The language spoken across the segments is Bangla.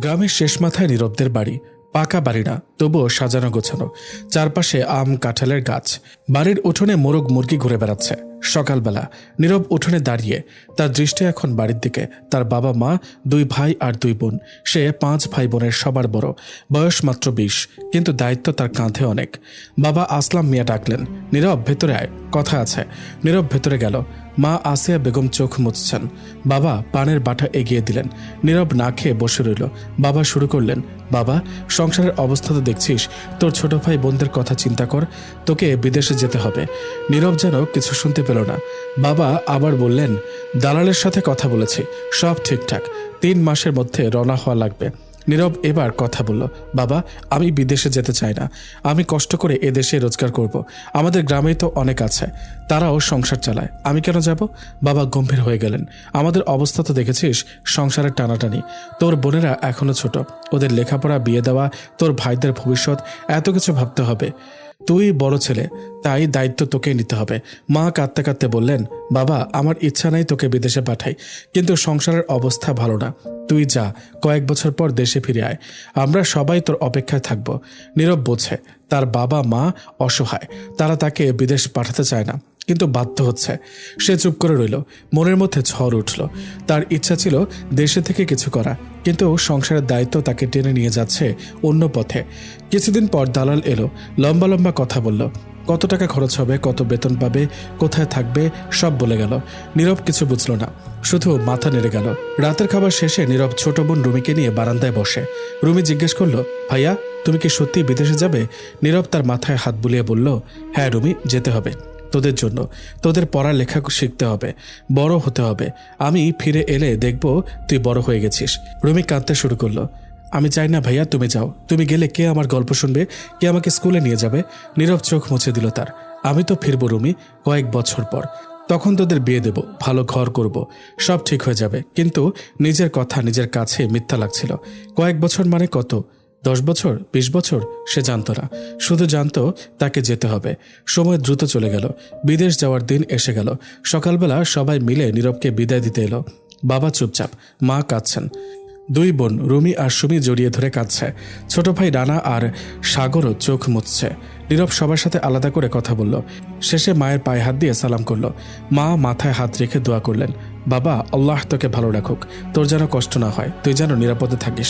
গ্রামের শেষ মাথায় নীরবদের বাড়ি। পাকা বাড়ি না, তবুও সাজানো গোছানো। চারপাশে আম কাঁঠালের গাছ। বাড়ির উঠোনে মোরগ মুরগি ঘুরে বেড়াচ্ছে। সকালবেলা নীরব উঠোনে দাঁড়িয়ে, তার দৃষ্টি এখন বাড়ির দিকে। তার বাবা মা, 2 ভাই আর 2 বোন। সে 5 ভাই বোনের সবার বড়, বয়স মাত্র 20, কিন্তু দায়িত্ব তার কাঁধে অনেক। বাবা আসলাম মিয়া ডাকলেন, নীরব ভেতরে আয়, কথা আছে। নীরব ভেতরে গেল। মা আসিয়া বেগম চোখ মুছছেন। বাবা পানের বাটা এগিয়ে দিলেন। নীরব না খেয়ে বসে রইল। বাবা শুরু করলেন, বাবা, সংসারের অবস্থা তো দেখছিস, তোর ছোট ভাই বোনদের কথা চিন্তা কর, তোকে বিদেশে যেতে হবে। নীরব যেন কিছু শুনতে পেল না। বাবা আবার বললেন, দালালের সাথে কথা বলেছি, সব ঠিকঠাক, 3 মাসের মধ্যে রওনা হওয়া লাগবে। নীরব এবার কথা বলল, বাবা, আমি বিদেশে যেতে চাই না। আমি কষ্ট করে এদেশে রোজগার করব। আমাদের গ্রামেই তো অনেক আছে, তারাও সংসার চালায়, আমি কেন যাব? বাবা গম্ভীর হয়ে গেলেন। আমাদের অবস্থা তো দেখেছিস, সংসারের টানাটানি। তোর বোনেরা এখনো ছোট, ওদের লেখাপড়া, বিয়ে দেওয়া, তোর ভাইদের ভবিষ্যৎ, এত কিছু ভাবতে হবে। তুই বড় ছেলে, তাই দায়িত্ব তোকেই নিতে হবে। মা কাঁদতে কাঁদতে বললেন, বাবা, আমার ইচ্ছা নাই তোকে বিদেশে পাঠাই, কিন্তু সংসারের অবস্থা ভালো না। তুই যা, কয়েক বছর পর দেশে ফিরে আয়, আমরা সবাই তোর অপেক্ষায় থাকব। নীরব বোঝে তার বাবা মা অসহায়, তারা তাকে বিদেশ পাঠাতে চায় না, কিন্তু বাধ্য হচ্ছে। সে চুপ করে রইল। মনের মধ্যে ঝড় উঠল। তার ইচ্ছা ছিল দেশে থেকে কিছু করা, কিন্তু সংসারের দায়িত্ব তাকে টেনে নিয়ে যাচ্ছে অন্য পথে। কিছুদিন পর দালাল এলো, লম্বা লম্বা কথা বলল। কত টাকা খরচ হবে, কত বেতন পাবে, কোথায় থাকবে, সব বলে গেল। নীরব কিছু বুঝল না, শুধু মাথা নেড়ে গেল। রাতের খাবার শেষে নীরব ছোট বোন রুমিকে নিয়ে বারান্দায় বসে। রুমি জিজ্ঞেস করলো, ভাইয়া, তুমি কি সত্যি বিদেশে যাবে? নীরব তার মাথায় হাত বুলিয়ে বলল, হ্যাঁ রুমি, যেতে হবে। তোদের জন্য, তোদের পড়ালেখা শিখতে হবে, বড় হতে হবে। আমি ফিরে এলে দেখব তুই বড় হয়ে গেছিস। রুমি কাঁদতে শুরু করলো। আমি চাই না ভাইয়া তুমি যাও, তুমি গেলে কে আমার গল্প শুনবে, কে আমাকে স্কুলে নিয়ে যাবে? নীরব চোখ মুছে দিল তার। আমি তো ফিরবো রুমি, কয়েক বছর পর, তখন তোদের বিয়ে দেব, ভালো ঘর করব, সব ঠিক হয়ে যাবে। কিন্তু নিজের কথা নিজের কাছে মিথ্যা লাগছিল। কয়েক বছর মানে কত? 10 বছর, 20 বছর? সে জানত না, শুধু জানতো তাকে যেতে হবে। সময় দ্রুত চলে গেল। বিদেশ যাওয়ার দিন এসে গেল। সকালবেলা সবাই মিলে নীরবকে বিদায় দিতে এলো। বাবা চুপচাপ, মা কাঁদছেন। 2 বোন রুমি আর সুমি জড়িয়ে ধরে কাঁদছে। ছোট ভাই রানা আর সাগরও চোখ মুছছে। নীরব সবার সাথে আলাদা করে কথা বলল। শেষে মায়ের পায়ে হাত দিয়ে সালাম করল। মা মাথায় হাত রেখে দোয়া করলেন, বাবা, আল্লাহ তোকে ভালো রাখুক, তোর যেন কষ্ট না হয়, তুই যেন নিরাপদে থাকিস।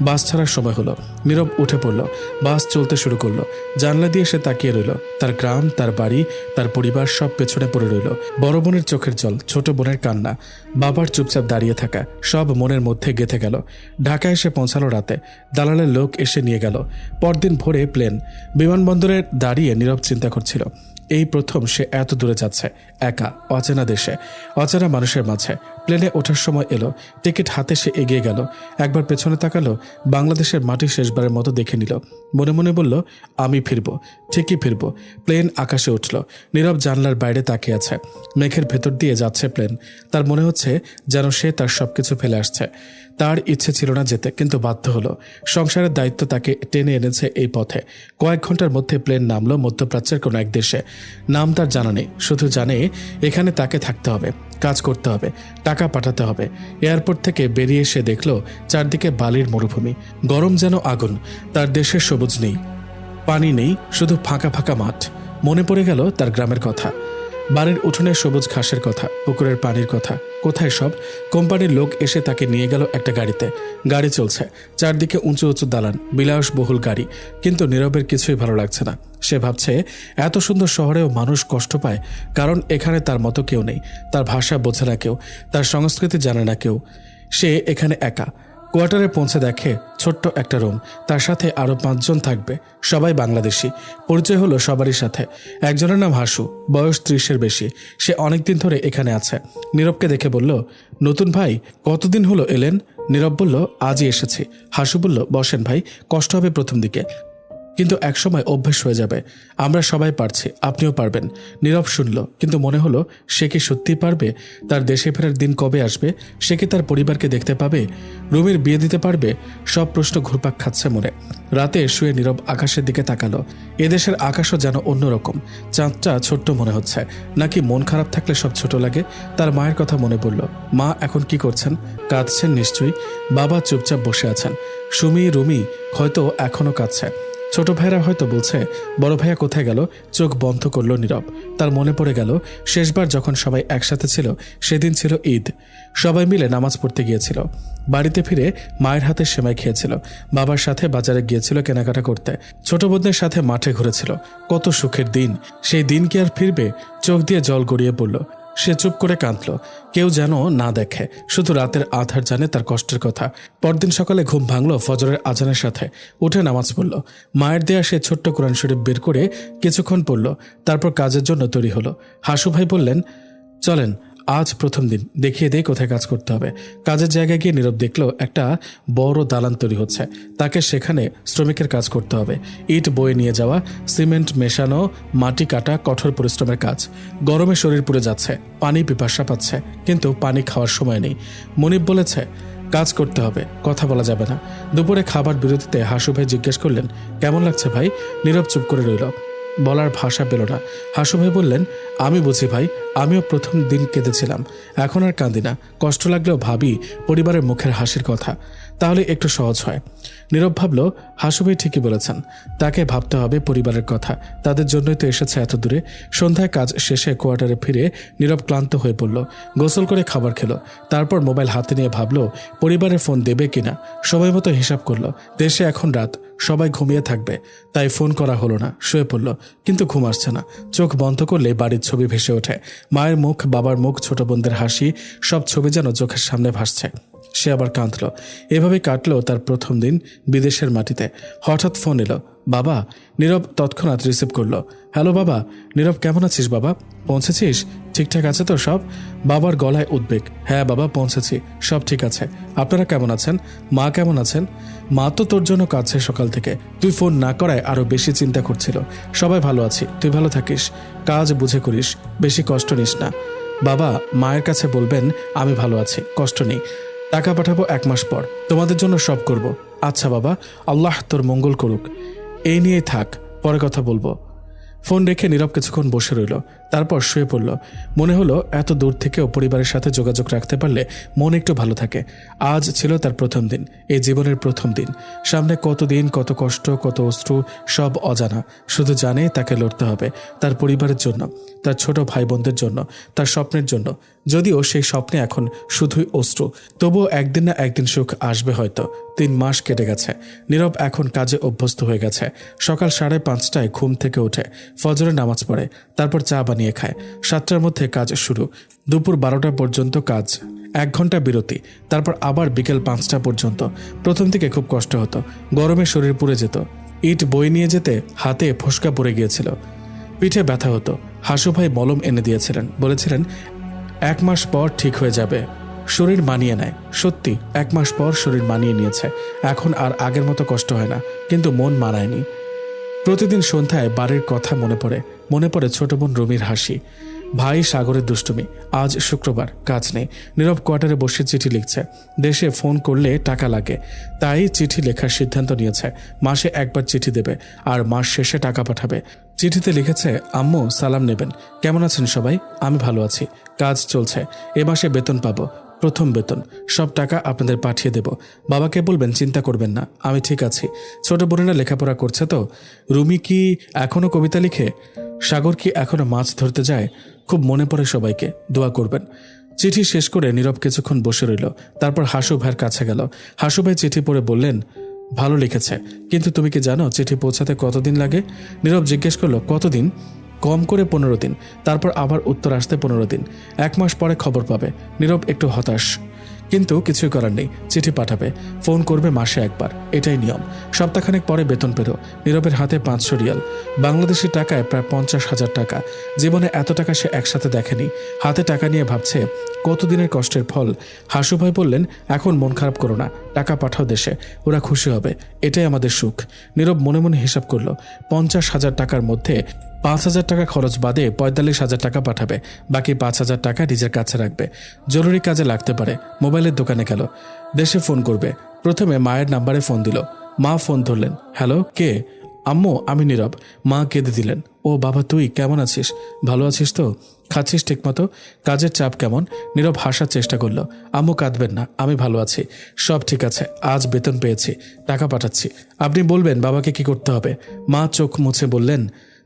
বাস ছাড়ার সময় হলো। নীরব উঠে পড়ল। বাস চলতে শুরু করলো। জানলা দিয়ে সে তাকিয়ে রইল। তার গ্রাম, তার বাড়ি, তার পরিবার সব পেছনে পড়ে রইল। বড় বোনের চোখের জল, ছোট বোনের কান্না, বাবার চুপচাপ দাঁড়িয়ে থাকা, সব মনের মধ্যে গেঁথে গেল। ঢাকায় এসে পৌঁছালো রাতে। দালালের লোক এসে নিয়ে গেল। পরদিন ভোরে প্লেন। বিমানবন্দরে দাঁড়িয়ে নীরব চিন্তা করছিল, এই প্রথম সে এত দূরে যাচ্ছে, একা, অচেনা দেশে, অচেনা মানুষের মাঝে। প্লেনে ওঠার সময় এলো। টিকিট হাতে সে এগিয়ে গেল। একবার পেছনে তাকালো, বাংলাদেশের মাটি শেষবারের মতো দেখে নিল। মনে মনে বলল, আমি ফিরবো, ঠিকই ফিরবো। প্লেন আকাশে উঠল। নীরব জানলার বাইরে তাকিয়ে আছে। মেঘের ভেতর দিয়ে যাচ্ছে প্লেন। তার মনে হচ্ছে যেন সে তার সবকিছু ফেলে আসছে। তার ইচ্ছে ছিল না যেতে, কিন্তু বাধ্য হলো। সংসারের দায়িত্ব তাকে টেনে এনেছে এই পথে। কয়েক ঘন্টার মধ্যে প্লেন নামলো মধ্যপ্রাচ্যের কোনো এক দেশে। নাম তার জানা নেই, শুধু জানে এখানে তাকে থাকতে হবে, কাজ করতে হবে, টাকা পাঠাতে হবে। এয়ারপোর্ট থেকে বেরিয়ে এসে দেখল চারদিকে বালির মরুভূমি, গরম যেন আগুন। তার দেশে সবুজ নেই, পানি নেই, শুধু ফাঁকা ফাঁকা মাঠ। মনে পড়ে গেল তার গ্রামের কথা, বাড়ির উঠোনে সবুজ ঘাসের কথা, পুকুরের পানির কথা। কোথায় সব? কোম্পানির লোক এসে তাকে নিয়ে গেল একটা গাড়িতে। গাড়ি চলছে, চারদিকে উঁচু উঁচু দালান, বিলাসবহুল গাড়ি। কিন্তু নীরবের কিছুই ভালো লাগছে না। সে ভাবছে, এত সুন্দর শহরেও মানুষ কষ্ট পায়, কারণ এখানে তার মতো কেউ নেই। তার ভাষা বোঝে না কেউ, তার সংস্কৃতি জানে না কেউ। সে এখানে একা। কোয়ার্টারে পৌঁছে দেখে ছোট্ট একটা রুম, তার সাথে আরও 5 জন থাকবে, সবাই বাংলাদেশি। পরিচয় হলো সবারই সাথে। একজনের নাম হাসু, বয়স 30-এর বেশি। সে অনেকদিন ধরে এখানে আছে। নীরবকে দেখে বলল, নতুন ভাই, কতদিন হলো এলেন? নীরব বলল, আজই এসেছি। হাসু বলল, বসেন ভাই, কষ্ট হবে প্রথম দিকে, কিন্তু একসময় অভ্যেস হয়ে যাবে। আমরা সবাই পারছি, আপনিও পারবেন। নীরব শুনল, কিন্তু মনে হলো সে কি সত্যিই পারবে? তার দেশে ফেরার দিন কবে আসবে? সে কি তার পরিবারকে দেখতে পাবে? রুমির বিয়ে দিতে পারবে? সব প্রশ্ন ঘুরপাক খাচ্ছে মনে। রাতে শুয়ে নীরব আকাশের দিকে তাকালো। এদেশের আকাশও যেন অন্যরকম। চাঁদটা ছোট্ট মনে হচ্ছে। নাকি মন খারাপ থাকলে সব ছোট লাগে? তার মায়ের কথা মনে পড়ল। মা এখন কি করছেন? কাঁদছেন নিশ্চয়ই। বাবা চুপচাপ বসে আছেন। সুমি রুমি হয়তো এখনো কাঁদছে। ছোট ভাইরা হয়তো বলছে বড় ভাইয়া কোথায় গেল। চোখ বন্ধ করল নীরব। তার মনে পড়ে গেল শেষবার যখন সবাই একসাথে ছিল সেদিন ছিল ঈদ। সবাই মিলে নামাজ পড়তে গিয়েছিল। বাড়িতে ফিরে মায়ের হাতে সেমাই খেয়েছিল। বাবার সাথে বাজারে গিয়েছিল কেনাকাটা করতে। ছোট বোনের সাথে মাঠে ঘুরেছিল। কত সুখের দিন। সেই দিন কি আর ফিরবে? চোখ দিয়ে জল গড়িয়ে পড়ল। সে চুপ করে কাঁদল। কেউ যেন না দেখে, শুধু রাতের আধার জানে তার কষ্টের কথা। পরদিন সকালে ঘুম ভাঙল ফজরের আজানের সাথে। উঠে নামাজ পড়ল। মায়ের দেয়া সে ছোট্ট কোরআন শরীফ বের করে কিছুক্ষণ পড়ল। তারপর কাজের জন্য তৈরি হলো। হাসু ভাই বললেন, চলেন আজ প্রথম দিন, দেখিয়ে দেই কোথায় কাজ করতে হবে। কাজের জায়গায় গিয়ে নীরব দেখল একটা বড় দালান তৈরি হচ্ছে। তাকে সেখানে শ্রমিকের কাজ করতে হবে। ইট বয়ে নিয়ে যাওয়া, সিমেন্ট মেশানো, মাটি কাটা, কঠোর পরিশ্রমের কাজ। গরমে শরীর পুড়ে যাচ্ছে, পানি পিপাসা পাচ্ছে, কিন্তু পানি খাওয়ার সময় নেই। মনিব বলেছে কাজ করতে হবে, কথা বলা যাবে না। দুপুরে খাবার বিরতিতে হাসু ভাই জিজ্ঞেস করলেন, কেমন লাগছে ভাই? নীরব চুপ করে রইল। বলার ভাষা পেল না। হাসু ভাই বললেন, আমি বুঝি ভাই, আমিও প্রথম দিন কেঁদেছিলাম, এখন আর কাঁদি না। কষ্ট লাগলেও ভাবি পরিবারের মুখের হাসির কথা, তাহলে একটু সহজ হয়। নীরব ভাবল, হাসু ভাই ঠিকই বলেছেন। তাকে ভাবতে হবে পরিবারের কথা, তাদের জন্যই তো এসেছে এত দূরে। সন্ধ্যায় কাজ শেষে কোয়ার্টারে ফিরে নীরব ক্লান্ত হয়ে পড়ল। গোসল করে খাবার খেলো। তারপর মোবাইল হাতে নিয়ে ভাবল পরিবারের ফোন দেবে কিনা। সময় মতো হিসাব করলো। দেশে এখন রাত, সবাই ঘুমিয়ে থাকবে, তাই ফোন করা হলো না। শুয়ে পড়ল, কিন্তু ঘুম আসছে না। চোখ বন্ধ করলে বাড়ির ছবি ভেসে ওঠে। মায়ের মুখ, বাবার মুখ, ছোট বোনদের হাসি, সব ছবি যেন চোখের সামনে ভাসছে। সে আবার কাঁদল। এভাবে কাটলো তার প্রথম দিন বিদেশের মাটিতে। হঠাৎ ফোন এলো, বাবা। নীরব তৎক্ষণাৎ রিসিভ করলো। হ্যালো বাবা। নীরব, কেমন আছিস বাবা? পৌঁছেছিস? ঠিকঠাক আছে তো সব? বাবার গলায় উদ্বেগ। হ্যাঁ বাবা, পৌঁছেছি, সব ঠিক আছে। আপনারা কেমন আছেন? মা কেমন আছেন? মা তো তোর জন্য কাঁদছে সকাল থেকে, তুই ফোন না করায় আরো বেশি চিন্তা করছিল। সবাই ভালো আছি, তুই ভালো থাকিস, কাজ বুঝে করিস, বেশি কষ্ট নিস না। বাবা, মায়ের কাছে বলবেন আমি ভালো আছি, কষ্ট নেই। টাকা পাঠাবো 1 মাস পর, তোমাদের জন্য সব করব। আচ্ছা বাবা, আল্লাহ তোর মঙ্গল করুক। এই নিয়েই থাক, পরে কথা বলবো। ফোন রেখে নীরব কিছুক্ষণ বসে রইল। তারপর শুয়ে পড়ল। মনে হলো এত দূর থেকেও পরিবারের সাথে যোগাযোগ রাখতে পারলে মন একটু ভালো থাকে। আজ ছিল তার প্রথম দিন, এই জীবনের প্রথম দিন। সামনে কত দিন, কত কষ্ট, কত অশ্রু, সব অজানা। শুধু জানে তাকে লড়তে হবে, তার পরিবারের জন্য, তার ছোট ভাই বোনদের জন্য, তার স্বপ্নের জন্য। যদিও সেই স্বপ্নে এখন শুধুই অশ্রু, তবুও একদিন না একদিন সুখ আসবে হয়তো। 3 মাস কেটে গেছে। নীরব এখন কাজে অভ্যস্ত হয়ে গেছে। সকাল 5:30টায় ঘুম থেকে উঠে ফজরে নামাজ পড়ে, তারপর চা বানিয়ে খায়। 7টার মধ্যে কাজ শুরু। দুপুর 12টা পর্যন্ত কাজ, 1 ঘন্টা বিরতি, তারপর আবার বিকেল 5টা পর্যন্ত। প্রথম দিকে খুব কষ্ট হতো, গরমে শরীর পুড়ে যেত। ইট বই নিয়ে যেতে হাতে ফোসকা পড়ে গিয়েছিল, পিঠে ব্যথা হতো। হাসু ভাই মলম এনে দিয়েছিলেন, বলেছিলেন 1 মাস পর ঠিক হয়ে যাবে। শরীর মানিয়ে নেয়। সত্যি 1 মাস পর শরীর মানিয়ে নিয়েছে। এখন আর আগের মতো কষ্ট হয় না, কিন্তু মন মানায়নি। প্রতিদিন সন্ধ্যায় বাড়ির কথা মনে পড়ে ছোট বোন রুমির হাসি, ভাই সাগরের দুষ্টুমি। আজ শুক্রবার, কাজ নেই। নীরব কোয়ার্টারে বসে চিঠি লিখছে। দেশে ফোন করলে টাকা লাগে, তাই চিঠি লেখার সিদ্ধান্ত নিয়েছে। মাসে 1 বার চিঠি দেবে, আর মাস শেষে টাকা পাঠাবে। চিঠিতে লিখেছে, আম্মু সালাম নেবেন, কেমন আছেন সবাই? আমি ভালো আছি, কাজ চলছে, এ মাসে বেতন পাবো, প্রথম বেতন, সব টাকা আপনাদের পাঠিয়ে দেব। বাবাকে বলবেন চিন্তা করবেন না, আমি ঠিক আছি। ছোট বোনেরা লেখাপড়া করছে তো? রুমি কি এখনো কবিতা লিখে? সাগর কি এখনো মাছ ধরতে যায়? খুব মনে পড়ে সবাইকে, দোয়া করবেন। চিঠি শেষ করে নীরব কিছুক্ষণ বসে রইল। তারপর হাসু ভাইয়ের কাছে গেল। হাসু ভাই চিঠি পড়ে বললেন, ভালো লিখেছে, কিন্তু তুমি কি জানো চিঠি পৌঁছাতে কতদিন লাগে? নীরব জিজ্ঞেস করলো, কতদিন? কম করে 15 দিন। তারপর আবার উত্তর আসতে 15 দিন। 1 মাস পরে খবর পাবে। নীরব একটু হতাশ, কিন্তু কিছুই করার নেই। চিঠি পাঠাবে, ফোন করবে মাসে 1 বার, এটাই নিয়ম। সপ্তাহখানেক পরে বেতন পেল। নীরবের হাতে 500 রিয়াল, বাংলাদেশি টাকায় প্রায় 50,000 টাকা। জীবনে এত টাকা সে একসাথে দেখেনি। হাতে টাকা নিয়ে ভাবছে কতদিনের কষ্টের ফল। হাসু ভাই বললেন, এখন মন খারাপ করো না, টাকা পাঠাও দেশে, ওরা খুশি হবে, এটাই আমাদের সুখ। নীরব মনে মনে হিসাব করলো, 50,000 টাকার মধ্যে 5,000 টাকা খরচ বাদে 45,000 টাকা পাঠাবে। বাকি 5,000 টাকা নিজের কাছে রাখবে, জরুরি কাজে লাগতে পারে। মোবাইলের দোকানে গেল, দেশে ফোন করবে। প্রথমে মায়ের নাম্বারে ফোন দিল। মা ফোন ধরলেন। হ্যালো, কে? আম্মু, আমি নীরব। মা কেঁদে দিলেন। ও বাবা, তুই কেমন আছিস? ভালো আছিস তো? খাচ্ছিস ঠিকমতো? কাজের চাপ কেমন? নীরব হাসার চেষ্টা করলো। আম্মু কাঁদবেন না, আমি ভালো আছি, সব ঠিক আছে। আজ বেতন পেয়েছি, টাকা পাঠাচ্ছি। আপনি বলবেন বাবাকে কি করতে হবে? মা চোখ মুছে বললেন,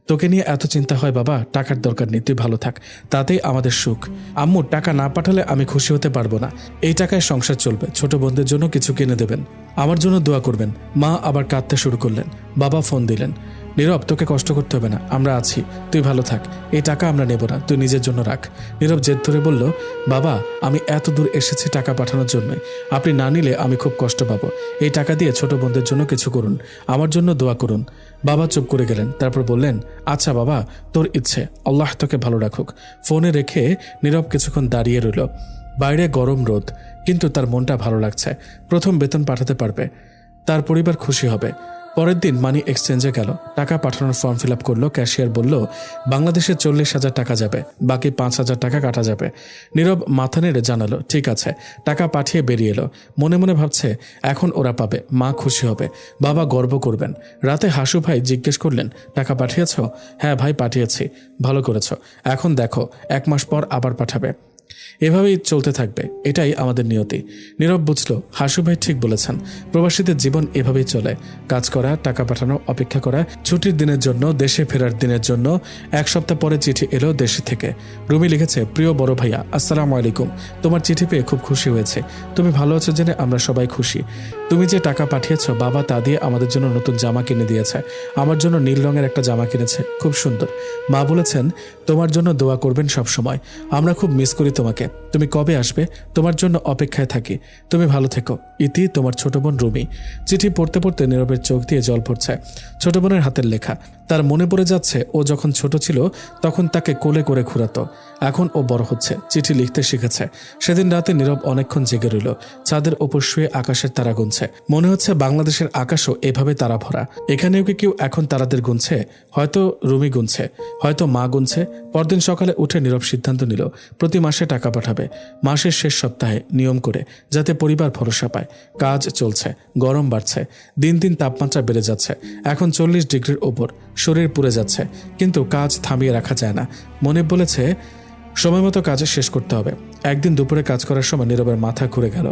তোকে নিয়ে এত চিন্তা হয় বাবা, টাকার দরকার নেই, তুই ভালো থাক, তাতেই আমাদের সুখ। আম্মু টাকা না পাঠালে আমি খুশি হতে পারবো না। এই টাকায় সংসার চলবে, ছোট বোনদের জন্য কিছু কিনে দেবেন, আমার জন্য দোয়া করবেন। মা আবার কাঁদতে শুরু করলেন। বাবা ফোন দিলেন। নীরব, তোকে কষ্ট করতে হবে না, আমরা আছি, তুই ভালো থাক, এই টাকা আমরা নেব না, তুই নিজের জন্য রাখ। নীরব জেদ ধরে বলল, বাবা আমি এত দূর এসেছি টাকা পাঠানোর জন্যই, আপনি না নিলে আমি খুব কষ্ট পাবো। এই টাকা দিয়ে ছোট বোনদের জন্য কিছু করুন, আমার জন্য দোয়া করুন। বাবা চুপ করে গেলেন, তারপর বললেন, আচ্ছা বাবা, তোর ইচ্ছে, আল্লাহ তোকে ভালো রাখুক। ফোনে রেখে নীরব কিছুক্ষণ দাঁড়িয়ে রইল। বাইরে গরম রোদ, কিন্তু তার মনটা ভালো লাগছে। প্রথম বেতন পাঠাতে পারবে, তার পরিবার খুশি হবে। পরের দিন মানি এক্সচেঞ্জে গেল, টাকা পাঠানোর ফর্ম ফিল আপ করলো। ক্যাশিয়ার বলল, বাংলাদেশে 40,000 টাকা যাবে, বাকি 5,000 টাকা কাটা যাবে। নীরব মাথা নেড়ে জানালো, ঠিক আছে। টাকা পাঠিয়ে বেরিয়ে এলো। মনে মনে ভাবছে, এখন ওরা পাবে, মা খুশি হবে, বাবা গর্ব করবেন। রাতে হাসু ভাই জিজ্ঞেস করলেন, টাকা পাঠিয়েছ? হ্যাঁ ভাই পাঠিয়েছি। ভালো করেছ, এখন দেখো 1 মাস পর আবার পাঠাবে। এভাবেই চলতে থাকবে, এটাই আমাদের নিয়তি। নীরব বুঝল, হাসু ভাই ঠিক বলেছেন, প্রবাসীদের জীবন এভাবেই চলে। কাজ করা, টাকা পাঠানো, অপেক্ষা করা, ছুটির দিনের জন্য, দেশে ফেরার দিনের জন্য। 1 সপ্তাহ পরে চিঠি এলো দেশে থেকে। রুমি লিখেছে, প্রিয় বড় ভাইয়া, আসসালামু আলাইকুম। তোমার চিঠি পেয়ে খুব খুশি হয়েছে। তুমি ভালো আছো জেনে আমরা সবাই খুশি। তুমি যে টাকা পাঠিয়েছ, বাবা তা দিয়ে আমাদের জন্য নতুন জামা কিনে দিয়েছে। আমার জন্য নীল রঙের একটা জামা কিনেছে, খুব সুন্দর। মা বলেছেন তোমার জন্য দোয়া করবেন সব সময়। আমরা খুব মিস করি তোমাকে, তুমি কবে আসবে, তোমার জন্য অপেক্ষায় থাকি। তুমি ভালো থেকো। ইতি, তোমার ছোট বোন রুমি। চিঠি পড়তে পড়তে নীরবের চোখ দিয়ে জল পড়ছে। ছোট বোনের হাতের লেখা। তার মনে পড়ে যাচ্ছে, ও যখন ছোট ছিল তখন তাকে কোলে করে ঘুরাতো। এখন ও বড় হচ্ছে, চিঠি লিখতে শিখেছে। সেদিন রাতে নীরব অনেকক্ষণ জেগে রইল। ছাদের ওপর শুয়ে আকাশের তারা গুনছে। মনে হচ্ছে বাংলাদেশের আকাশও এভাবে তারা ভরা। এখানেও কি কেউ এখন তারাদের গুনছে? হয়তো রুমি গুনছে, হয়তো মা গুনছে। পরদিন সকালে উঠে নীরব সিদ্ধান্ত নিল, প্রতি মাসে টাকা পাঠাবে, মাসের শেষ সপ্তাহে, নিয়ম করে, যাতে পরিবার ভরসা পায়। কাজ চলছে, গরম বাড়ছে, দিন দিন তাপমাত্রা বেড়ে যাচ্ছে। এখন 40 ডিগ্রির ওপর, শরীর পুড়ে যাচ্ছে, কিন্তু কাজ থামিয়ে রাখা যায় না। মনে বলেছে সময় মতো কাজ শেষ করতে হবে। একদিন দুপুরে কাজ করার সময় নীরবের মাথা ঘুরে গেল।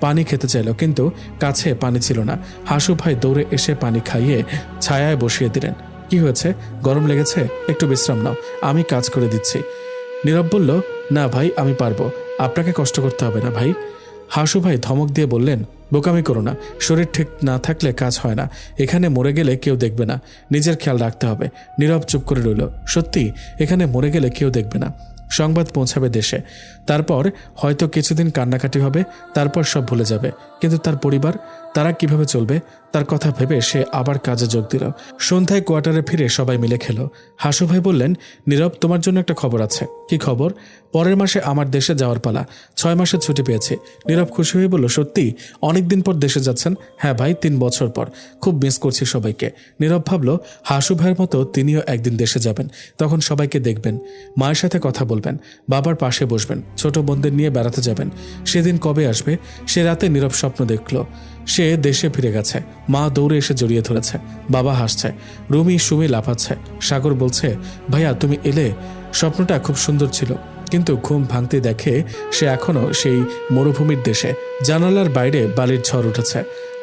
পানি খেতে চাইল, কিন্তু কাছে পানি ছিল না। হাসু ভাই দৌড়ে এসে পানি খাইয়ে ছায়ায় বসিয়ে দিলেন। কি হয়েছে, গরম লেগেছে? একটু বিশ্রাম নাও, আমি কাজ করে দিচ্ছি। নীরব বলল, না ভাই, আমি পারবো, আপনাকে কষ্ট করতে হবে না ভাই। হাসু ভাই ধমক দিয়ে বললেন, বোকামি করো না, শরীর ঠিক না থাকলে কাজ হয় না। এখানে মরে গেলে কেউ দেখবে না, নিজের খেয়াল রাখতে হবে। নীরব চুপ করে রইল। সত্যি, এখানে মরে গেলে কেউ দেখবে না। সংবাদ পৌঁছাবে দেশে, তারপর হয়তো কিছুদিন কান্নাকাটি হবে, তারপর সব ভুলে যাবে। কিন্তু তার পরিবার, তারা কিভাবে চলবে? তার কথা ভেবে সে আবার কাজে যোগ দিল। সন্ধ্যায় কোয়ার্টারে ফিরে সবাই মিলে খেলো। হাসু ভাই বললেন, নীরব, তোমার জন্য একটা খবর আছে। কি খবর? পরের মাসে আমার দেশে যাওয়ার পালা, 6 মাসের ছুটি পেয়েছি। নীরব খুশি হয়ে বলল, সত্যি? অনেকদিন পর দেশে যাচ্ছেন? হ্যাঁ ভাই, 3 বছর পর। খুব মিস করছি সবাইকে। নীরব ভাবল, হাসু ভাইয়ের মতো তিনিও একদিন দেশে যাবেন, তখন সবাইকে দেখবেন, মায়ের সাথে কথা বলবেন, বাবার পাশে বসবেন, ছোট বোনদের নিয়ে বেড়াতে যাবেন। সেদিন কবে আসবে? সে রাতে নীরব স্বপ্ন দেখল সে দেশে ফিরে গেছে। মা দৌড়ে এসে জড়িয়ে ধরেছে, বাবা হাসছে, রুমি সুমি লাফাচ্ছে, সাগর বলছে, ভাইয়া তুমি এলে। স্বপ্নটা খুব সুন্দর ছিল, কিন্তু ঘুম ভাঙতে দেখে সে এখনো সেই মরুভূমির দেশে। জানালার বাইরে বালির ঝড় উঠেছে,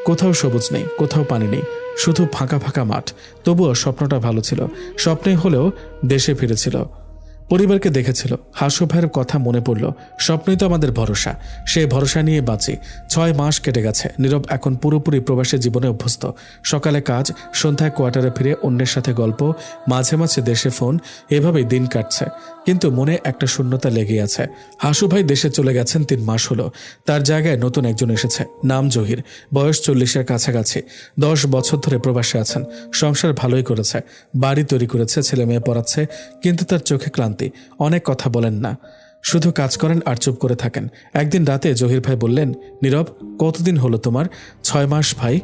কোথাও সবুজ নেই, কোথাও পানি নেই, শুধু ফাঁকা ফাঁকা মাঠ। তবুও স্বপ্নটা ভালো ছিল, স্বপ্নে হলেও দেশে ফিরেছিল, পরিবারকে দেখেছিল। হাসু ভাইয়ের কথা মনে পড়ল। স্বপ্নই তো আমাদের ভরসা, সে ভরসা নিয়ে বাঁচি। 6 মাস কেটে গেছে। নীরব এখন পুরোপুরি প্রবাসী জীবনে অভ্যস্ত। সকালে কাজ, সন্ধ্যায় কোয়ার্টারে ফিরে অন্যের সাথে গল্প, মাঝে মাঝে দেশে ফোন, এভাবেই দিন কাটছে। কিন্তু মনে একটা শূন্যতা লেগে আছে। হাসু ভাই দেশে চলে গেছেন 3 মাস হলো। তার জায়গায় নতুন একজন এসেছে, নাম জহির, বয়স 40-এর কাছাকাছি। 10 বছর ধরে প্রবাসে আছেন, সংসার ভালোই করেছে, বাড়ি তৈরি করেছে, ছেলে মেয়ে পড়াচ্ছে, কিন্তু তার চোখে ক্লান্তি। অনেক কথা বলেন না, শুধু কাজ করেন আর চুপ করে থাকেন। একদিন রাতে জহির ভাই বললেন, নীরব, কতদিন হলো তোমার? 6 মাস ভাই।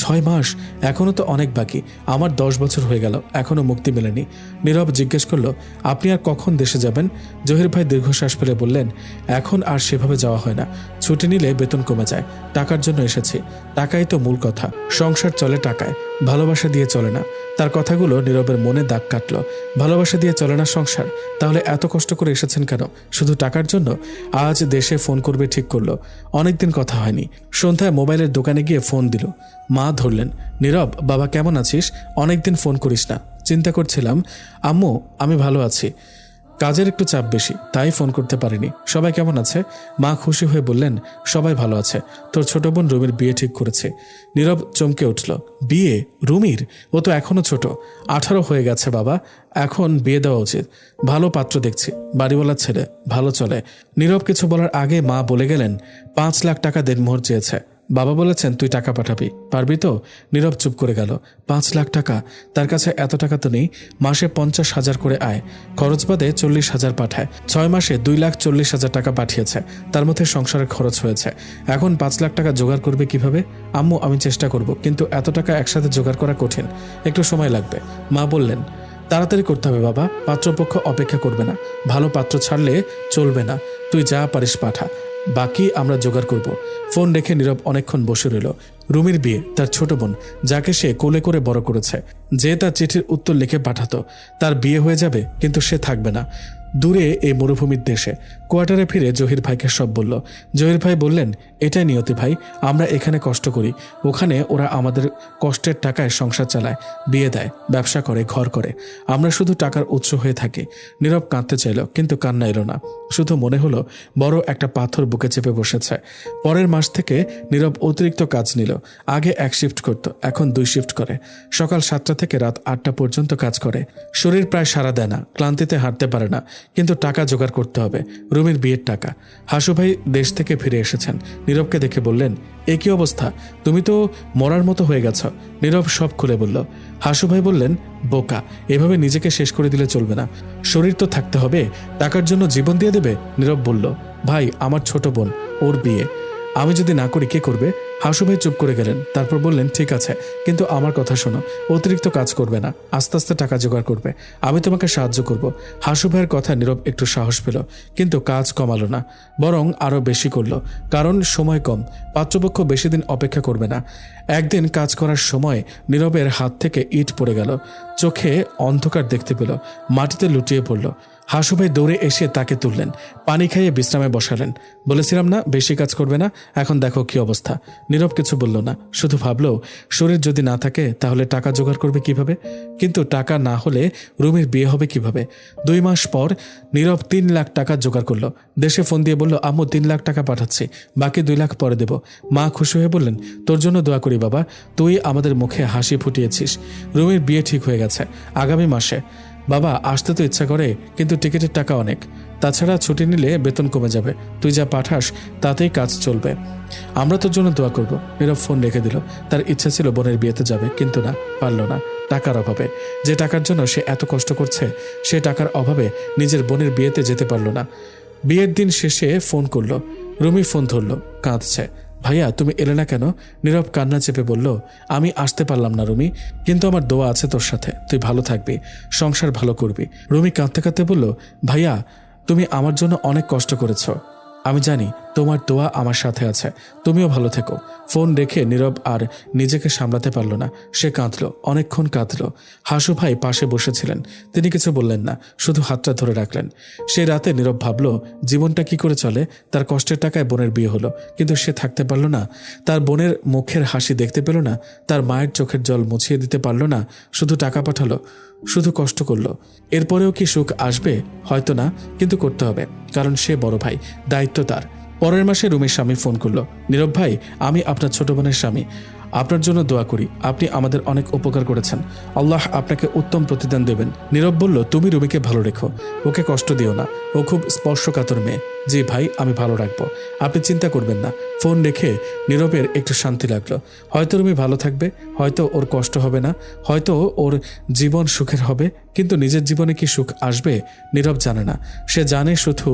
6 মাস? এখনো তো অনেক বাকি। আমার 10 বছর হয়ে গেল, এখনো মুক্তি মেলেনি। নীরব জিজ্ঞেস করলো, আপনি আর কখন দেশে যাবেন? জহির ভাই দীর্ঘশ্বাস ফেলে বললেন, এখন আর সেভাবে যাওয়া হয় না। ছুটি নিলে বেতন কমে যায়। টাকার জন্য এসেছি, টাকাই তো মূল কথা। সংসার চলে টাকায়, ভালোবাসা দিয়ে চলে না। তার কথাগুলো নীরবের মনে দাগ কাটল। ভালোবাসা দিয়ে চলে না সংসার, তাহলে এত কষ্ট করে এসেছেন কেন? শুধু টাকার জন্য? আজ দেশে ফোন করবে ঠিক করলো, অনেকদিন কথা হয়নি। সন্ধ্যায় মোবাইলের দোকানে গিয়ে ফোন দিল। মা ধরলেন। নীরব, বাবা কেমন আছিস? অনেকদিন ফোন করিস না। চিন্তা করছিলাম। আম্মু, আমি ভালো আছি, কাজের একটু চাপ বেশি, তাই ফোন করতে পারিনি। সবাই কেমন আছে? মা খুশি হয়ে বললেন, সবাই ভালো আছে। তোর ছোট বোন রুমির বিয়ে ঠিক করেছে। নীরব চমকে উঠল। বিয়ে? রুমির? ও তো এখনো ছোট, 18 হয়ে গেছে বাবা, এখন বিয়ে দেওয়া উচিত। ভালো পাত্র দেখছি, বাড়িওয়ালার ছেলে, ভালো চলে। নীরব কিছু বলার আগে মা বলে গেলেন, 5 লাখ টাকা দেনমোহর চেয়েছে। বাবা বলেছেন তুই টাকা পাঠাবি, পারবি তো? নীরব চুপ করে গেল। 5 লাখ টাকা? তার কাছে এত টাকা তো নেই। মাসে 50,000 করে আয়, খরচ বাদে 40,000 পাঠায়। 6 মাসে 2,40,000 টাকা পাঠিয়েছে, তার মধ্যে সংসারের খরচ হয়েছে। এখন 5 লাখ টাকা জোগাড় করবে কিভাবে? আম্মু, আমি চেষ্টা করব, কিন্তু এত টাকা একসাথে জোগাড় করা কঠিন, একটু সময় লাগবে। মা বললেন, তাড়াতাড়ি করতে হবে বাবা, পাত্রপক্ষ অপেক্ষা করবে না। ভালো পাত্র ছাড়লে চলবে না। তুই যা পারিস পাঠা, বাকি আমরা জোগাড় করব। ফোন রেখে নীরব অনেকক্ষণ বসে রইল। রুমির বিয়ে, তার ছোট বোন, যাকে সে কোলে করে বড় করেছে, যে তার চিঠির উত্তর লিখে পাঠাতো, তার বিয়ে হয়ে যাবে, কিন্তু সে থাকবে না। দূরে এই মরুভূমির দেশে। কোয়ার্টারে ফিরে জহির ভাইকে সব বলল। জহির ভাই বললেন, এটাই নিয়তি ভাই, আমরা এখানে কষ্ট করি, ওখানে ওরা আমাদের কষ্টের টাকায় সংসার চালায়, বিয়ে দেয়, ব্যবসা করে, ঘর করে। আমরা শুধু টাকার উৎস হয়ে থাকি। নীরব কাঁদতে চাইল, কিন্তু কান্না এলো না। শুধু মনে হলো বড় একটা পাথর বুকে চেপে বসেছে। পরের মাস থেকে নীরব অতিরিক্ত কাজ নিল। আগে 1 শিফট করত, এখন 2 শিফট করে। সকাল 7টা থেকে রাত 8টা পর্যন্ত কাজ করে। শরীর প্রায় সাড়া দেয় না, ক্লান্তিতে হাঁটতে পারে না, কিন্তু টাকা জোগাড় করতে হবে। রুমির বিয়ের টাকা। হাসু ভাই দেশ থেকে ফিরে এসেছেন। নীরবকে দেখে বললেন, এ কি অবস্থা, তুমি তো মরার মতো হয়ে গেছ। নীরব সব খুলে বলল। হাসু ভাই বললেন, বোকা, এভাবে নিজেকে শেষ করে দিলে চলবে না, শরীর তো থাকতে হবে, টাকার জন্য জীবন দিয়ে দেবে? নীরব বলল, ভাই, আমার ছোট বোন, ওর বিয়ে, আমি যদি না করি কে করবে? হাসু ভাই চুপ করে গেলেন। তারপর বললেন, ঠিক আছে, কিন্তু আমার কথা শোনো, অতিরিক্ত কাজ করবে না, আস্তে আস্তে টাকা জোগাড় করবে, আমি তোমাকে সাহায্য করব। হাসু ভাইয়ের কথা নীরব একটু সাহস পেল, কিন্তু কাজ কমালো না, বরং আরো বেশি করলো। কারণ সময় কম, পাত্রপক্ষ বেশি দিন অপেক্ষা করবে না। একদিন কাজ করার সময় নীরবের হাত থেকে ইট পড়ে গেল, চোখে অন্ধকার দেখতে পেল, মাটিতে লুটিয়ে পড়ল। হাসু ভাই দৌড়ে এসে তাকে তুললেন, পানি খাইয়ে বিশ্রামে বসালেন। বলেছিলাম না বেশি কাজ করবে না, এখন দেখো কি অবস্থা। নীরব কিছু বলল না, শুধু ভাবলো, শরীর যদি না থাকে তাহলে টাকা জোগাড় করবে কিভাবে? কিন্তু টাকা না হলে রুমির বিয়ে হবে কিভাবে? 2 মাস পর নীরব 3 লাখ টাকা জোগাড় করলো। দেশে ফোন দিয়ে বলল, আম্মু 3 লাখ টাকা পাঠাচ্ছি, বাকি 2 লাখ পরে দেব। মা খুশি হয়ে বললেন, তোর জন্য দোয়া করি বাবা, তুই আমাদের মুখে হাসি ফুটিয়েছিস। রুমির বিয়ে ঠিক হয়ে গেছে আগামী মাসে। বাবা, আসতে তো ইচ্ছা করে, কিন্তু টিকিটের টাকা অনেক, তাছাড়া ছুটি নিলে বেতন কমে যাবে। তুই যা পাঠাস তাতেই কাজ চলবে, আমরা তোর জন্য দোয়া করব। নীরব ফোন রেখে দিল। তার ইচ্ছা ছিল বোনের বিয়েতে যাবে, কিন্তু না, পারল না, টাকার অভাবে। যে টাকার জন্য সে এত কষ্ট করছে, সে টাকার অভাবে নিজের বোনের বিয়েতে যেতে পারল না। বিয়ের দিন শেষে ফোন করলো। রুমি ফোন ধরল, কাঁদছে। ভাইয়া, তুমি এলে না কেন? নীরব কান্না চেপে বলল, আমি আসতে পারলাম না রুমি, কিন্তু আমার দোয়া আছে তোর সাথে, তুই ভালো থাকবি, সংসার ভালো করবি। রুমি কাঁদতে কাঁদতে বলল, ভাইয়া, তুমি আমার জন্য অনেক কষ্ট করেছো, আমি জানি তোমার দোয়া আমার সাথে আছে, তুমিও ভালো থেকো। ফোন রেখে নীরব আর নিজেকে সামলাতে পারল না, সে কাঁদল, অনেকক্ষণ কাঁদল। হাসু ভাই পাশে বসেছিলেন, তিনি কিছু বললেন না, শুধু হাতটা ধরে রাখলেন। সেই রাতে নীরব ভাবল, জীবনটা কি করে চলে? তার কষ্টের টাকায় বোনের বিয়ে হলো, কিন্তু সে থাকতে পারল না, তার বোনের মুখের হাসি দেখতে পেল না, তার মায়ের চোখের জল মুছিয়ে দিতে পারল না, শুধু টাকা পাঠালো, শুধু কষ্ট করলো। এরপরেও কি সুখ আসবে? হয়তো না, কিন্তু করতে হবে, কারণ সে বড় ভাই, দায়িত্ব তার। পরের মাসে রুমির স্বামী ফোন করলো, নীরব ভাই, আমি আপনার ছোট বোনের স্বামী, আপনার জন্য দোয়া করি, আপনি আমাদের অনেক উপকার করেছেন, আল্লাহ আপনাকে উত্তম প্রতিদান দেবেন। নীরব বলল, তুমি রুমিকে ভালো রেখো, ওকে কষ্ট দিও না, ও খুব স্পর্শকাতর মেয়ে। জি ভাই, আমি ভালো রাখবো, আপনি চিন্তা করবেন না। ফোন রেখে নীরবের একটু শান্তি লাগলো। হয়তো রুমি ভালো থাকবে, হয়তো ওর কষ্ট হবে না, হয়তো ওর জীবন সুখের হবে, কিন্তু নিজের জীবনে কি সুখ আসবে নীরব জানে না। সে জানে শুধু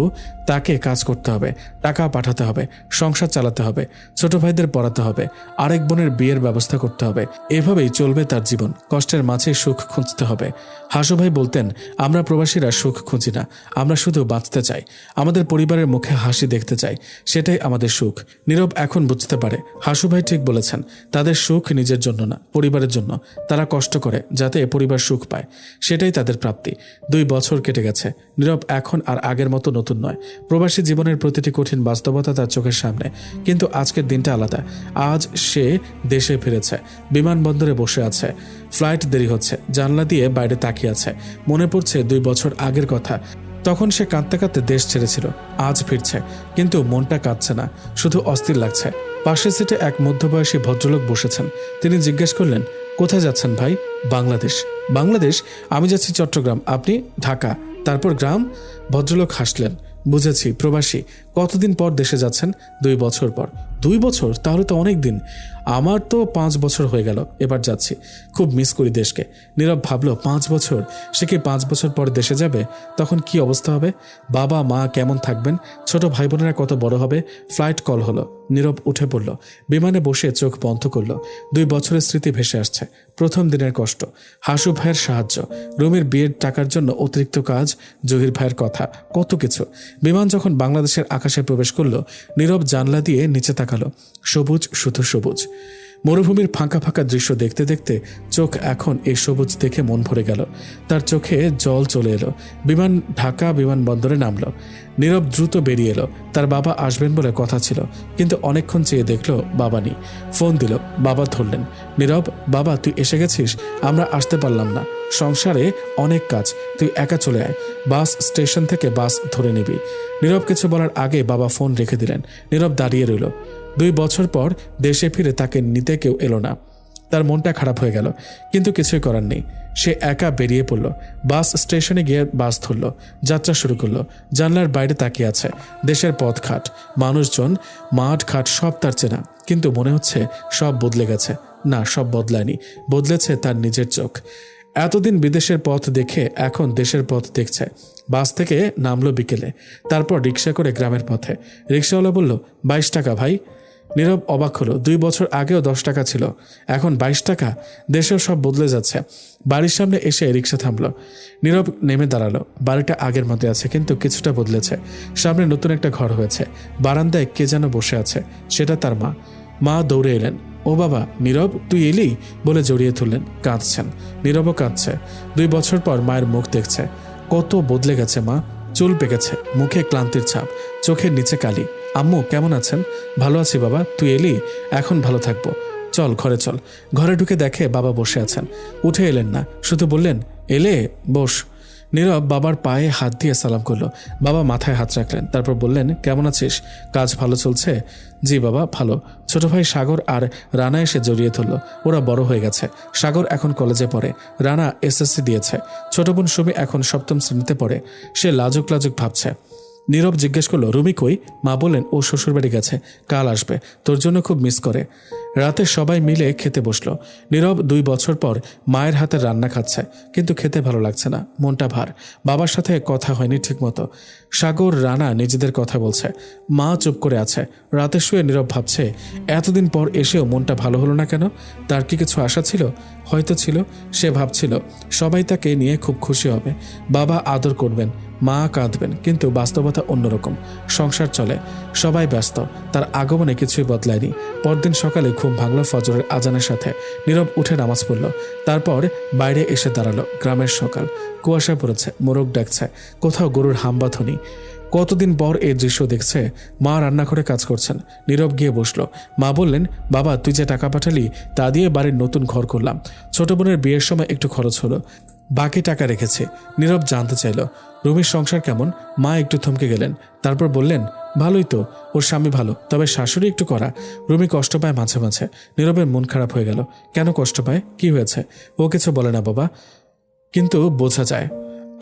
তাকে কাজ করতে হবে, টাকা পাঠাতে হবে, সংসার চালাতে হবে, ছোট ভাইদের পড়াতে হবে, আরেক বোনের বিয়ের ব্যবস্থা করতে হবে। এভাবেই চলবে তার জীবন, কষ্টের মাঝে সুখ খুঁজতে হবে। হাসু ভাই বলতেন, আমরা প্রবাসীরা সুখ খুঁজি না, আমরা শুধু বাঁচতে চাই, আমাদের পরিবারের মুখে হাসি দেখতে চাই, সেটাই আমাদের সুখ। নীরব এখন বুঝতে পারে হাসু ভাই ঠিক বলেছেন, তাদের সুখ নিজের জন্য না, পরিবারের জন্য। তারা কষ্ট করে যাতে পরিবার সুখ পায়, সেটাই তাদের প্রাপ্তি। 2 বছর কেটে গেছে। নীরব এখন আর আগের মতো নতুন নয়। প্রবাসী জীবনের প্রতিটি কঠিন বাস্তবতা তার চোখের সামনে, কিন্তু আজকের দিনটা আলাদা। আজ সে দেশে ফিরেছে, বিমানবন্দরে বসে আছে, ফ্লাইট দেরি হচ্ছে, জানলা দিয়ে বাইরে তাকিয়ে আছে। মনে পড়ছে 2 বছর আগের কথা, তখন সে কাঁদতে কাঁদতে দেশ ছেড়েছিল। আজ ফিরছে, কিন্তু মনটা কাঁদছে না, শুধু অস্থির লাগছে। পাশের সিটে এক মধ্যবয়সী ভদ্রলোক বসেছেন। তিনি জিজ্ঞেস করলেন, কোথায় যাচ্ছেন ভাই? বাংলাদেশ। বাংলাদেশ? আমি যাচ্ছি চট্টগ্রাম, আপনি? ঢাকা। তারপর গ্রাম? ভদ্রলোক হাসলেন। বুঝেছি, প্রবাসী। কতদিন পর দেশে যাচ্ছেন? 2 বছর পর। 2 বছর? তাহলে তো অনেক দিন। আমার তো 5 বছর হয়ে গেল, এবার যাচ্ছি। খুব মিস করি দেশকে। নীরব ভাবল, 5 বছর? সে কি 5 বছর পর দেশে যাবে? তখন কি অবস্থা হবে? বাবা মা কেমন থাকবেন? ছোট ভাই বোনেরা কত বড় হবে? ফ্লাইট কল হলো। নীরব উঠে পড়ল, বিমানে বসে চোখ বন্ধ করল। 2 বছরের স্মৃতি ভেসে আসছে। প্রথম দিনের কষ্ট, হাসু ভাইয়ের সাহায্য, রুমির বিয়ের টাকার জন্য অতিরিক্ত কাজ, জহির ভাইয়ের কথা, কত কিছু। বিমান যখন বাংলাদেশের আকাশে প্রবেশ করলো, নীরব জানলা দিয়ে নিচে তাকালো। সবুজ, শুধু সবুজ। মরুভূমির ফাঁকা ফাঁকা দৃশ্য দেখতে দেখতে চোখ এখন এই সবুজ দেখে মন ভরে গেল। তার চোখে জল চলে এলো। বিমান ঢাকা বিমানবন্দরে নামলো। নীরব দ্রুত বেরিয়ে এলো। তার বাবা আসবেন বলে কথা ছিল, কিন্তু অনেকক্ষণ চেয়ে দেখলো বাবা নেই। ফোন দিল, বাবা ধরলেন। নীরব, বাবা তুই এসে গেছিস? আমরা আসতে পারলাম না, সংসারে অনেক কাজ, তুই একা চলে আয়। বাস স্টেশন থেকে বাস ধরে নিবি। নীরব কিছু বলার আগে বাবা ফোন রেখে দিলেন। নীরব দাঁড়িয়ে রইল। 2 বছর পর দেশে ফিরে তাকে নিতে কেউ এলো না। তার মনটা খারাপ হয়ে গেল, কিন্তু কিছুই করার নেই। সে একা বেরিয়ে পড়ল। বাস স্টেশনে গিয়ে বাস ধরল, যাত্রা শুরু করলো। জানলার বাইরে তাকিয়ে আছে দেশের পথঘাট, মানুষজন, মাঠ ঘাট, সব তার চেনা, কিন্তু মনে হচ্ছে সব বদলে গেছে। না, সব বদলায়নি, বদলেছে তার নিজের চোখ। এতদিন বিদেশের পথ দেখে এখন দেশের পথ দেখছে। বাস থেকে নামলো বিকেলে, তারপর রিক্সা করে গ্রামের পথে। রিক্সাওয়ালা বলল, 22 টাকা ভাই। নীরব অবাক হলো। 2 বছর আগেও 10 টাকা ছিল, এখন 22 টাকা। দেশেও সব বদলে যাচ্ছে। বাড়ির সামনে এসে রিক্সা থামলো। নীরব নেমে দাঁড়ালো। বাড়িটা আগের মতো আছে, কিন্তু কিছুটা বদলেছে। সামনে নতুন একটা ঘর হয়েছে। বারান্দায় কে যেন বসে আছে, সেটা তার মা। মা দৌড়ে এলেন। ও বাবা, নীরব তুই এলি? বলে জড়িয়ে তুললেন। কাঁদছেন। নীরবও কাঁদছে। 2 বছর পর মায়ের মুখ দেখছে। কত বদলে গেছে মা। চুল পেকেছে, মুখে ক্লান্তির ছাপ, চোখের নিচে কালি। আম্মু কেমন আছেন? ভালো আছি বাবা, তুই এলি? এখন ভালো থাকবো, চল ঘরে চল। ঘরে ঢুকে দেখে বাবা বসে আছেন। উঠে এলেন না, শুধু বললেন, এলে বস। নীরব বাবার পায়ে হাত দিয়ে সালাম করলো। বাবা মাথায় হাত রাখলেন, তারপর বললেন, কেমন আছিস? কাজ ভালো চলছে? জি বাবা, ভালো। ছোট ভাই সাগর আর রানা এসে জড়িয়ে ধরলো। ওরা বড় হয়ে গেছে। সাগর এখন কলেজে পড়ে, রানা এসএসসি দিয়েছে। ছোট বোন সুমি এখন 7ম শ্রেণীতে পড়ে। সে লাজুক লাজুক ভাবছে। নীরব জিজ্ঞেস করলো, রুমি কই? মা বললেন, ও শ্বশুরবাড়ি গেছে, কাল আসবে, তোর জন্য খুব মিস করে। রাতে সবাই মিলে খেতে বসলো। নীরব 2 বছর পর মায়ের হাতের রান্না খাচ্ছে, কিন্তু খেতে ভালো লাগছে না, মনটা ভার। বাবার সাথে কথা হয়নি ঠিকমতো। সাগর, রানা নিজেদের কথা বলছে। মা চুপ করে আছে। রাতে শুয়ে নীরব ভাবছে, এতদিন পর এসেও মনটা ভালো হলো না কেন? তার কি কিছু আশা ছিল? হয়তো ছিল। সে ভাবছিল সবাই তাকে নিয়ে খুব খুশি হবে, বাবা আদর করবেন, মা কাঁদবেন, কিন্তু বাস্তবতা অন্যরকম। সংসার চলে, সবাই ব্যস্ত। তার আগমনে কিছুই বদলায়নি। পরদিন সকালে ঘুম ভাঙল ফজরের আজানের সাথে। নীরব উঠে নামাজ পড়ল। তারপর বাইরে এসে দাঁড়ালো। গ্রামের সকাল, কুয়াশা পড়েছে, মোরগ ডাকছে, কোথাও গরুর হাম্বা ধ্বনি। কতদিন পর এই দৃশ্য দেখছে। মা রান্নাঘরে কাজ করছেন। নীরব গিয়ে বসলো। মা বললেন, বাবা তুই যে টাকা পাঠালি তা দিয়ে বাড়ির নতুন ঘর করলাম। ছোট বোনের বিয়ের সময় একটু খরচ হলো, বাকি টাকা রেখেছে। নীরব জানতে চাইল, রুমির সংসার কেমন? মা একটু থমকে গেলেন, তারপর বললেন, ভালোই তো, ওর স্বামী ভালো, তবে শাশুড়ি একটু কড়া। রুমি কষ্ট পায় মাঝে মাঝে। নীরবের মন খারাপ হয়ে গেল। কেন কষ্ট পায়? কি হয়েছে? ও কিছু বলে না বাবা, কিন্তু বোঝা যায়।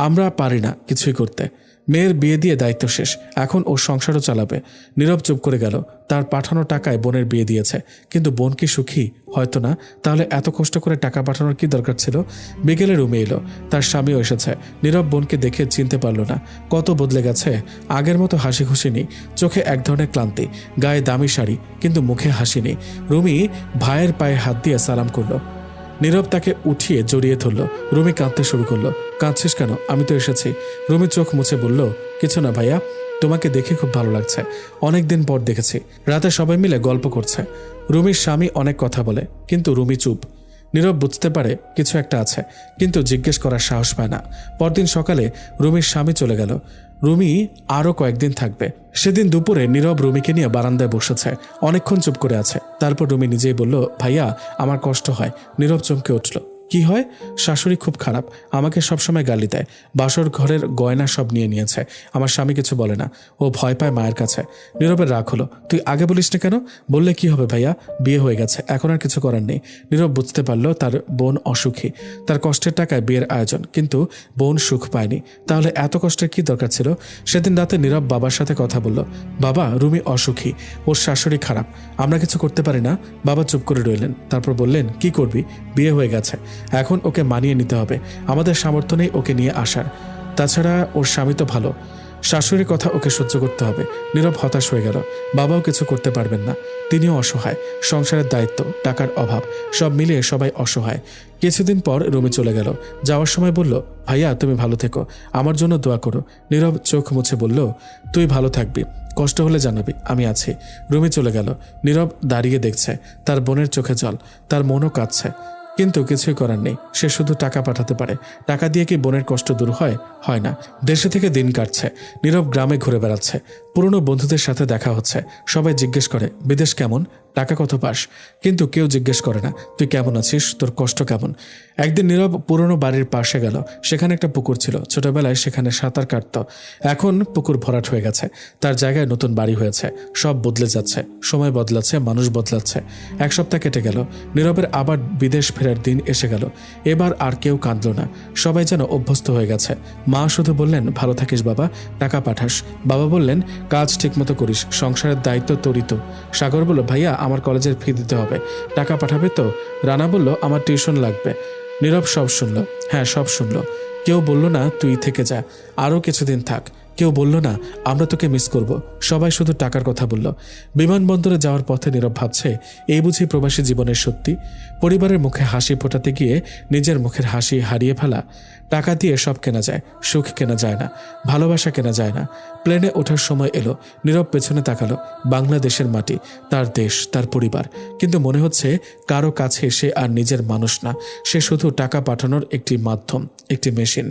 আমরা পারি না কিছুই করতে। মেয়ের বিয়ে দিয়ে দায়িত্ব শেষ, এখন ওর সংসারও চালাবে। নীরব চুপ করে গেল। তার পাঠানো টাকায় বোনের বিয়ে দিয়েছে, কিন্তু বোন কি সুখী? হয়তো না। তাহলে এত কষ্ট করে টাকা পাঠানোর কি দরকার ছিল? বিকেলে রুমে এলো, তার স্বামীও এসেছে। নীরব বোনকে দেখে চিনতে পারল না। কত বদলে গেছে। আগের মতো হাসি খুশি নেই, চোখে এক ধরনের ক্লান্তি, গায়ে দামি শাড়ি, কিন্তু মুখে হাসি নেই। রুমি ভাইয়ের পায়ে হাত দিয়ে সালাম করলো। নীরব তাকে উঠিয়ে জড়িয়ে ধরল। রুমি কাঁদতে শুরু করলো। কাঁদছিস কেন? আমি তো এসেছি। রুমি চোখ মুছে বলল, কিছু না ভাইয়া, তোমাকে দেখে খুব ভালো লাগছে। অনেকদিন পর দেখেছি। রাতে সবাই মিলে গল্প করছে। রুমির স্বামী অনেক কথা বলে, কিন্তু রুমি চুপ। নীরব বুঝতে পারে কিছু একটা আছে, কিন্তু জিজ্ঞেস করার সাহস পায় না। পরদিন সকালে রুমির স্বামী চলে গেল। রুমি আরও কয়েকদিন থাকবে। সেদিন দুপুরে নীরব রুমিকে নিয়ে বারান্দায় বসেছে। অনেকক্ষণ চুপ করে আছে। তারপর রুমি নিজেই বলল, ভাইয়া আমার কষ্ট হয়। নীরব চমকে উঠল। কি হয়? শাশুড়ি খুব খারাপ, আমাকে সবসময় গালি দেয়। বাসর ঘরের গয়না সব নিয়ে নিয়েছে। আমার স্বামী কিছু বলে না, ও ভয় পায় মায়ের কাছে। নীরবের রাগ হলো। তুই আগে বলিস না কেন? বললে কি হবে ভাইয়া, বিয়ে হয়ে গেছে, এখন আর কিছু করার নেই। নীরব বুঝতে পারলো তার বোন অসুখী। তার কষ্টের টাকায় বিয়ের আয়োজন, কিন্তু বোন সুখ পায়নি। তাহলে এত কষ্টের কি দরকার ছিল? সেদিন রাতে নীরব বাবার সাথে কথা বলল। বাবা, রুমি অসুখী, ওর শাশুড়ি খারাপ, আমরা কিছু করতে পারি না। বাবা চুপ করে রইলেন। তারপর বললেন, কি করবি? বিয়ে হয়ে গেছে, এখন ওকে মানিয়ে নিতে হবে। আমাদের সামর্থ্য নেই ওকে নিয়ে আসার। তাছাড়া ওর স্বামী তো ভালো, শাশুড়ির কথা ওকে সহ্য করতে হবে। নীরব হতাশ হয়ে গেল। বাবাও কিছু করতে পারবেন না, তিনিও অসহায়। সংসারের দায়িত্ব, টাকার অভাব, সব মিলিয়ে সবাই অসহায়। কিছুদিন পর রুমি চলে গেল। যাওয়ার সময় বলল, ভাইয়া তুমি ভালো থেকো, আমার জন্য দোয়া করো। নীরব চোখ মুছে বলল, তুই ভালো থাকবি, কষ্ট হলে জানাবি, আমি আছি। রুমি চলে গেল। নীরব দাঁড়িয়ে দেখছে, তার বোনের চোখে জল, তার মনও কাঁদছে। কিন্তু কিছুই করার নেই। সে শুধু টাকা পাঠাতে পারে। টাকা দিয়ে কি বোনের কষ্ট দূর হয়? হয় না। দেশে থেকে দিন কাটছে। নীরব গ্রামে ঘুরে বেড়াচ্ছে। পুরনো বন্ধুদের সাথে দেখা হচ্ছে। সবাই জিজ্ঞেস করে, বিদেশ কেমন, টাকা কত পাস? কিন্তু কেউ জিজ্ঞেস করে না, তুই কেমন আছিস, তোর কষ্ট কেমন? একদিন নীরব পুরনো বাড়ির পাশে গেল। সেখানে একটা পুকুর ছিল। ছোটবেলায় সেখানে সাঁতার কাটত। এখন পুকুর ভরাট হয়ে গেছে। তার জায়গায় নতুন বাড়ি হয়েছে। সব বদলে যাচ্ছে, সময় বদলাচ্ছে, মানুষ বদলাচ্ছে। এক সপ্তাহ কেটে গেল। নীরবের আবার বিদেশ ফেরার দিন এসে গেল। এবার আর কেউ কাঁদল না। সবাই যেন অভ্যস্ত হয়ে গেছে। মা শুধু বললেন, ভালো থাকিস বাবা, টাকা পাঠাস। বাবা বললেন, কাজ ঠিকমতো করিস, সংসারের দায়িত্ব তোরই তো। সাগর বলল, ভাইয়া আমার কলেজের ফি দিতে হবে, টাকা পাঠাবে তো? রানা বলল, আমার টিউশন লাগবে। নীরব সব শুনল। হ্যাঁ, সব শুনল। কেউ বলল না তুই থেকে যা, আরও কিছুদিন থাক। কেউ বলল না আমরা তোকে মিস করব। সবাই শুধু টাকার কথা বলল। বিমানবন্দরে যাওয়ার পথে নীরব ভাবছে, এই বুঝি প্রবাসী জীবনের সত্যি? পরিবারের মুখে হাসি ফোটাতে গিয়ে নিজের মুখের হাসি হারিয়ে ফেলা। টাকা দিয়ে সব কেনা যায়, সুখ কেনা যায় না, ভালোবাসা কেনা যায় না। প্লেনে ওঠার সময় এলো। নীরব পেছনে তাকালো। বাংলাদেশের মাটি, তার দেশ, তার পরিবার। কিন্তু মনে হচ্ছে কারো কাছে সে আর নিজের মানুষ না। সে শুধু টাকা পাঠানোর একটি মাধ্যম, একটি মেশিন।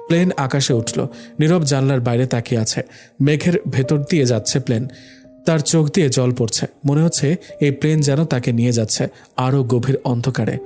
প্লেন আকাশে উঠল। নীরব জানলার বাইরে তাকিয়ে আছে। মেঘের ভেতর দিয়ে যাচ্ছে প্লেন। তার চোখ দিয়ে জল পড়ছে। মনে হচ্ছে এই প্লেন যেন তাকে নিয়ে যাচ্ছে আরও গভীর অন্ধকারে।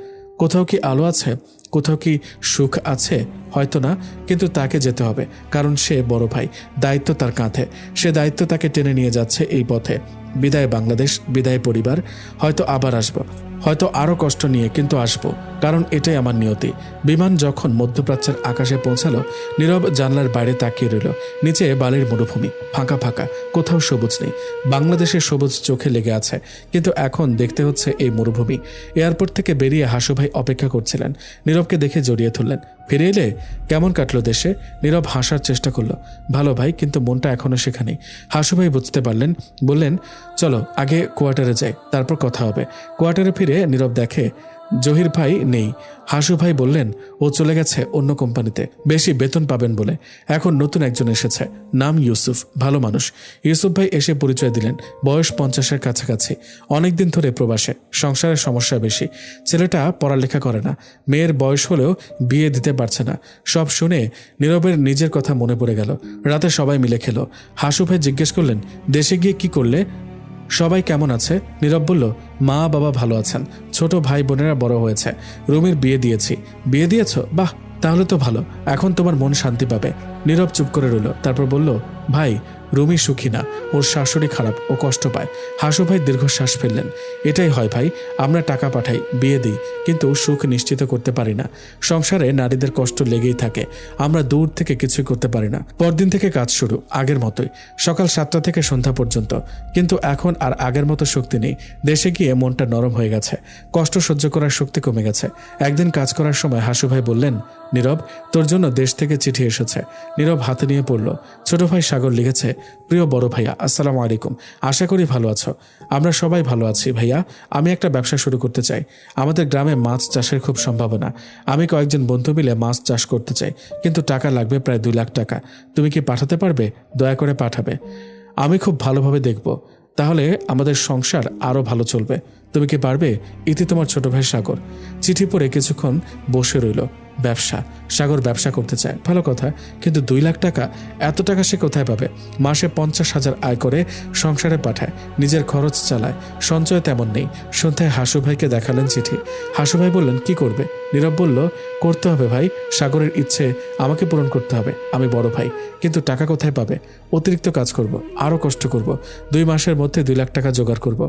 কোথাও কি আলো আছে? কোথাও কি সুখ আছে? হয়তো না, কিন্তু তাকে যেতে হবে, কারণ সে বড় ভাই। দায়িত্ব তার কাঁধে। সে দায়িত্ব তাকে টেনে নিয়ে যাচ্ছে এই পথে। বিদায় বাংলাদেশ, বিদায় পরিবার। হয়তো আবার আসবো, হয়তো আরও কষ্ট নিয়ে, কিন্তু আসবো, কারণ এটাই আমার নিয়তি। বিমান যখন মধ্যপ্রাচ্যের আকাশে পৌঁছালো, নীরব জানলার বাইরে তাকিয়ে রইল। নিচে বালির মরুভূমি, ফাঁকা ফাঁকা, কোথাও সবুজ নেই। বাংলাদেশের সবুজ চোখে লেগে আছে, কিন্তু এখন দেখতে হচ্ছে এই মরুভূমি। এয়ারপোর্ট থেকে বেরিয়ে হাসু ভাই অপেক্ষা করছিলেন। নীরবকে দেখে জড়িয়ে ধরলেন। ফিরে এলে? কেমন কাটলো দেশে? নীরব হাসার চেষ্টা করলো। ভালো ভাই, কিন্তু মনটা এখনো সেখানেই। হাসু ভাই বুঝতে পারলেন। বললেন, চলো আগে কোয়ার্টারে যাই, তারপর কথা হবে। কোয়ার্টারে ফিরে নীরব দেখে জহির ভাই নেই। হাসু ভাই বললেন, ও চলে গেছে অন্য কোম্পানিতে, বেশি বেতন পাবেন বলে। এখন নতুন একজন এসেছে, নাম ইউসুফ, ভালো মানুষ। ইউসুফ ভাই এসে পরিচয় দিলেন। বয়স 50-এর কাছাকাছি, অনেকদিন ধরে প্রবাসে, সংসারের সমস্যা বেশি। ছেলেটা পড়ালেখা করে না, মেয়ের বয়স হলেও বিয়ে দিতে পারছে না। সব শুনে নীরবের নিজের কথা মনে পড়ে গেল। রাতে সবাই মিলে খেলো। হাসু ভাই জিজ্ঞেস করলেন, দেশে গিয়ে কি করলে? সবাই কেমন আছে? নীরব বলল, মা বাবা ভালো আছেন, ছোট ভাই বোনেরা বড় হয়েছে। রুমির বিয়ে দিয়েছি। বিয়ে দিয়েছ? বাহ, তাহলে তো ভালো, এখন তোমার মন শান্তি পাবে। নীরব চুপ করে রইল। তারপর বলল, ভাই রুমি সুখী না, ওর শাশুড়ি খারাপ, ও কষ্ট পায়। হাসু ভাই দীর্ঘশ্বাস ফেললেন। এটাই হয় ভাই, আমরা টাকা পাঠাই, বিয়ে দিই, কিন্তু সুখ নিশ্চিত করতে পারি না। সংসারে নারীদের কষ্ট লেগেই থাকে, আমরা দূর থেকে কিছুই করতে পারি না। পরদিন থেকে কাজ শুরু, আগের মতোই, সকাল 7টা থেকে সন্ধ্যা পর্যন্ত। কিন্তু এখন আর আগের মতো শক্তি নেই। দেশে গিয়ে মনটা নরম হয়ে গেছে, কষ্ট সহ্য করার শক্তি কমে গেছে। একদিন কাজ করার সময় হাসু ভাই বললেন, নীরব তোর জন্য দেশ থেকে চিঠি এসেছে। নীরব হাতে নিয়ে পড়ল। ছোট ভাই সাগর লিখেছে, প্রিয় বড় ভাইয়া, আসসালামু আলাইকুম। আশা করি ভালো আছো। আমরা সবাই ভালো আছি ভাইয়া। আমি একটা ব্যবসা শুরু করতে চাই। আমাদের গ্রামে মাছ চাষের খুব সম্ভাবনা। আমি কয়েকজন বন্ধু মিলে মাছ চাষ করতে চাই, কিন্তু টাকা লাগবে প্রায় 2 লাখ টাকা। তুমি কি পাঠাতে পারবে? দয়া করে পাঠাবে। আমি খুব ভালোভাবে দেখব, তাহলে আমাদের সংসার আরও ভালো চলবে। তুমি কি পারবে? ইতি তোমার ছোট ভাই সাগর। চিঠি পড়ে কিছুক্ষণ বসে রইল। ব্যবসা, সাগর ব্যবসা করতে চায়, ভালো কথা, কিন্তু 2 লাখ টাকা, এত টাকা সে কোথায় পাবে? মাসে 50,000 আয় করে সংসারে পাঠায়, নিজের খরচ চালায়, সঞ্চয় তেমন নেই। সন্ধ্যায় হাসু ভাইকে দেখালেন চিঠি। হাসু ভাই বললেন, কি করবে? নীরব বলল, করতে হবে ভাই, সাগরের ইচ্ছে আমাকে পূরণ করতে হবে। আমি বড় ভাই, কিন্তু টাকা কোথায় পাবে? অতিরিক্ত কাজ করব, আরও কষ্ট করব, 2 মাসের মধ্যে 2 লাখ টাকা জোগাড় করব।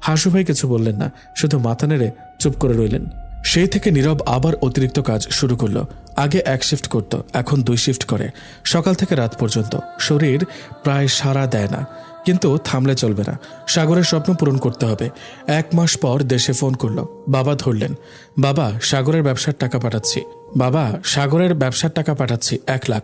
হাসু ভাই কিছু বললেন না, শুধু মাথা নেড়ে চুপ করে রইলেন। সেই থেকে নীরব আবার অতিরিক্ত কাজ শুরু করলো। আগে 1 শিফট করত, এখন 2 শিফট করে, সকাল থেকে রাত পর্যন্ত। শরীর প্রায় সাড়া দেয় না, কিন্তু থামলে চলবে না। সাগরের স্বপ্ন পূরণ করতে হবে। 1 মাস পর দেশে ফোন করলো। বাবা ধরলেন, বাবা সাগরের ব্যবসার টাকা পাঠাচ্ছি। বাবা সাগরের ব্যবসার টাকা পাঠাচ্ছি 1 লাখ,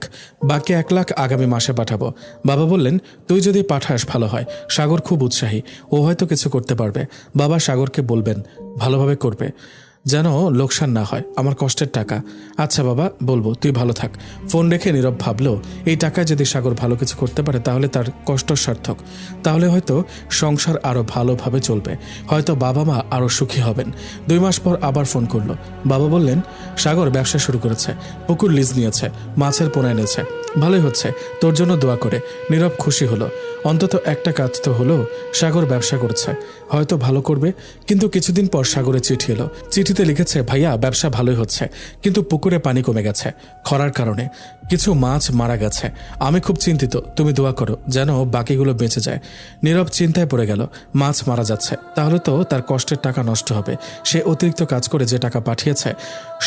বাকি 1 লাখ আগামী মাসে পাঠাবো। বাবা বললেন, তুই যদি পাঠাস ভালো হয়। সাগর খুব উৎসাহী, ও হয়তো কিছু করতে পারবে। বাবা সাগরকে বলবেন ভালোভাবে করবে, যেন লোকসান না হয়। আমার কষ্টের টাকা। আচ্ছা বাবা, বলবো, তুই ভালো থাক। ফোন রেখে নীরব ভাবলো, এই টাকায় যদি সাগর ভালো কিছু করতে পারে তাহলে তার কষ্ট সার্থক। তাহলে হয়তো সংসার আরও ভালোভাবে চলবে, হয়তো বাবা মা আরও সুখী হবেন। 2 মাস পর আবার ফোন করলো। বাবা বললেন, সাগর ব্যবসা শুরু করেছে, পুকুর লিজ নিয়েছে, মাছের পোনা এনেছে, ভালোই হচ্ছে, তোর জন্য দোয়া করে। নীরব খুশি হলো, অন্তত একটা কাজ তো হলো। সাগর ব্যবসা করছে, হয়তো ভালো করবে। কিন্তু কিছুদিন পর সাগরের চিঠি এলো। চিঠিতে লিখেছে, ভাইয়া ব্যবসা ভালোই হচ্ছে, কিন্তু পুকুরে পানি কমে গেছে খরার কারণে, কিছু মাছ মারা গেছে। আমি খুব চিন্তিত, তুমি দোয়া করো যেন বাকিগুলো বেঁচে যায়। নীরব চিন্তায় পড়ে গেল। মাছ মারা যাচ্ছে, তাহলে তো তার কষ্টের টাকা নষ্ট হবে। সে অতিরিক্ত কাজ করে যে টাকা পাঠিয়েছে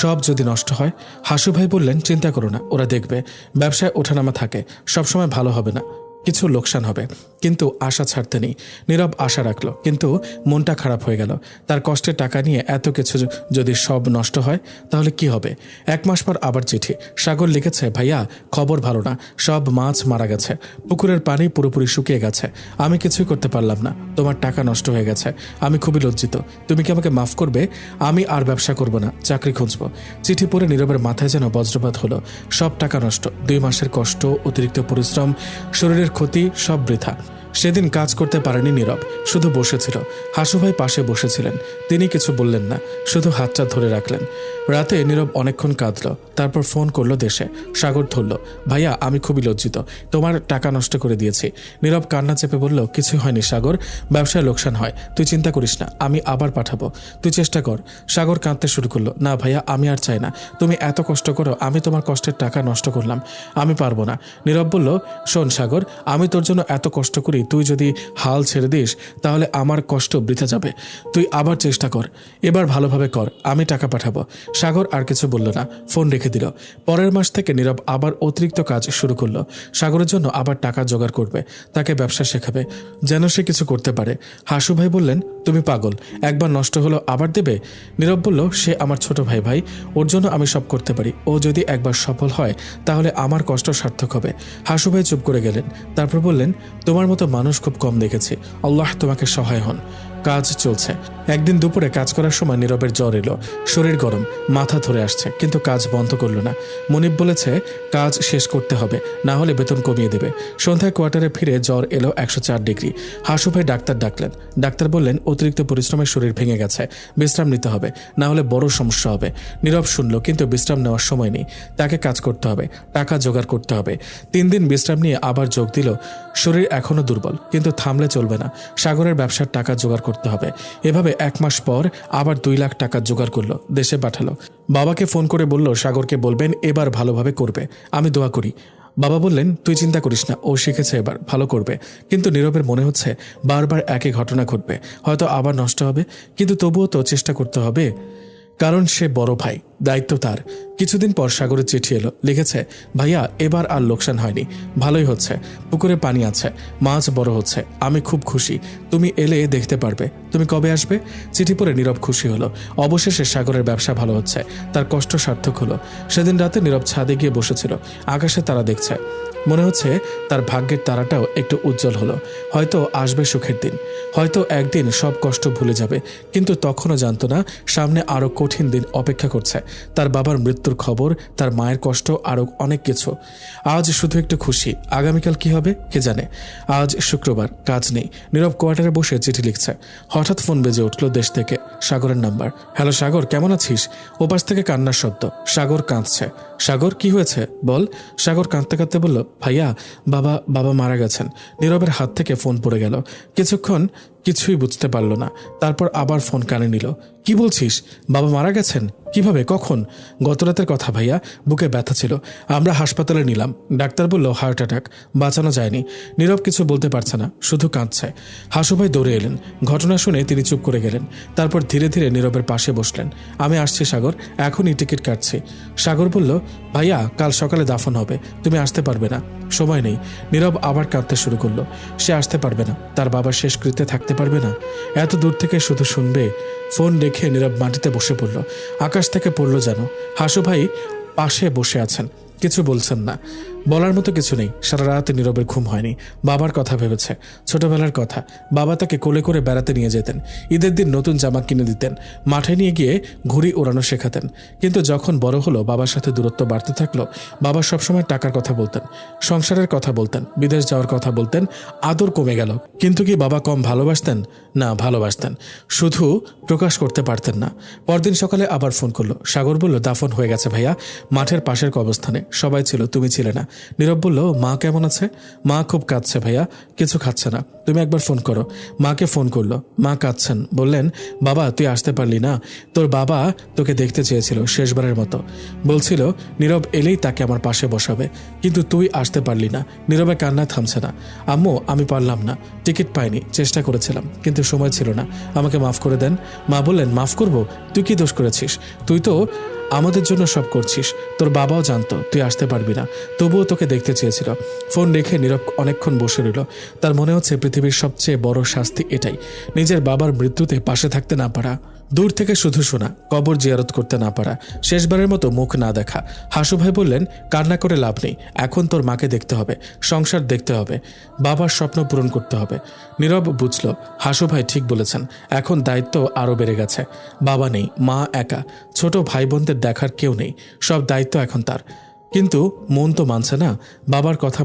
সব যদি নষ্ট হয়। হাসু ভাই বললেন, চিন্তা করো না, ওরা দেখবে। ব্যবসায় ওঠানামা থাকে, সবসময় ভালো হবে না, কিছু লোকসান হবে, কিন্তু আশা ছাড়তে নেই। নীরব আশা রাখলো, কিন্তু মনটা খারাপ হয়ে গেল। তার কষ্টের টাকা নিয়ে এত কিছু যদি সব নষ্ট হয় তাহলে কি হবে? 1 মাস পর আবার চিঠি। সাগর লিখেছে, ভাইয়া খবর ভালো না, সব মাছ মারা গেছে, পুকুরের পানি পুরোপুরি শুকিয়ে গেছে, আমি কিছুই করতে পারলাম না, তোমার টাকা নষ্ট হয়ে গেছে, আমি খুবই লজ্জিত, তুমি কি আমাকে মাফ করবে? আমি আর ব্যবসা করব না, চাকরি খুঁজবো। চিঠি পড়ে নীরবের মাথায় যেন বজ্রপাত হলো। সব টাকা নষ্ট, 2 মাসের কষ্ট, অতিরিক্ত পরিশ্রম, শরীরের ক্ষতি, সব বৃথা। সেদিন কাজ করতে পারেনি নীরব, শুধু বসেছিল। হাসু ভাই পাশে বসেছিলেন, তিনি কিছু বললেন না, শুধু হাতটা ধরে রাখলেন। রাতে নীরব অনেকক্ষণ কাঁদল, তারপর ফোন করলো দেশে। সাগর ধরল, ভাইয়া আমি খুবই লজ্জিত, তোমার টাকা নষ্ট করে দিয়েছি। নীরব কান্না চেপে বলল, কিছু হয়নি সাগর, ব্যবসায় লোকসান হয়, তুই চিন্তা করিস না, আমি আবার পাঠাবো, তুই চেষ্টা কর। সাগর কাঁদতে শুরু করলো, না ভাইয়া আমি আর চাই না, তুমি এত কষ্ট করো, আমি তোমার কষ্টের টাকা নষ্ট করলাম, আমি পারবো না। নীরব বলল, শোন সাগর, আমি তোর জন্য এত কষ্ট করি, তুই যদি হাল ছেড়ে দিস তাহলে আমার কষ্ট বৃথা যাবে। তুই আবার চেষ্টা কর, এবার ভালোভাবে কর, আমি টাকা পাঠাবো। সাগর আর কিছু বলল না, ফোন রেখে দিল। পরের মাস থেকে নীরব আবার অতিরিক্ত কাজ শুরু করলো। সাগরের জন্য আবার টাকা জোগাড় করবে, তাকে ব্যবসা শেখাবে, যেন সে কিছু করতে পারে। হাসু ভাই বললেন, তুমি পাগল, একবার নষ্ট হলো আবার দেবে? নীরব বলল, সে আমার ছোট ভাই, ভাই ওর জন্য আমি সব করতে পারি, ও যদি একবার সফল হয় তাহলে আমার কষ্ট সার্থক হবে। হাসু ভাই চুপ করে গেলেন, তারপর বললেন, তোমার মতো মানুষ খুব কম দেখেছি, আল্লাহ তোমাকে সহায় হন। কাজ চলছে। একদিন দুপুরে কাজ করার সময় নীরবের জ্বর এলো, শরীর গরম, মাথা ধরে আসছে, কিন্তু কাজ বন্ধ করলো না। মনিব বলেছে কাজ শেষ করতে হবে, না হলে বেতন কমিয়ে দেবে। সন্ধ্যায় কোয়ার্টারে ফিরে জ্বর এলো 104 ডিগ্রি। হাসু ভাই ডাক্তার ডাকলেন। ডাক্তার বললেন, অতিরিক্ত পরিশ্রমে শরীর ভেঙে গেছে, বিশ্রাম নিতে হবে, না হলে বড় সমস্যা হবে। নীরব শুনল, কিন্তু বিশ্রাম নেওয়ার সময় নেই, তাকে কাজ করতে হবে, টাকা জোগাড় করতে হবে। 3 দিন বিশ্রাম নিয়ে আবার যোগ দিল। শরীর এখনো দুর্বল, কিন্তু থামলে চলবে না, সাগরের ব্যবসার টাকা জোগাড় করতে হবে। এভাবে 1 মাস পর আবার 2 লাখ টাকা জোগাড় করলো, দেশে পাঠালো। বাবাকে ফোন করে বলল, সাগরকে বলবেন এবার ভালোভাবে করবে, আমি দোয়া করি। বাবা বললেন, তুই চিন্তা করিস না, ও শিখেছে, এবার ভালো করবে। কিন্তু নীরবের মনে হচ্ছে বারবার একই ঘটনা ঘটবে, হয়তো আবার নষ্ট হবে, কিন্তু তবুও তো চেষ্টা করতে হবে, কারণ সে বড় ভাই। দায়িত্ব তার। কিছুদিন পর সাগরের চিঠি এলো। লিখেছে, ভাইয়া এবার আর লোকসান হয়নি, ভালোই হচ্ছে, পুকুরে পানি আছে, মাছ বড় হচ্ছে, আমি খুব খুশি, তুমি এলে দেখতে পারবে। তুমি কবে আসবে? চিঠি পড়ে নীরব খুশি হলো। অবশেষে সাগরের ব্যবসা ভালো হচ্ছে, তার কষ্ট সার্থক হলো। সেদিন রাতে নীরব ছাদে গিয়ে বসেছিল, আকাশে তারা দেখছে। মনে হচ্ছে তার ভাগ্যের তারাটাও একটু উজ্জ্বল হলো। হয়তো আসবে সুখের দিন, হয়তো একদিন সব কষ্ট ভুলে যাবে। কিন্তু তখনও জানতো না সামনে আরও কঠিন দিন অপেক্ষা করছে। তার বাবার মৃত্যুর খবর, তার মায়ের কষ্ট, আরও অনেক কিছু। আজ শুধু একটু খুশি, আগামীকাল কি হবে কে জানে। আজ শুক্রবার, কাজ নেই। নীরব কোয়ার্টারে বসে চিঠি লিখছে। হঠাৎ ফোন বেজে উঠল দেশ থেকে, সাগরের নাম্বার। হ্যালো সাগর, কেমন আছিস? ওপাশ থেকে কান্নার শব্দ। সাগর কাঁদছে। সাগর কি হয়েছে বল? সাগর কাঁদতে কাঁদতে বলল, ভাইয়া বাবা মারা গেছেন। নীরবের হাত থেকে ফোন পড়ে গেল। কিছুক্ষণ কিছুই বুঝতে পারল না। তারপর আবার ফোন কানে নিল। কি বলছিস? বাবা মারা গেছেন? কিভাবে, কখন? গতরাতের কথা ভাইয়া, বুকে ব্যথা ছিল, আমরা হাসপাতালে নিলাম, ডাক্তার বলল হার্ট অ্যাটাক, বাঁচানো যায়নি। নীরব কিছু বলতে পারছে না, শুধু কাঁদছে। হাসুভাই দৌড়ে এলেন। ঘটনা শুনে তিনি চুপ করে গেলেন। তারপর ধীরে ধীরে নীরবের পাশে বসলেন। আমি আসছি সাগর, এখনই টিকিট কাটছি। সাগর বলল, ভাইয়া কাল সকালে দাফন হবে, তুমি আসতে পারবে না, সময় নেই। নীরব আবার কাঁদতে শুরু করলো। সে আসতে পারবে না, তার বাবার শেষকৃত্যে থাকতে পারবে না। এত দূর থেকে শুধু শুনবে। ফোন রেখে নীরব মাটিতে বসে পড়ল। আকাশ থেকে পড়ল যেন। হাসু ভাই পাশে বসে আছেন, কিছু বলছেন না, বলার মতো কিছু নেই। সারা রাতে নীরবের ঘুম হয়নি। বাবার কথা ভেবেছে, ছোটবেলার কথা। বাবা তাকে কোলে করে বেড়াতে নিয়ে যেতেন, ঈদের দিন নতুন জামা কিনে দিতেন, মাঠে নিয়ে গিয়ে ঘুড়ি ওড়ানো শেখাতেন। কিন্তু যখন বড় হলো, বাবার সাথে দূরত্ব বাড়তে থাকলো। বাবা সবসময় টাকার কথা বলতেন, সংসারের কথা বলতেন, বিদেশ যাওয়ার কথা বলতেন। আদর কমে গেল। কিন্তু কি বাবা কম ভালোবাসতেন? না, ভালোবাসতেন, শুধু প্রকাশ করতে পারতেন না। পরদিন সকালে আবার ফোন করলো। সাগর বলল, দাফন হয়ে গেছে ভাইয়া, মাঠের পাশের কবরস্থানে, সবাই ছিল, তুমি ছিলে না। নীরব বলল, মা কেমন আছে? মা খুব কাঁদছে ভাইয়া, কিছু খাচ্ছে না, তুমি একবার ফোন করো। মাকে ফোন করলো। মা কাঁদছেন, বললেন, বাবা তুই আসতে পারলি না, তোর বাবা তোকে দেখতে চেয়েছিল শেষবারের মতো, বলছিল নীরব এলেই তাকে আমার পাশে বসাবে, কিন্তু তুই আসতে পারলি না। নীরবে কান্না থামছে না। আম্মু আমি পারলাম না, টিকিট পাইনি, চেষ্টা করেছিলাম কিন্তু সময় ছিল না, আমাকে মাফ করে দেন। মা বললেন, মাফ করব? তুই কি দোষ করেছিস? তুই তো আমাদের জন্য সব করছিস। তোর বাবাও জানতো তুই আসতে পারবি না, তবুও তোকে দেখতে চেয়েছিল। ফোন রেখে নীরব অনেকক্ষণ বসে রইল। তার মনে হচ্ছে পৃথিবীর সবচেয়ে বড় শাস্তি এটাই, নিজের বাবার মৃত্যুতে পাশে থাকতে না পারা, দূর থেকে শুধু শোনা, কবর জিয়ারত করতে না পারা, শেষবারের মতো মুখ না দেখা। হাসু ভাই বললেন, কান্না করে লাভ নেই, এখন তোর মাকে দেখতে হবে, সংসার দেখতে হবে, বাবার স্বপ্ন পূরণ করতে হবে। নীরব বুঝল হাসু ভাই ঠিক বলেছেন। এখন দায়িত্ব আরও বেড়ে গেছে। বাবা নেই, মা একা, ছোট ভাই বোনদের দেখার কেউ নেই, সব দায়িত্ব এখন তার। কিন্তু মন তো মানছে না। বাবার কথা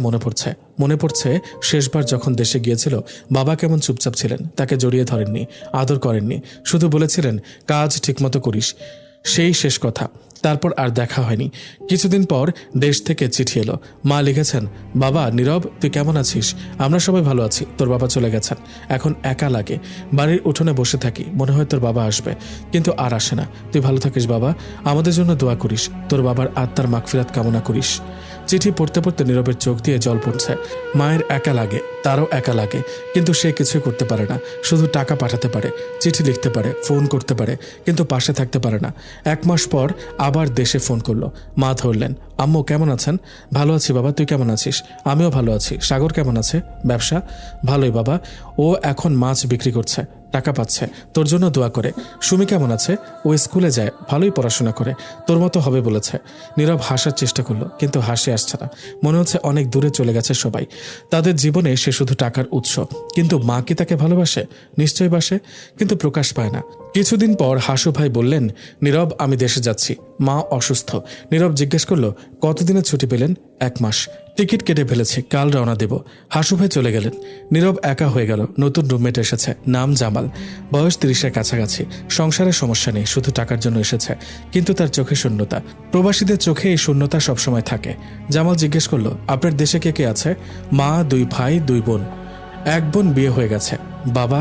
মনে পড়ছে শেষবার যখন দেশে গিয়েছিল, বাবা কেমন চুপচাপ ছিলেন, তাকে জড়িয়ে ধরেননি, আদর করেননি, শুধু বলেছিলেন কাজ ঠিকমতো করিস, সেই শেষ কথা। তারপর আর দেখা হয়নি। কিছুদিন পর দেশ থেকে চিঠি এলো। মা লিখেছেন, বাবা নীরব তুই কেমন আছিস? আমরা সবাই ভালো আছি, তোর বাবা চলে গেছেন, এখন একা লাগে, বাড়ির উঠোনে বসে থাকি, মনে হয় তোর বাবা আসবে, কিন্তু আর আসে না। তুই ভালো থাকিস বাবা, আমাদের জন্য দোয়া করিস, তোর বাবার আত্মার মাগফিরাত কামনা করিস। চিঠি পড়তে পড়তে নীরবের চোখ দিয়ে জল পড়ছে। মায়ের একা লাগে, তারও একা লাগে, কিন্তু সে কিছুই করতে পারে না। শুধু টাকা পাঠাতে পারে, চিঠি লিখতে পারে, ফোন করতে পারে, কিন্তু পাশে থাকতে পারে না। 1 মাস পর আবার দেশে ফোন করলো। মা ধরলেন, আম্মু কেমন আছেন? ভালো আছি বাবা, তুই কেমন আছিস? আমিও ভালো আছি। সাগর কেমন আছে? ব্যবসা ভালোই বাবা, ও এখন মাছ বিক্রি করছে, টাকা পাচ্ছে, তোর জন্য দোয়া করে। সুমি কেমন আছে? ও স্কুলে যায়, ভালোই পড়াশোনা করে, তোর মতো হবে বলেছে। নীরব হাসার চেষ্টা করলো, কিন্তু হাসি আসছে না। মনে হচ্ছে অনেক দূরে চলে গেছে সবাই। তাদের জীবনে সে শুধু টাকার উৎস। কিন্তু মা কি তাকে ভালোবাসে? নিশ্চয়ই বাসে, কিন্তু প্রকাশ পায় না। কিছুদিন পর হাসু ভাই বললেন, নীরব আমি দেশে যাচ্ছি, মা অসুস্থ। নীরব জিজ্ঞেস করলো, কতদিনের ছুটি পেলেন? 1 মাস। টিকিট কেটে ফেলেছি, কাল রওনা দেব। হাসু ভাই চলে গেলেন। নীরব একা হয়ে গেল। নতুন রুমমেট এসেছে, নাম জামাল, বয়স 30-এর কাছাকাছি। সংসারের সমস্যা নেই, শুধু টাকার জন্য এসেছে, কিন্তু তার চোখে শূন্যতা। প্রবাসীদের চোখে এই শূন্যতা সবসময় থাকে। জামাল জিজ্ঞেস করলো, আপনার দেশে কে কে আছে? মা, 2 ভাই 2 বোন। 1 বোন বিয়ে হয়ে গেছে। বাবা?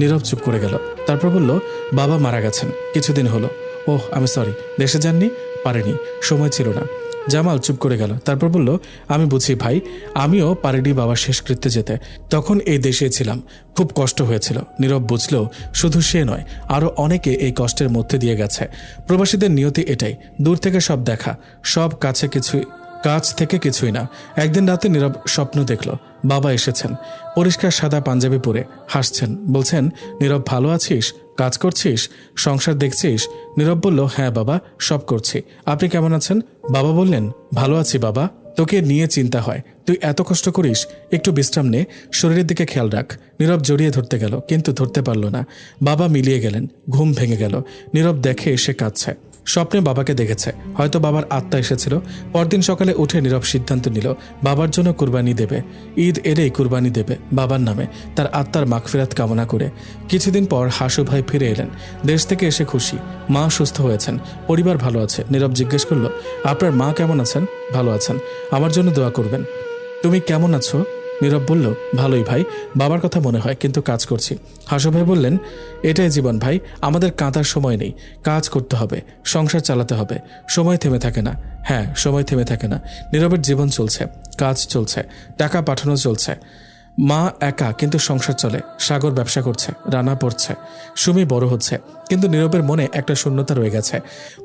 নীরব চুপ করে গেল। তারপর বলল, বাবা মারা গেছেন কিছুদিন হলো। ওহ আমি সরি, দেশে যাননি? পারেনি, সময় ছিল না। জামাল চুপ করে গেল। তারপর বলল, আমি বুঝি ভাই, আমিও পারিনি বাবার শেষকৃত্যে যেতে। তখন এই দেশে ছিলাম, খুব কষ্ট হয়েছিল। নীরব বুঝল শুধু সে নয়, আরও অনেকে এই কষ্টের মধ্যে দিয়ে গেছে। প্রবাসীদের নিয়তি এটাই, দূর থেকে সব দেখা, সব কাছ থেকে কিছুই না। একদিন রাতে নীরব স্বপ্ন দেখল বাবা এসেছেন, পরিষ্কার সাদা পাঞ্জাবি পরে হাসছেন। বলছেন, নীরব ভালো আছিস? কাজ করছিস? সংসার দেখছিস? নীরব বলল, হ্যাঁ বাবা, সব করছি। আপনি কেমন আছেন? বাবা বললেন, ভালো আছি বাবা, তোকে নিয়ে চিন্তা হয়, তুই এত কষ্ট করিস, একটু বিশ্রাম নে, শরীরের দিকে খেয়াল রাখ। নীরব জড়িয়ে ধরতে গেল, কিন্তু ধরতে পারল না। বাবা মিলিয়ে গেলেন, ঘুম ভেঙে গেল। নীরব দেখে এসে কাঁদছে। স্বপ্নে বাবাকে দেখেছে, হয়তো বাবার আত্মা এসেছিল। পরদিন সকালে উঠে নীরব সিদ্ধান্ত নিল বাবার জন্য কুরবানি দেবে। ঈদ এলেই কুরবানি দেবে বাবার নামে, তার আত্মার মাগফিরাত কামনা করে। কিছুদিন পর হাসু ভাই ফিরে এলেন, দেশ থেকে এসে খুশি। মা সুস্থ হয়েছেন, পরিবার ভালো আছে। নীরব জিজ্ঞেস করল, আপনার মা কেমন আছেন? ভালো আছেন, আমার জন্য দোয়া করবেন। তুমি কেমন আছো? নীরব বলল, ভালোই ভাই, বাবার কথা মনে হয়, কিন্তু কাজ করছি। হাসু ভাই বললেন, এটাই জীবন ভাই, আমাদের কাঁদার সময় নেই, কাজ করতে হবে, সংসার চালাতে হবে, সময় থেমে থাকে না। হ্যাঁ, সময় থেমে থাকে না। নীরবের জীবন চলছে, কাজ চলছে, টাকা পাঠানো চলছে। মা একা, কিন্তু সংসার চলে। সাগর ব্যবসা করছে, রানা পড়ছে, সুমি বড় হচ্ছে, কিন্তু নীরবের মনে একটা শূন্যতা রয়ে গেছে।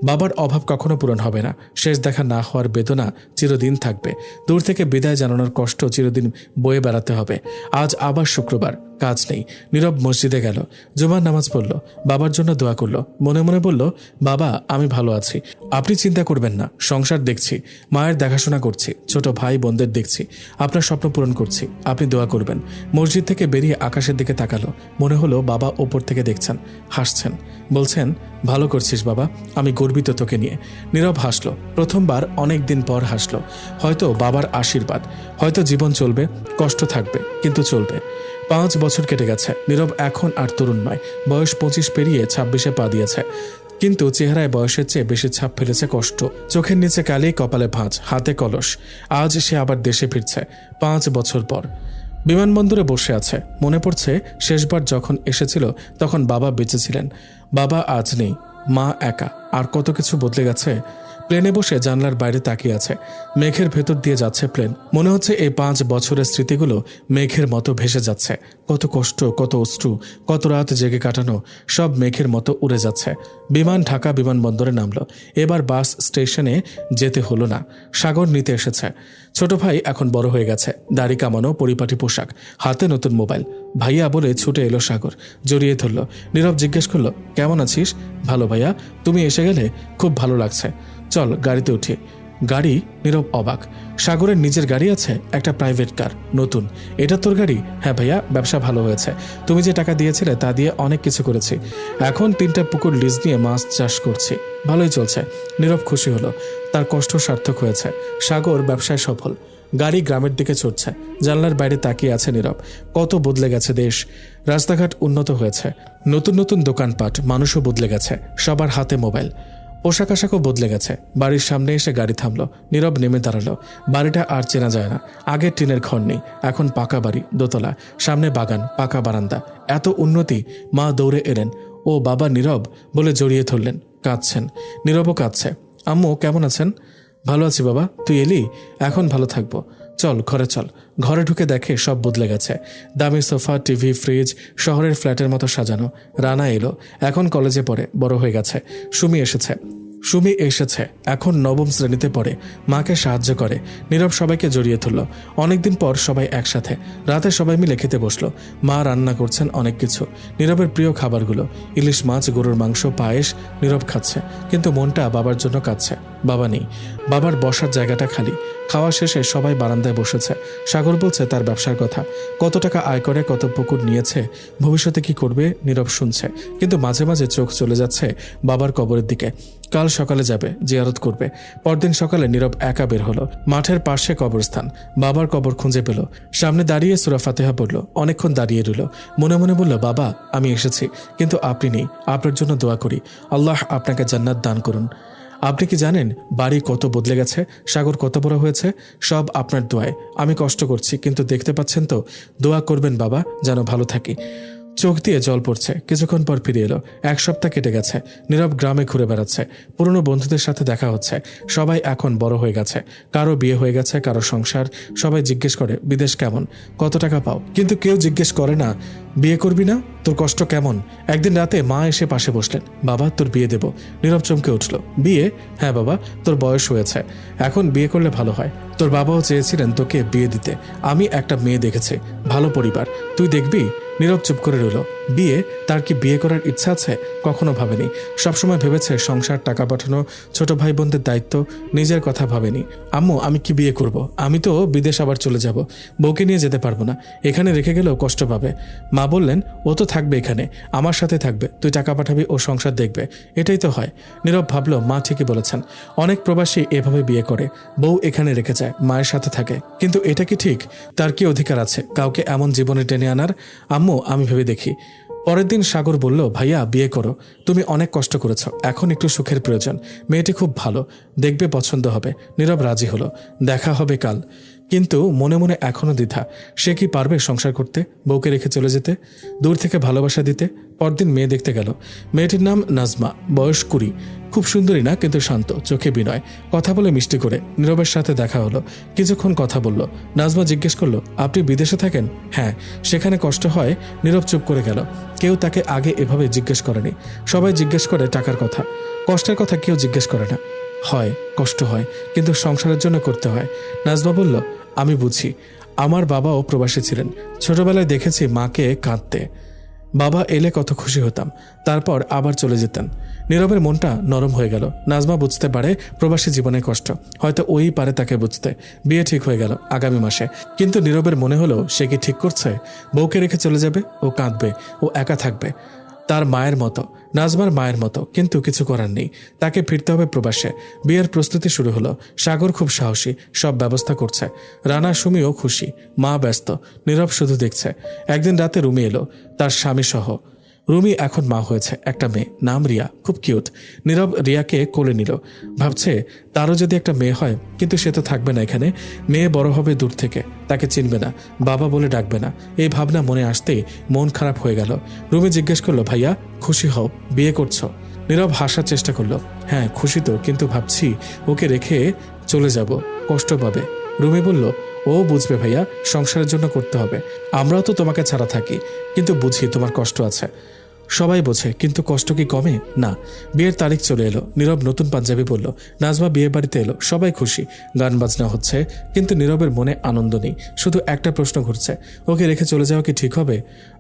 বাবার অভাব কখনো পূরণ হবে না, শেষ দেখা না হওয়ার বেদনা চিরদিন থাকবে, দূর থেকে বিদায় জানানোর কষ্ট চিরদিন বয়ে বেড়াতে হবে। আজ আবার শুক্রবার, কাজ নেই। নীরব মসজিদে গেল, জুমার নামাজ পড়ল, বাবার জন্য দোয়া করল। মনে মনে বলল, বাবা আমি ভালো আছি, আপনি চিন্তা করবেন না, সংসার দেখছি, মায়ের দেখাশোনা করছি, ছোট ভাই বোনদের দেখছি, আপনার স্বপ্ন পূরণ করছি, আপনি দোয়া করবেন। মসজিদ থেকে বেরিয়ে আকাশের দিকে তাকালো, মনে হলো বাবা ওপর থেকে দেখছেন, হাসছেন, বলছেন, ভালো করছিস বাবা, আমি গর্বিত তোকে নিয়ে। নীরব হাসলো, প্রথমবার অনেক দিন পর হাসলো। হয়তো বাবার আশীর্বাদ, হয়তো জীবন চলবে, কষ্ট থাকবে, কিন্তু চলবে। 5 বছর কেটে গেছে। নীরব এখন আর তরুণ নয়, বয়স 25 পেরিয়ে 26-এ পা দিয়েছে, কিন্তু চেহারায় বয়সের চেয়ে বেশি ছাপ ফেলেছে কষ্ট। চোখের নিচে কালি, কপালে ভাঁজ, হাতে কলস। আজ সে আবার দেশে ফিরছে 5 বছর পর। বিমানবন্দরে বসে আছে, মনে পড়ছে শেষবার যখন এসেছিল তখন বাবা বেঁচে ছিলেন, বাবা আজ নেই, মা একা, আর কত কিছু বদলে গেছে। প্লেনে বসে জানলার বাইরে তাকিয়ে আছে, মেঘের ভেতর দিয়ে যাচ্ছে প্লেন। মনে হচ্ছে এই 5 বছরের স্মৃতিগুলো মেঘের মতো ভেসে যাচ্ছে। কত কষ্ট, কত অশ্রু, কত রাত জেগে কাটানো, সব মেঘের মতো উড়ে যাচ্ছে। বিমান ঢাকা বিমানবন্দরে নামলো। এবার বাস স্টেশনে যেতে হলো না, সাগর নিতে এসেছে। ছোট ভাই এখন বড় হয়ে গেছে, দাড়ি কামানো, পরিপাটি পোশাক, হাতে নতুন মোবাইল। ভাইয়া বলে ছুটে এলো সাগর, জড়িয়ে ধরল। নীরব জিজ্ঞেস করলো, কেমন আছিস? ভালো ভাইয়া, তুমি এসে গেলে খুব ভালো লাগছে, চল গাড়িতে উঠি। গাড়ি? নীরব অবাক। সাগরের নিজের গাড়ি আছে, একটা প্রাইভেট কার, নতুন। এটা তোর গাড়ি? হ্যাঁ ভাইয়া, ব্যবসা ভালো হয়েছে, তুমি যে টাকা দিয়েছিলে তা দিয়ে অনেক কিছু করেছি। এখন 3টা পুকুর লিজ নিয়ে মাছ চাষ করছি, ভালোই চলছে। নীরব খুশি হলো, তার কষ্ট সার্থক হয়েছে। সাগর ব্যবসায় সফল। গাড়ি গ্রামের দিকে ছুটছে, জানলার বাইরে তাকিয়ে আছে নীরব। কত বদলে গেছে দেশ, রাস্তাঘাট উন্নত হয়েছে, নতুন নতুন দোকানপাট, মানুষও বদলে গেছে, সবার হাতে মোবাইল। পোশাক আশাকও বদলে গেছে। বাড়ির সামনে এসে গাড়ি থামলো, নীরব নেমে দাঁড়ালো। বাড়িটা আর চেনা যায় না, আগে টিনের ঘর নেই, এখন পাকা বাড়ি, দোতলা, সামনে বাগান, পাকা বারান্দা। এত উন্নতি! মা দৌড়ে এলেন, ও বাবা নীরব বলে জড়িয়ে ধরলেন। কাঁদছেন, নীরবও কাঁদছে। আম্মু কেমন আছেন? ভালো আছি বাবা, তুই এলি, এখন ভালো থাকবো, চল ঘরে চল। ঘরে ঢুকে দেখে সব বদলে গেছে, দামি সোফা, টিভি, ফ্রিজ, শহরের ফ্ল্যাটের মতো সাজানো। রানা এলো, এখন কলেজে পড়ে, বড় হয়ে গেছে। সুমি এসেছে, এখন 9ম শ্রেণীতে পড়ে, মাকে সাহায্য করে। নীরব সবাইকে জড়িয়ে ধরল। অনেকদিন পর সবাই একসাথে, রাতে সবাই মিলে খেতে বসলো। মা রান্না করছেন অনেক কিছু, নীরবের প্রিয় খাবারগুলো, ইলিশ মাছ, গরুর মাংস, পায়েস। নীরব খাচ্ছে, কিন্তু মনটা বাবার জন্য কাঁদছে। বাবা নেই, বাবার বসার জায়গাটা খালি। খাওয়া শেষে সবাই বারান্দায় বসেছে। সাগর বলছে তার ব্যবসার কথা, কত টাকা আয় করে, কত পুকুর নিয়েছে, ভবিষ্যতে কি করবে। নীরব শুনছে, কিন্তু মাঝে মাঝে চোখ চলে যাচ্ছে বাবার কবরের দিকে। কাল সকালে যাবে, জিয়ারত করবে। পরদিন সকালে নীরব একা বের হলো। মাঠের পাশে কবরস্থান, বাবার কবর খুঁজে পেল। সামনে দাঁড়িয়ে সূরা ফাতিহা পড়ল, অনেকক্ষণ দাঁড়িয়ে রইল। মনে মনে বলল, বাবা আমি এসেছি, কিন্তু আপনি নেই, আপনার জন্য দোয়া করি, আল্লাহ আপনাকে জান্নাত দান করুন। আপনি কি জানেন বাড়ি কত বদলে গেছে, সাগর কত বড় হয়েছে? সব আপনার দোয়ায়। আমি কষ্ট করছি, কিন্তু দেখতে পাচ্ছেন তো, দোয়া করবেন বাবা যেন ভালো থাকি। চোখ দিয়ে জল পড়ছে। কিছুক্ষণ পর ফিরে এলো। 1 সপ্তাহ কেটে গেছে। নীরব গ্রামে ঘুরে বেড়াচ্ছে, পুরনো বন্ধুদের সাথে দেখা হচ্ছে। সবাই এখন বড় হয়ে গেছে, কারো বিয়ে হয়ে গেছে, কারো সংসার। সবাই জিজ্ঞেস করে বিদেশ কেমন, কত টাকা পাও, কিন্তু কেউ জিজ্ঞেস করে না বিয়ে করবি না, তোর কষ্ট কেমন। একদিন রাতে মা এসে পাশে বসলেন। বাবা, তোর বিয়ে দেব। নীরব চমকে উঠল। বিয়ে? হ্যাঁ বাবা, তোর বয়স হয়েছে, এখন বিয়ে করলে ভালো হয়। তোর বাবাও চেয়েছিলেন তোকে বিয়ে দিতে। আমি একটা মেয়ে দেখেছি, ভালো পরিবার, তুই দেখবি। নীরব চুপ করে রইল। বিয়ে? তার কি বিয়ে করার ইচ্ছা আছে? কখনো ভাবেনি। সবসময় ভেবেছে সংসার, টাকা পাঠানো, ছোট ভাই বোনদের দায়িত্ব, নিজের কথা ভাবেনি। আম্মু, আমি কি বিয়ে করব? আমি তো বিদেশ আবার চলে যাব, বউকে নিয়ে যেতে পারবো না, এখানে রেখে গেলেও কষ্ট পাবে। মা বললেন ও তো থাকবে এখানে, আমার সাথে থাকবে, তুই টাকা পাঠাবি, ও সংসার দেখবে, এটাই তো হয়। নীরব ভাবলো মা ঠিকই বলেছেন। অনেক প্রবাসী এভাবে বিয়ে করে, বউ এখানে রেখে যায়, মায়ের সাথে থাকে। কিন্তু এটা কি ঠিক? তার কি অধিকার আছে কাউকে এমন জীবনে টেনে আনার? আম্মু, আমি ভেবে দেখি। পরের দিন সাগর বলল, ভাইয়া বিয়ে করো, তুমি অনেক কষ্ট করেছ, এখন একটু সুখের প্রয়োজন। মেয়েটি খুব ভালো, দেখবে পছন্দ হবে। নীরব রাজি হলো। দেখা হবে কাল। কিন্তু মনে মনে এখনো দ্বিধা। সে কি পারবে সংসার করতে, বউকে রেখে চলে যেতে, দূর থেকে ভালোবাসা দিতে? পরদিন মেয়ে দেখতে গেল। মেয়েটির নাম নাজমা, বয়স 20। খুব সুন্দরী না, কিন্তু শান্ত, চোখে বিনয়, কথা বলে মিষ্টি করে। নীরবের সাথে দেখা হলো, কিছুক্ষণ কথা বলল। নাজমা জিজ্ঞেস করলো, আপনি বিদেশে থাকেন? হ্যাঁ। সেখানে কষ্ট হয়? নীরব চুপ করে গেল। কেউ তাকে আগে এভাবে জিজ্ঞেস করেনি। সবাই জিজ্ঞেস করে টাকার কথা, কষ্টের কথা কেউ জিজ্ঞেস করে না। হয়, কষ্ট হয়, কিন্তু সংসারের জন্য করতে হয়। নাজমা বলল, আমি বুঝি, আমার বাবাও প্রবাসী ছিলেন। ছোটবেলায় দেখেছি মাকে কাঁদতে। বাবা এলে কত খুশি হতাম, তারপর আবার চলে যেতেন। নীরবের মনটা নরম হয়ে গেল। নাজমা বুঝতে পারে প্রবাসী জীবনের কষ্ট, হয়তো ওই পারে তাকে বুঝতে। বিয়ে ঠিক হয়ে গেল আগামী মাসে। কিন্তু নীরবের মনে হলো সে কি ঠিক করছে? বউকে রেখে চলে যাবে, ও কাঁদবে, ও একা থাকবে, তার মায়ের মতো, নাজমার মায়ের মতো। কিন্তু কিছু করার নেই, তাকে ফিরতে হবে প্রবাসে। বিয়ের প্রস্তুতি শুরু হলো। সাগর খুব সাহসী, সব ব্যবস্থা করছে। রানা সুমিও খুশি, মা ব্যস্ত, নীরব শুধু দেখছে। একদিন রাতে রুমি এলো, তার স্বামী সহ। রুমি এখন মা হয়েছে, একটা মেয়ে, নাম রিয়া, খুব কিউট। নীরব রিয়াকে কোলে নিল। ভাবছে তারও যদি একটা মেয়ে হয়, কিন্তু সে তো থাকবে না এখানে। মেয়ে বড় হবে দূর থেকে, তাকে চিনবে না, বাবা বলে ডাকবে না। এই ভাবনা মনে আসতেই মন খারাপ হয়ে গেল। রুমি জিজ্ঞেস করলো, ভাইয়া খুশি হও, বিয়ে করছো? নীরব হাসার চেষ্টা করলো। হ্যাঁ খুশি তো, কিন্তু ভাবছি ওকে রেখে চলে যাব, কষ্ট পাবে। রুমি বলল, ও বুঝবে ভাইয়া, সংসারের জন্য করতে হবে। আমরাও তো তোমাকে ছাড়া থাকি, কিন্তু বুঝি তোমার কষ্ট আছে। সবাই বোঝে, কিন্তু কষ্ট কি কমে? না। বিয়ের তারিখ চলে এলো। নীরব নতুন পাঞ্জাবি পরল। নাজমা বিয়ে বাড়িতে এলো, সবাই খুশি, গান বাজনা হচ্ছে। কিন্তু নীরবের মনে আনন্দ নেই, শুধু একটা প্রশ্ন ঘুরছে, ওকে রেখে চলে যাওয়া কি ঠিক হবে?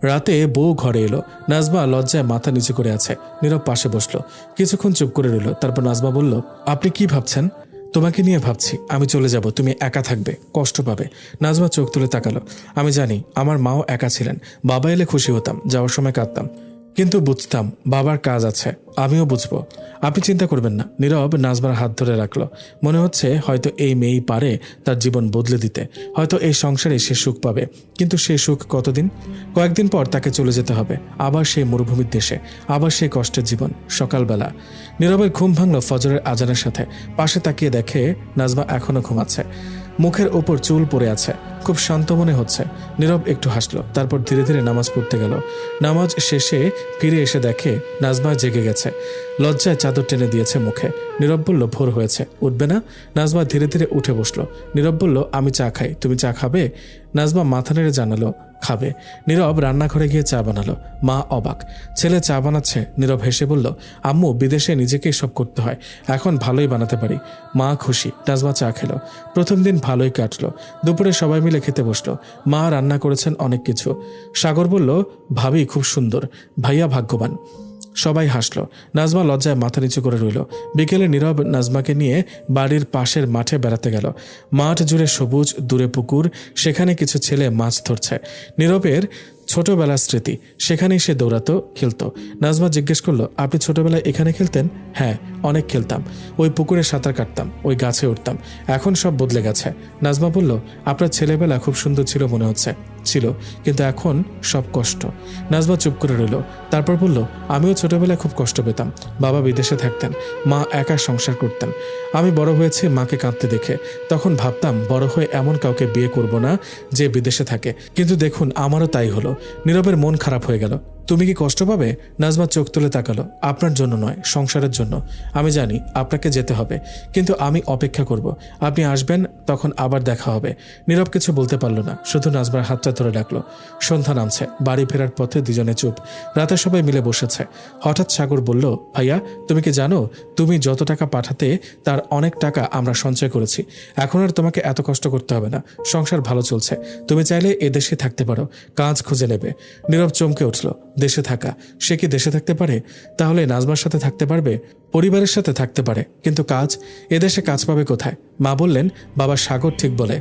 রাতে বউ ঘরে এলো। নাজমা লজ্জায় মাথা নিচু করে আছে। নীরব পাশে বসলো, কিছুক্ষণ চুপ করে রইল। তারপর নাজমা বলল, আপনি কি ভাবছেন? তোমাকে নিয়ে ভাবছি, আমি চলে যাব, তুমি একা থাকবে, কষ্ট পাবে। নাজমা চোখ তুলে তাকালো। আমি জানি, আমার মাও একা ছিলেন, বাবা এলে খুশি হতাম, যাওয়ার সময় কাঁদতাম, কিন্তু বুঝতাম বাবার কাজ আছে, আমিও বুঝবো। আপনি চিন্তা করবেন না। নীরব নাজমার হাত ধরে রাখলো। মনে হচ্ছে হয়তো এই মেয়েই পারে তার জীবন বদলে দিতে, হয়তো এই সংসারে সে সুখ পাবে। কিন্তু সে সুখ কতদিন? কয়েকদিন পর তাকে চলে যেতে হবে, আবার সেই মরুভূমির দেশে, আবার সেই কষ্টের জীবন। সকালবেলা নীরবের ঘুম ভাঙল ফজরের আজানের সাথে। পাশে তাকিয়ে দেখে নাজমা এখনো ঘুমাচ্ছে, মুখের ওপর চুল পড়ে আছে, খুব শান্ত মনে হচ্ছে। নীরব একটু হাসলো, তারপর ধীরে ধীরে নামাজ পড়তে গেল। নামাজ শেষে ফিরে এসে দেখে নাজমা জেগে গেছে, লজ্জায় চাদর টেনে দিয়েছে মুখে। নীরব বলল, ভোর হয়েছে, উঠবে না? নাজমা ধীরে ধীরে উঠে বসলো। নীরব বলল, আমি চা খাই, তুমি চা খাবে? নাজমা মাথা নেড়ে জানালো, খাবে। নীরব রান্নাঘরে গিয়ে চা বানালো। মা অবাক, ছেলে চা বানাচ্ছে। নীরব হেসে বলল, আম্মু, বিদেশে নিজেকেই সব করতে হয়, এখন ভালোই বানাতে পারি। মা খুশি। নাজমা চা খেলো। প্রথম দিন ভালোই কাটলো। দুপুরে সবাই মিলে খেতে বসলো। মা রান্না করেছেন অনেক কিছু। সাগর বলল, ভাবি খুব সুন্দর, ভাইয়া ভাগ্যবান। সবাই হাসলো। নাজমা লজ্জায় মাথা নিচু করে রইল। বিকেলে নীরব নাজমাকে নিয়ে বাড়ির পাশের মাঠে বেড়াতে গেল। মাঠ জুড়ে সবুজ, দূরে পুকুর, সেখানে কিছু ছেলে মাছ ধরছে। নীরবের ছোটবেলার স্মৃতি, সেখানেই সে দৌড়াতো, খেলতো। নাজমা জিজ্ঞেস করলো, আপনি ছোটবেলায় এখানে খেলতেন? হ্যাঁ, অনেক খেলতাম, ওই পুকুরে সাঁতার কাটতাম, ওই গাছে উঠতাম। এখন সব বদলে গেছে। নাজমা বলল, আপনার ছেলেবেলা খুব সুন্দর ছিল মনে হচ্ছে। ছিল, কিন্তু এখন সব কষ্ট। নাজমা চুপ করে রইল, তারপর বলল, আমিও ছোটবেলায় খুব কষ্ট পেতাম। বাবা বিদেশে থাকতেন, মা একা সংসার করতেন। আমি বড় হয়েছি মাকে কাঁদতে দেখে। তখন ভাবতাম বড় হয়ে এমন কাউকে বিয়ে করব না যে বিদেশে থাকে, কিন্তু দেখুন আমারও তাই হলো। নীরবের মন খারাপ হয়ে গেল। তুমি কি কষ্ট পাবে? নাজমা চোখ তুলে তাকালো। আপনার জন্য নয়, সংসারের জন্য। আমি জানি আপনাকে যেতে হবে, কিন্তু আমি অপেক্ষা করব। আপনি আসবেন, তখন আবার দেখা হবে। নীরব কিছু বলতে পারল না, শুধু নাজমার হাতটা ধরে ডাকলো। সন্ধ্যা নামছে, বাড়ি ফেরার পথে দুজনে চুপ। রাতে সবাই মিলে বসেছে। হঠাৎ সাগর বলল, ভাইয়া তুমি কি জানো, তুমি যত টাকা পাঠাতে তার অনেক টাকা আমরা সঞ্চয় করেছি। এখন আর তোমাকে এত কষ্ট করতে হবে না, সংসার ভালো চলছে। তুমি চাইলে এদেশে থাকতে পারো, কাজ খুঁজে নেবে। নীরব চমকে উঠল। দেশে থাকা? সে কি দেশে থাকতে পারে? তাহলে নাজমার সাথে থাকতে পারবে? পরিবারের সাথে থাকতে পারে, কিন্তু কাজ? এদেশে কাজ পাবে কোথায়? মা বললেন, বাবা সাগর ঠিক বলে,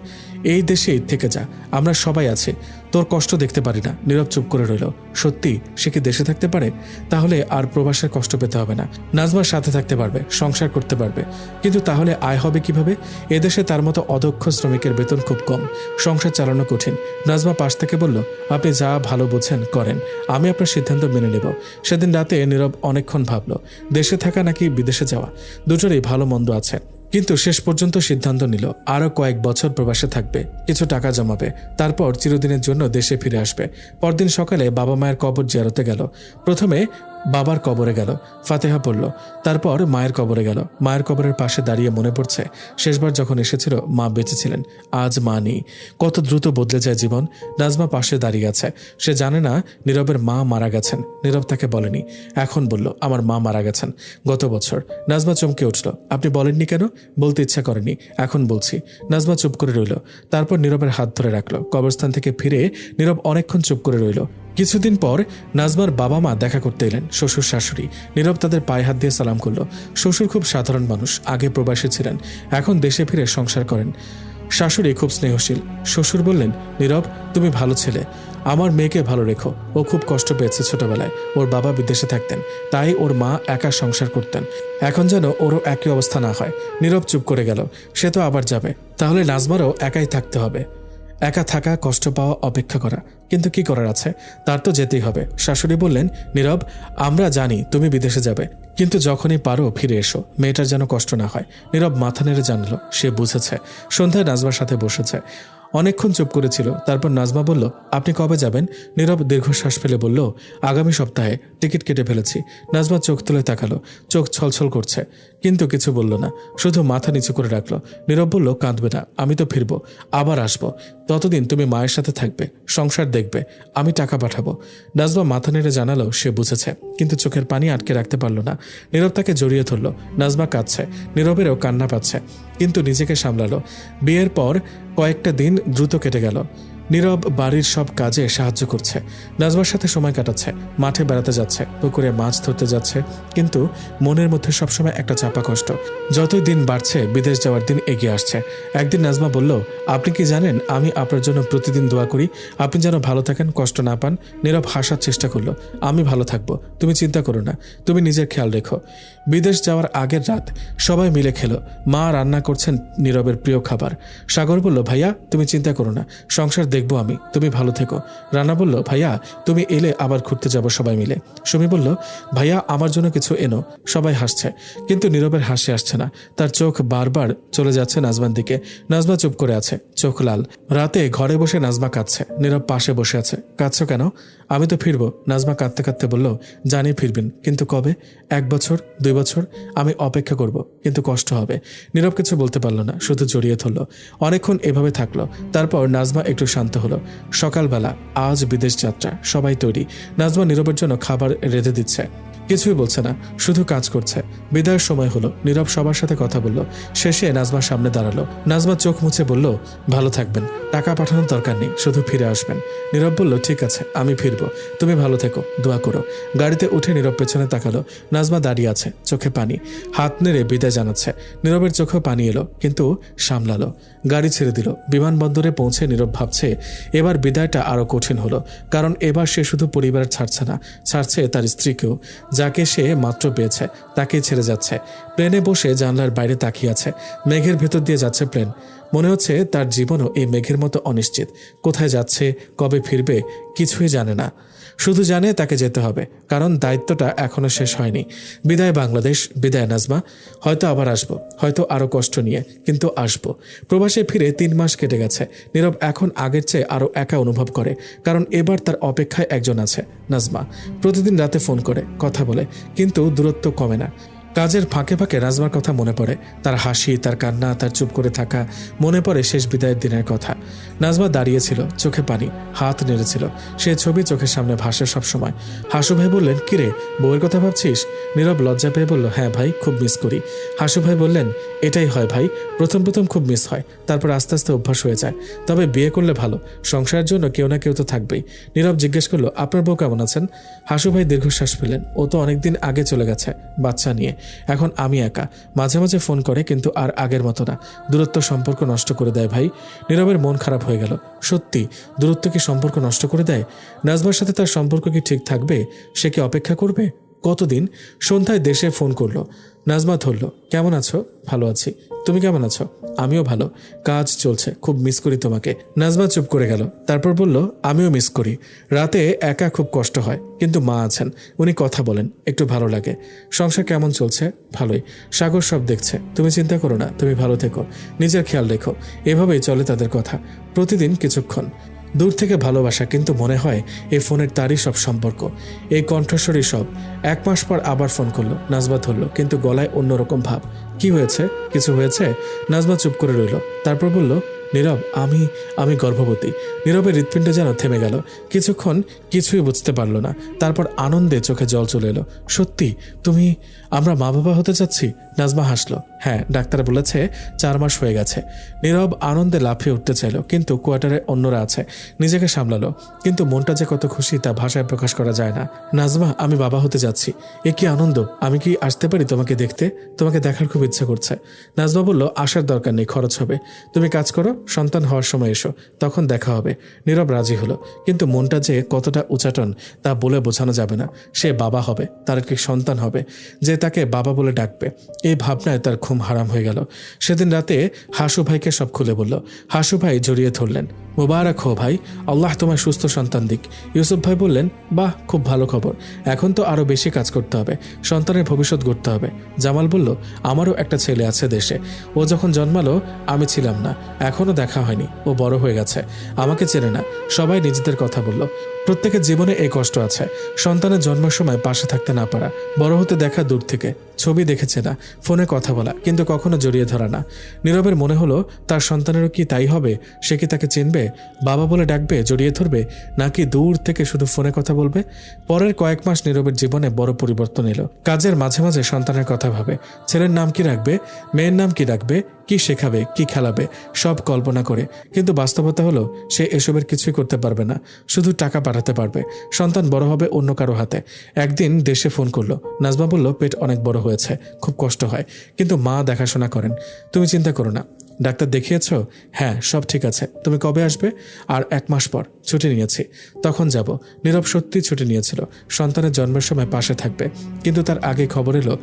এই দেশেই থেকে যা, আমরা সবাই আছি, তোর কষ্ট দেখতে পারি না। নীরব চুপ করে রইল। সত্যি সে কি দেশে থাকতে পারে? তাহলে আর প্রবাসের কষ্ট পেতে হবে না, নাজমার সাথে থাকতে পারবে, সংসার করতে পারবে। কিন্তু তাহলে আয় হবে কিভাবে? এদেশে তার মতো অদক্ষ শ্রমিকের বেতন খুব কম, সংসার চালানো কঠিন। নাজমা পাশ থেকে বলল, আপনি যা ভালো বুঝেন করেন, আমি আপনার সিদ্ধান্ত মেনে নেব। সেদিন রাতে নীরব অনেকক্ষণ ভাবল, দেশে থাকা নাকি বিদেশে যাওয়া, দুটোরই ভালো মন্দ আছে। কিন্তু শেষ পর্যন্ত সিদ্ধান্ত নিল আরও কয়েক বছর প্রবাসে থাকবে, কিছু টাকা জমাবে, তারপর চিরদিনের জন্য দেশে ফিরে আসবে। পরদিন সকালে বাবা মায়ের কবর জিয়ারতে গেল। প্রথমে বাবার কবরে গেল, ফাতেহা পড়ল, তারপর মায়ের কবরে গেল। মায়ের কবরের পাশে দাঁড়িয়ে মনে পড়ছে শেষবার যখন এসেছিল মা বেঁচে ছিলেন, আজ মা নেই। কত দ্রুত বদলে যায় জীবন। নাজমা পাশে দাঁড়িয়ে আছে, সে জানে না নীরবের মা মারা গেছেন। নীরব তাকে বলেনি, এখন বলল, আমার মা মারা গেছেন গত বছর। নাজমা চমকে উঠল। আপনি বলেননি কেন? বলতে ইচ্ছা করেনি, এখন বলছি। নাজমা চুপ করে রইল, তারপর নীরবের হাত ধরে রাখলো। কবরস্থান থেকে ফিরে নীরব অনেকক্ষণ চুপ করে রইল। কিছুদিন পর নাজমার বাবা মা দেখা করতে এলেন, শ্বশুর শাশুড়ি। নীরব তাদের পায়ে হাত দিয়ে সালাম করলো। শ্বশুর খুব সাধারণ মানুষ, আগে প্রবাসী ছিলেন, এখন দেশে ফিরে সংসার করেন। শাশুড়ি খুব স্নেহশীল। শ্বশুর বললেন, নীরব তুমি ভালো ছেলে, আমার মেয়েকে ভালো রেখো। ও খুব কষ্ট পেয়েছে ছোটবেলায়, ওর বাবা বিদেশে থাকতেন, তাই ওর মা একা সংসার করতেন। এখন যেন ওরও একই অবস্থা না হয়। নীরব চুপ করে গেল। সে তো আবার যাবে, তাহলে নাজমারও একাই থাকতে হবে। একা থাকা, কষ্ট পাওয়া, অপেক্ষা করা, কিন্তু কি করার আছে, তার তো যেতেই হবে। শাশুড়ি বললেন, নীরব আমরা জানি তুমি বিদেশে যাবে, কিন্তু যখনই পারো ফিরে এসো, মেয়েটার যেন কষ্ট না হয়। নীরব মাথা নেড়ে জানলো সে বুঝেছে। সন্ধ্যায় নাজমার সাথে বসেছে, অনেকক্ষণ চুপ করেছিল। তারপর নাজমা বলল, আপনি কবে যাবেন? নীরব দীর্ঘশ্বাস ফেলে বলল, আগামী সপ্তাহে টিকিট কেটে ফেলেছি। নাজমা চোখ তুলে তাকালো, চোখ ছলছল করছে, কিন্তু কিছু বলল না, শুধু মাথা নিচু করে রাখলো। নীরব বলল, কাঁদবে না, আমি তো ফিরবো, আবার আসবো। ততদিন তুমি মায়ের সাথে থাকবে, সংসার দেখবে, আমি টাকা পাঠাবো। নাজমা মাথা নেড়ে জানালো সে বুঝেছে, কিন্তু চোখের পানি আটকে রাখতে পারল না। নীরব তাকে জড়িয়ে ধরল। নাজমা কাঁদছে, নীরবেরও কান্না পাচ্ছে, কিন্তু নিজেকে সামলালো। বিয়ের পর কয়েকটা দিন দ্রুত কেটে গেল। নীরব বাড়ির সব কাজে সাহায্য করছে, নাজমার সাথে সময় কাটাচ্ছে, মাঠে বেড়াতে যাচ্ছে, পুকুরে মাছ ধরতে যাচ্ছে, কিন্তু মনের মধ্যে সবসময় একটা চাপা কষ্ট। যতই দিন বাড়ছে বিদেশ যাওয়ার দিন এগিয়ে আসছে। একদিন নাজমা বলল, আপনি কি জানেন আমি আপনার জন্য প্রতিদিন দোয়া করি, আপনি যেন ভালো থাকেন, কষ্ট না পান। নীরব হাসার চেষ্টা করলো, আমি ভালো থাকবো, তুমি চিন্তা করো না, তুমি নিজের খেয়াল রেখো। বিদেশ যাওয়ার আগের রাত সবাই মিলে খেলো। মা রান্না করছেন নীরবের প্রিয় খাবার। সাগর বলল, ভাইয়া তুমি চিন্তা করো না, সংসার দেখবো আমি, তুমি ভালো থেকো। রানা বলল, ভাইয়া তুমি এলে আবার ঘুরতে যাব সবাই মিলে। সুমি বলল, ভাইয়া আমার জন্য কিছু এনো। সবাই হাসছে, কিন্তু নীরবের হাসি আসছে না, তার চোখ বারবার চলে যাচ্ছে নাজমার দিকে। নাজমা চুপ করে আছে, চোখ লাল। রাতে ঘরে বসে নাজমা কাঁদছে, নীরব পাশে বসে আছে। কাঁদছো কেন? আমি তো ফিরবো। নাজমা কাঁদতে কাঁদতে বলল, জানি ফিরবেন, কিন্তু কবে? 1 বছর, 2 বছর? আমি অপেক্ষা করব, কিন্তু কষ্ট হবে। নীরব কিছু বলতে পারল না, শুধু জড়িয়ে ধরলো। অনেকক্ষণ এভাবে থাকলো, তারপর নাজমা একটু শান্ত হলো। সকালবেলা, আজ বিদেশ যাত্রা, সবাই তৈরি। নাজমা নীরবের জন্য খাবার রেঁধে দিচ্ছে, কিছুই বলছে না, শুধু কাজ করছে। বিদায়ের সময় হলো, নীরব সবার সাথে কথা বলল। শেষে নাজমার সামনে দাঁড়ালো। নাজমা চোখ মুছে বলল, ভালো থাকবেন, টাকা পাঠানোর দরকার নেই, শুধু ফিরে আসবেন। নীরব বলল, ঠিক আছে, আমি ফিরবো, তুমি ভালো থেকো, দোয়া করো। গাড়িতে উঠে নীরব পেছনে তাকালো। নাজমা দাঁড়িয়ে আছে, চোখে পানি, হাত নেড়ে বিদায় জানাচ্ছে। নীরবের চোখেও পানি এলো, কিন্তু সামলালো। গাড়ি ছেড়ে দিল। বিমানবন্দরে পৌঁছে নীরব ভাবছে এবার বিদায়টা আরো কঠিন হলো, কারণ এবার সে শুধু পরিবার ছাড়ছে না, ছাড়ছে তার স্ত্রীকেও, যাকে সে মাত্র পেয়েছে, তাকে ছেড়ে যাচ্ছে। প্লেনে বসে জানলার বাইরে তাকিয়ে আছে। মেঘের ভেতর দিয়ে যাচ্ছে প্লেন। মনে হচ্ছে তার জীবনও এই মেঘের মতো অনিশ্চিত। কোথায় যাচ্ছে, কবে ফিরবে, কিছুই জানে না। শুধু জানে তাকে যেতে হবে, কারণ দায়িত্বটা এখনো শেষ হয়নি। বিদায় বাংলাদেশ, বিদায় নাজমা। হয়তো আবার আসবো, হয়তো আরো কষ্ট নিয়ে, কিন্তু আসবো। প্রবাসে ফিরে 3 মাস কেটে গেছে। নীরব এখন আগের চেয়ে আরো একা অনুভব করে, কারণ এবার তার অপেক্ষায় একজন আছে, নাজমা। প্রতিদিন রাতে ফোন করে, কথা বলে, কিন্তু দূরত্ব কমে না। কাজের ফাঁকে ফাঁকে নাজমার কথা মনে পড়ে, তার হাসি, তার কান্না, তার চুপ করে থাকা। মনে পড়ে শেষ বিদায়ের দিনের কথা। নাজমা দাঁড়িয়েছিল, চোখে পানি, হাত নেড়েছিল। সে ছবি চোখের সামনে ভাসে সবসময়। হাসু ভাই বললেন, কিরে, বউয়ের কথা ভাবছিস? নীরব লজ্জা পেয়ে বলল, হ্যাঁ ভাই, খুব মিস করি। হাসু ভাই বললেন, এটাই হয় ভাই, প্রথম প্রথম খুব মিস হয়, তারপর আস্তে আস্তে অভ্যাস হয়ে যায়। তবে বিয়ে করলে ভালো, সংসারের জন্য কেউ না কেউ তো থাকবেই। নীরব জিজ্ঞেস করলো, আপনার বউ কেমন আছেন? হাসু ভাই দীর্ঘশ্বাস ফেলেন, ও তো অনেকদিন আগে চলে গেছে, বাচ্চা নিয়ে। এখন আমি একা। মাঝে মাঝে ফোন করে, কিন্তু আর আগের মতো না। দূরত্ব সম্পর্ক নষ্ট করে দেয় ভাই। নীরবের মন খারাপ হয়ে গেল। সত্যি, দূরত্ব কি সম্পর্ক নষ্ট করে দেয়? নাজমার সাথে তার সম্পর্ক কি ঠিক থাকবে? সে কি অপেক্ষা করবে? কতদিন? সন্ধ্যায় দেশে ফোন করলো। নাজমা ধরল, কেমন আছো? ভালো আছি। তুমি কেমন আছো? আমিও ভালো। কাজ চলছে, খুব মিস করি তোমাকে। নাজমা চুপ করে গেল, তারপর বলল, আমিও মিস করি। রাতে একা খুব কষ্ট হয়, কিন্তু মা আছেন, উনি কথা বলেন, একটু ভালো লাগে। সংসার কেমন চলছে? ভালোই। সাগর সব দেখছে। তুমি চিন্তা করো না, তুমি ভালো থেকো, নিজের খেয়াল রেখো। এভাবেই চলে তাদের কথা, প্রতিদিন কিছুক্ষণ। দূর থেকে ভালোবাসা, কিন্তু মনে হয় এই ফোনের তারই সব সম্পর্ক, এই কণ্ঠস্বরই সব। 1 মাস পর আবার ফোন করলো। নাজমা ধরল, কিন্তু গলায় অন্যরকম ভাব। কি হয়েছে? কিছু হয়েছে? নাজমা চুপ করে রইল, তারপর বলল, নীরব, আমি গর্ভবতী। নীরবের হৃৎপিণ্ড যেন থেমে গেল। কিছুক্ষণ কিছুই বুঝতে পারল না, তারপর আনন্দে চোখে জল চলে এলো। সত্যি? তুমি? আমরা মা বাবা হতে যাচ্ছি? নাজমা হাসলো। হ্যাঁ, ডাক্তার বলেছে 4 মাস হয়ে গেছে। নীরব আনন্দে লাফিয়ে উঠতে চাইল, কিন্তু কোয়ার্টারে অন্যরা আছে। নিজেকে সামলালো, কিন্তু মনটা যে কত খুশি তা ভাষায় প্রকাশ করা যায় না। নাজমা, আমি বাবা হতে যাচ্ছি। এ কি আনন্দ! আমি কি আসতে পারি তোমাকে দেখতে? তোমাকে দেখার খুব ইচ্ছা করছে। নাজমা বলল, আসার দরকার নেই, খরচ হবে। তুমি কাজ করো, সন্তান হওয়ার সময় এসো, তখন দেখা হবে। নীরব রাজি হলো, কিন্তু মনটা যে কতটা উচাটন তা বলে বোঝানো যাবে না। সে বাবা হবে, তার একটি সন্তান হবে, যে তাকে বাবা বলে ডাকবে। এই ভাবনায় তার ঘুম হারাম হয়ে গেল। সেদিন রাতে হাসু ভাইকে সব খুলে বলল। হাসু ভাই জড়িয়ে ধরলেন। মুবারক হো ভাই, আল্লাহ তোমার সুস্থ সন্তান দিক। ইউসুফ ভাই বললেন, বাহ, খুব ভালো খবর। এখন তো আরো বেশি কাজ করতে হবে, সন্তানের ভবিষ্যৎ গড়তে হবে। জামাল বলল, আমারও একটা ছেলে আছে দেশে। ও যখন জন্মালো আমি ছিলাম না, এখনো দেখা হয়নি। ও বড় হয়ে গেছে, আমাকে চেনে না। সবাই নিজেদের কথা বলল। প্রত্যেকের জীবনে এই কষ্ট আছে, সন্তানের জন্মের সময় পাশে থাকতে না পারা, বড় হতে দেখা দূর থেকে, ছবি দেখেছে না, ফোনে কথা বলা, কিন্তু কখনো জড়িয়ে ধরা না। নীরবের মনে হলো, তার সন্তানেরও কি তাই হবে? সে কি তাকে চিনবে, বাবা বলে ডাকবে, জড়িয়ে ধরবে, নাকি দূর থেকে শুধু ফোনে কথা বলবে? পরের কয়েক মাস নীরবের জীবনে বড় পরিবর্তন এলো। কাজের মাঝে মাঝে সন্তানের কথা ভাবে, ছেলের নাম কি রাখবে, মেয়ের নাম কি রাখবে, কি শেখাবে, কি খেলাবে, সব কল্পনা করে। কিন্তু বাস্তবতা হলো, সে এসবের কিছুই করতে পারবে না, শুধু টাকা পাঠাতে পারবে। সন্তান বড় হবে অন্য কারো হাতে। একদিন দেশে ফোন করলো। নাজমা বলল, পেট অনেক বড় হয়েছে, খুব কষ্ট হয়, কিন্তু মা দেখাশোনা করেন। তুমি চিন্তা করো না। ডাক্তার দেখিয়েছ? হ্যাঁ, সব ঠিক আছে। তুমি কবে আসবে? আর 1 মাস পর। ছুটি নিয়েছি, তখন যাব। নীরব সত্যি ছুটি নিয়েছিল, সন্তানের জন্মের সময় পাশে থাকবে। কিন্তু তার আগে খবর এলো,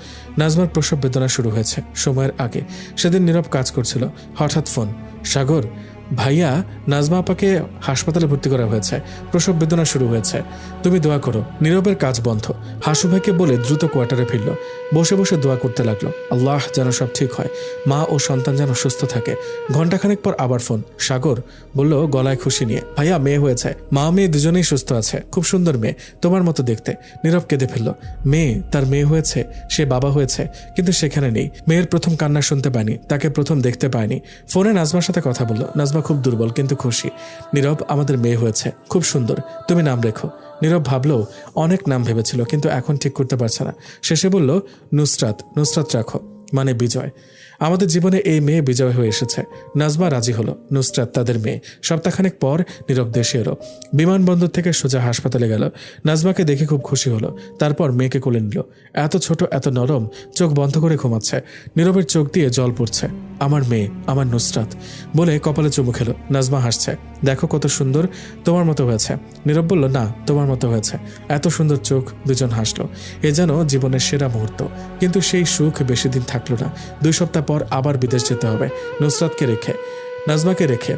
নাজমার প্রসব বেদনা শুরু হয়েছে সময়ের আগে। সেদিন নীরব কাজ করছিল, হঠাৎ ফোন। সাগর, ভাইয়া, নাজমা আপাকে হাসপাতালে ভর্তি করা হয়েছে, প্রসব বেদনা শুরু হয়েছে, তুমি দোয়া করো। নীরবের কাজ বন্ধ। হাসু ভাইকে বলে দ্রুত কোয়ার্টারে ফিরল। বসে বসে দোয়া করতে লাগলো, আল্লাহ যেন সব ঠিক হয়, মা ও সন্তান যেন সুস্থ থাকে। ঘণ্টাখানেক পর আবার ফোন। সাগর বলল গলায় খুশি নিয়ে, ভাইয়া, মেয়ে হয়েছে। মা মেয়ে দুজনেই সুস্থ আছে, খুব সুন্দর মেয়ে, তোমার মতো দেখতে। নীরব কেঁদে ফেলল। মেয়ে, তার মেয়ে হয়েছে, সে বাবা হয়েছে, কিন্তু সেখানে নেই। মেয়ের প্রথম কান্না শুনতে পায়নি, তাকে প্রথম দেখতে পায়নি। ফোনে নাজমার সাথে কথা বলল। নাজমা খুব দুর্বল, কিন্তু খুশি। নীরব, আমাদের মেয়ে হয়েছে, খুব সুন্দর, তুমি নাম রেখো। নীরব ভাবলো, অনেক নাম ভেবেছিল, কিন্তু এখন ঠিক করতে পারছে না। শেষে বলল, নুসরাত। নুসরাত রাখো, মানে বিজয়। আমাদের জীবনে এই মেয়ে বিজয় হয়ে এসেছে। নাজমা রাজি হলো, নুসরাত তাদের মেয়ে। সপ্তাহখানেক পর নীরব দেশে এলো। বিমানবন্দর থেকে সোজা হাসপাতালে গেল। নাজমাকে দেখে খুব খুশি হলো। তারপর মেয়েকে কোলে নিল। এত ছোট, এত নরম, চোখ বন্ধ করে ঘুমাচ্ছে। নীরবের চোখ দিয়ে জল পড়ছে। আমার মেয়ে, আমার নুসরাত বলে কপালে চুমু খেলো। নাজমা হাসছে। দেখো কত সুন্দর, তোমার মতো হয়েছে। নীরব বলল, না, তোমার মতো হয়েছে। এত সুন্দর চোখ। দুজন হাসলো। এ যেন জীবনের সেরা মুহূর্ত। কিন্তু সেই সুখ বেশি দিন থাকলো না। 2 সপ্তাহ পর আবার বিদেশ যেতে হবে, নুসরাতকে রেখে, নাজমাকে রেখে।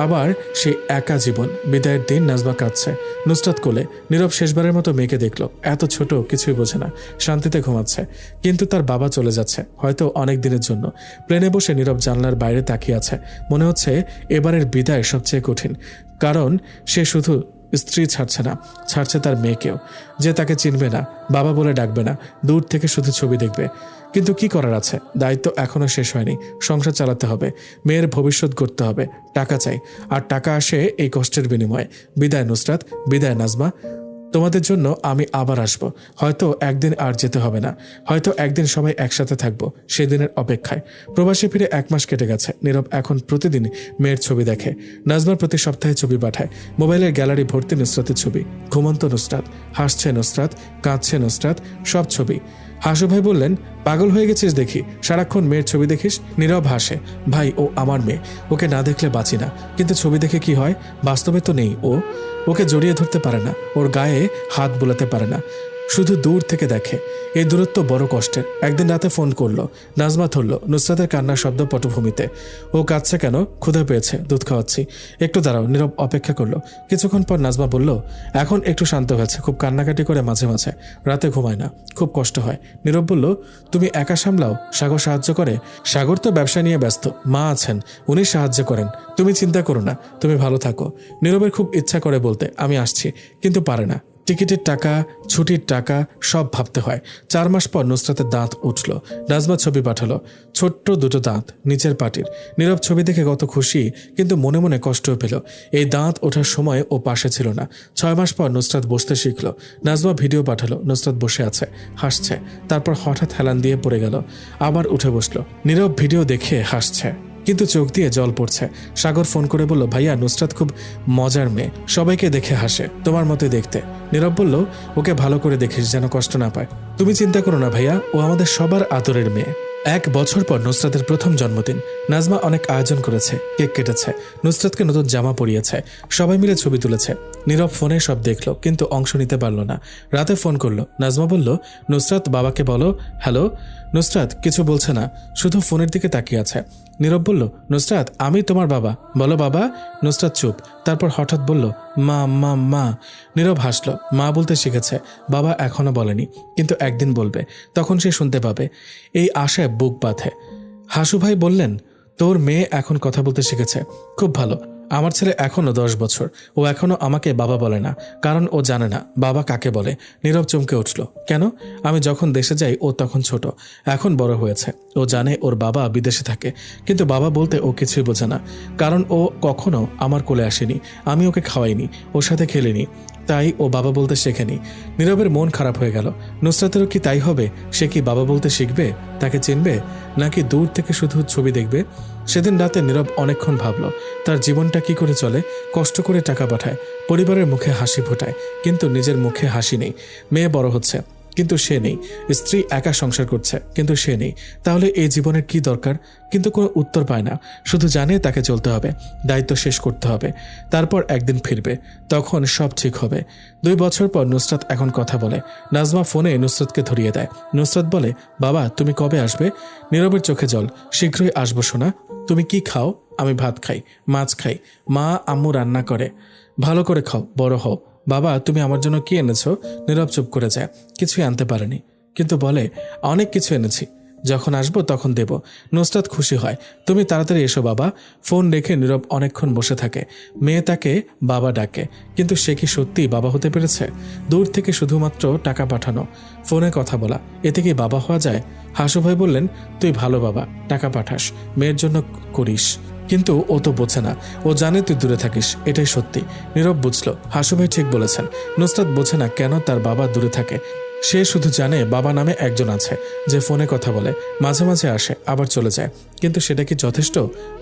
আবার সেই একা জীবন। বিদায়ের দিন নাজমা কাঁদছে, নুসরাত কোলে। নীরব শেষবারের মতো মেয়েকে দেখলো। এত ছোট, কিছুই বোঝে না, শান্তিতে ঘুমাচ্ছে। কিন্তু তার বাবা চলে যাচ্ছে, হয়তো অনেক দিনের জন্য। প্লেনে বসে নীরব জানলার বাইরে তাকিয়ে আছে। মনে হচ্ছে এবারের বিদায় সবচেয়ে কঠিন, কারণ সে শুধু স্ত্রী ছাড়ছে না, ছাড়ছে তার মেয়েকেও, যে তাকে চিনবে না, বাবা বলে ডাকবে না, দূর থেকে শুধু ছবি দেখবে। কিন্তু কি করার আছে, দায়িত্ব এখনো শেষ হয়নি। সংসার চালাতে হবে, মেয়ের ভবিষ্যৎ গড়তে হবে। টাকা চাই, আর টাকা আসে এই কষ্টের বিনিময়ে। বিদায় নুসরাত, বিদায় নাজমা। তোমাদের জন্য আমি আবার আসব। হয়তো একদিন আর যেতে হবে না, হয়তো একদিন সবাই একসাথে থাকবো, সেদিনের অপেক্ষায়। প্রবাসী ফিরে 1 মাস কেটে গেছে। নীরব এখন প্রতিদিন মেয়ের ছবি দেখে। নাজমার প্রতি সপ্তাহে ছবি পাঠায়। মোবাইলের গ্যালারি ভর্তি নুসরাতের ছবি। ঘুমন্ত নুসরাত, হাসছে নুসরাত, কাঁদছে নুসরাত, সব ছবি। হাসু ভাই বললেন, পাগল হয়ে গেছিস দেখি, সারাক্ষণ মেয়ের ছবি দেখিস। নীরব হাসে। ভাই, ও আমার মেয়ে, ওকে না দেখলে বাঁচি না। কিন্তু ছবি দেখে কি হয়, বাস্তবে তো নেই ও। ওকে জড়িয়ে ধরতে পারে না, ওর গায়ে হাত বোলাতে পারে না, শুধু দূর থেকে দেখে। এই দূরত্ব বড় কষ্টের। একদিন রাতে ফোন করলো। নাজমা ধরল। নুসরাতের কান্নার শব্দ পটভূমিতে। ও কাঁদছে কেন? ক্ষুধা পেয়েছে, দুধ খাওয়াচ্ছি। একটু দাঁড়াও। নীরব অপেক্ষা করলো। কিছুক্ষণ পর নাজমা বলল, এখন একটু শান্ত হয়েছে, খুব কান্নাকাটি করে মাঝে মাঝে, রাতে ঘুমায় না, খুব কষ্ট হয়। নীরব বলল, তুমি একা সামলাও, সাগর সাহায্য করে? সাগর তো ব্যবসা নিয়ে ব্যস্ত, মা আছেন, উনি সাহায্য করেন। তুমি চিন্তা করো না, তুমি ভালো থাকো। নীরবের খুব ইচ্ছা করে বলতে, আমি আসছি, কিন্তু পারে না। টিকিটের টাকা, ছুটির টাকা, সব ভাবতে হয়। 4 মাস পর নুসরাতের দাঁত উঠল। নাজমা ছবি পাঠালো, ছোট্ট 2টো দাঁত, নিচের পাটির। নীরব ছবি দেখে কত খুশি, কিন্তু মনে মনে কষ্টও পেল। এই দাঁত ওঠার সময় ও পাশে ছিল না। 6 মাস পর নুসরাত বসতে শিখল। নাজমা ভিডিও পাঠালো, নুসরাত বসে আছে, হাসছে। তারপর হঠাৎ হেলান দিয়ে পড়ে গেল, আবার উঠে বসলো। নীরব ভিডিও দেখে হাসছে, কিন্তু চোখ দিয়ে জল পড়ছে। সাগর ফোন করে বলল, ভাইয়া, নুসরাত খুব মজার মেয়ে, সবাইকে দেখে হাসে, তোমার মতোই দেখতে। নীরব বলল, ওকে ভালো করে দেখিস যেন কষ্ট না পায়। তুমি চিন্তা করো না ভাইয়া, ও আমাদের সবার আদরের মেয়ে। 1 বছর পর নুসরাতের প্রথম জন্মদিন। নাজমা অনেক আয়োজন করেছে, কেক কেটেছে, নুসরাতকে নতুন জামা পরিয়েছে, সবাই মিলে ছবি তুলেছে। নীরব ফোনে সব দেখলো, কিন্তু অংশ নিতে পারল না। রাতে ফোন করলো। নাজমা বলল, নুসরাত, বাবাকে বলো। হ্যালো। নুসরাত কিছু বলছে না, শুধু ফোনের দিকে তাকিয়ে আছে। নীরব বলল, নুসরাত, আমি তোমার বাবা, বলো বাবা। নুসরাত চুপ। তারপর হঠাৎ বলল, মা মা মা। নীরব হাসলো। মা বলতে শিখেছে, বাবা এখনো বলেনি, কিন্তু একদিন বলবে, তখন সে শুনতে পাবে। এই আশায় বুক বাঁধে। হাসু ভাই বললেন, তোর মেয়ে এখন কথা বলতে শিখেছে, খুব ভালো। আমার ছেলে এখনো 10 বছর, ও এখনো আমাকে বাবা বলে না, কারণ ও জানে না বাবা কাকে বলে। নীরব চমকে উঠল। কেন? আমি যখন দেশে যাই ও তখন ছোট, এখন বড় হয়েছে। ও জানে ওর বাবা বিদেশে থাকে, কিন্তু বাবা বলতে ও কিছুই বোঝে না, কারণ ও কখনো আমার কোলে আসেনি, আমি ওকে খাওয়াইনি, ওর সাথে খেলিনি, তাই ও বাবা বলতে শেখেনি। নীরবের মন খারাপ হয়ে গেল। নুসরাতেরও কি তাই হবে? সে কি বাবা বলতে শিখবে, তাকে চিনবে, নাকি দূর থেকে শুধু ছবি দেখবে? সেদিন রাতে নীরব অনেকক্ষণ ভাবল, তার জীবনটা কি করে চলে। কষ্ট করে টাকা পাঠায়, পরিবারের মুখে হাসি ফোটায়, কিন্তু নিজের মুখে হাসি নেই। মেয়ে বড় হচ্ছে, কিন্তু সে নেই। স্ত্রী একা সংসার করছে, কিন্তু সে নেই। তাহলে এই জীবনের কি দরকার? কিন্তু কোনো উত্তর পায় না, শুধু জানে তাকে চলতে হবে, দায়িত্ব শেষ করতে হবে, তারপর একদিন ফিরবে, তখন সব ঠিক হবে। 2 বছর পর নুসরাত এখন কথা বলে। নাজমা ফোনে নুসরাতকে ধরিয়ে দেয়। নুসরাত বলে, বাবা তুমি কবে আসবে? নীরবের চোখে জল। শীঘ্রই আসবো সোনা। তুমি কি খাও? আমি ভাত খাই, মাছ খাই, মা আম্মু রান্না করে, ভালো করে খাও, বড় হও। বাবা তুমি আমার জন্য কি এনেছো? নীরব চুপ করে যায়, কিছুই আনতে পারেনি, কিন্তু বলে, অনেক কিছু এনেছি, যখন আসবো তখন দেব। নুসরাত খুশি হয়। তুমি তাড়াতাড়ি এসো বাবা। ফোন রেখে নীরব অনেকক্ষণ বসে থাকে। মেয়ে তাকে বাবা ডাকে, কিন্তু সে কি সত্যি বাবা হতে পেরেছে? দূর থেকে শুধুমাত্র টাকা পাঠানো, ফোনে কথা বলা, এতে কি বাবা হওয়া যায়? হাসু ভাই বললেন, তুই ভালো বাবা, টাকা পাঠাস, মেয়ের জন্য করিস, কিন্তু ও তো বোঝে না। ও জানে তুই দূরে থাকিস, এটাই সত্যি। নীরব বুঝলো, হাসু ভাই ঠিক বলেছেন। নুসরাত বোঝে না কেন তার বাবা দূরে থাকে। সে শুধু জানে বাবা নামে একজন আছে যে ফোনে কথা বলে, মাঝে মাঝে আসে আবার চলে যায়। কিন্তু সেটা কি যথেষ্ট?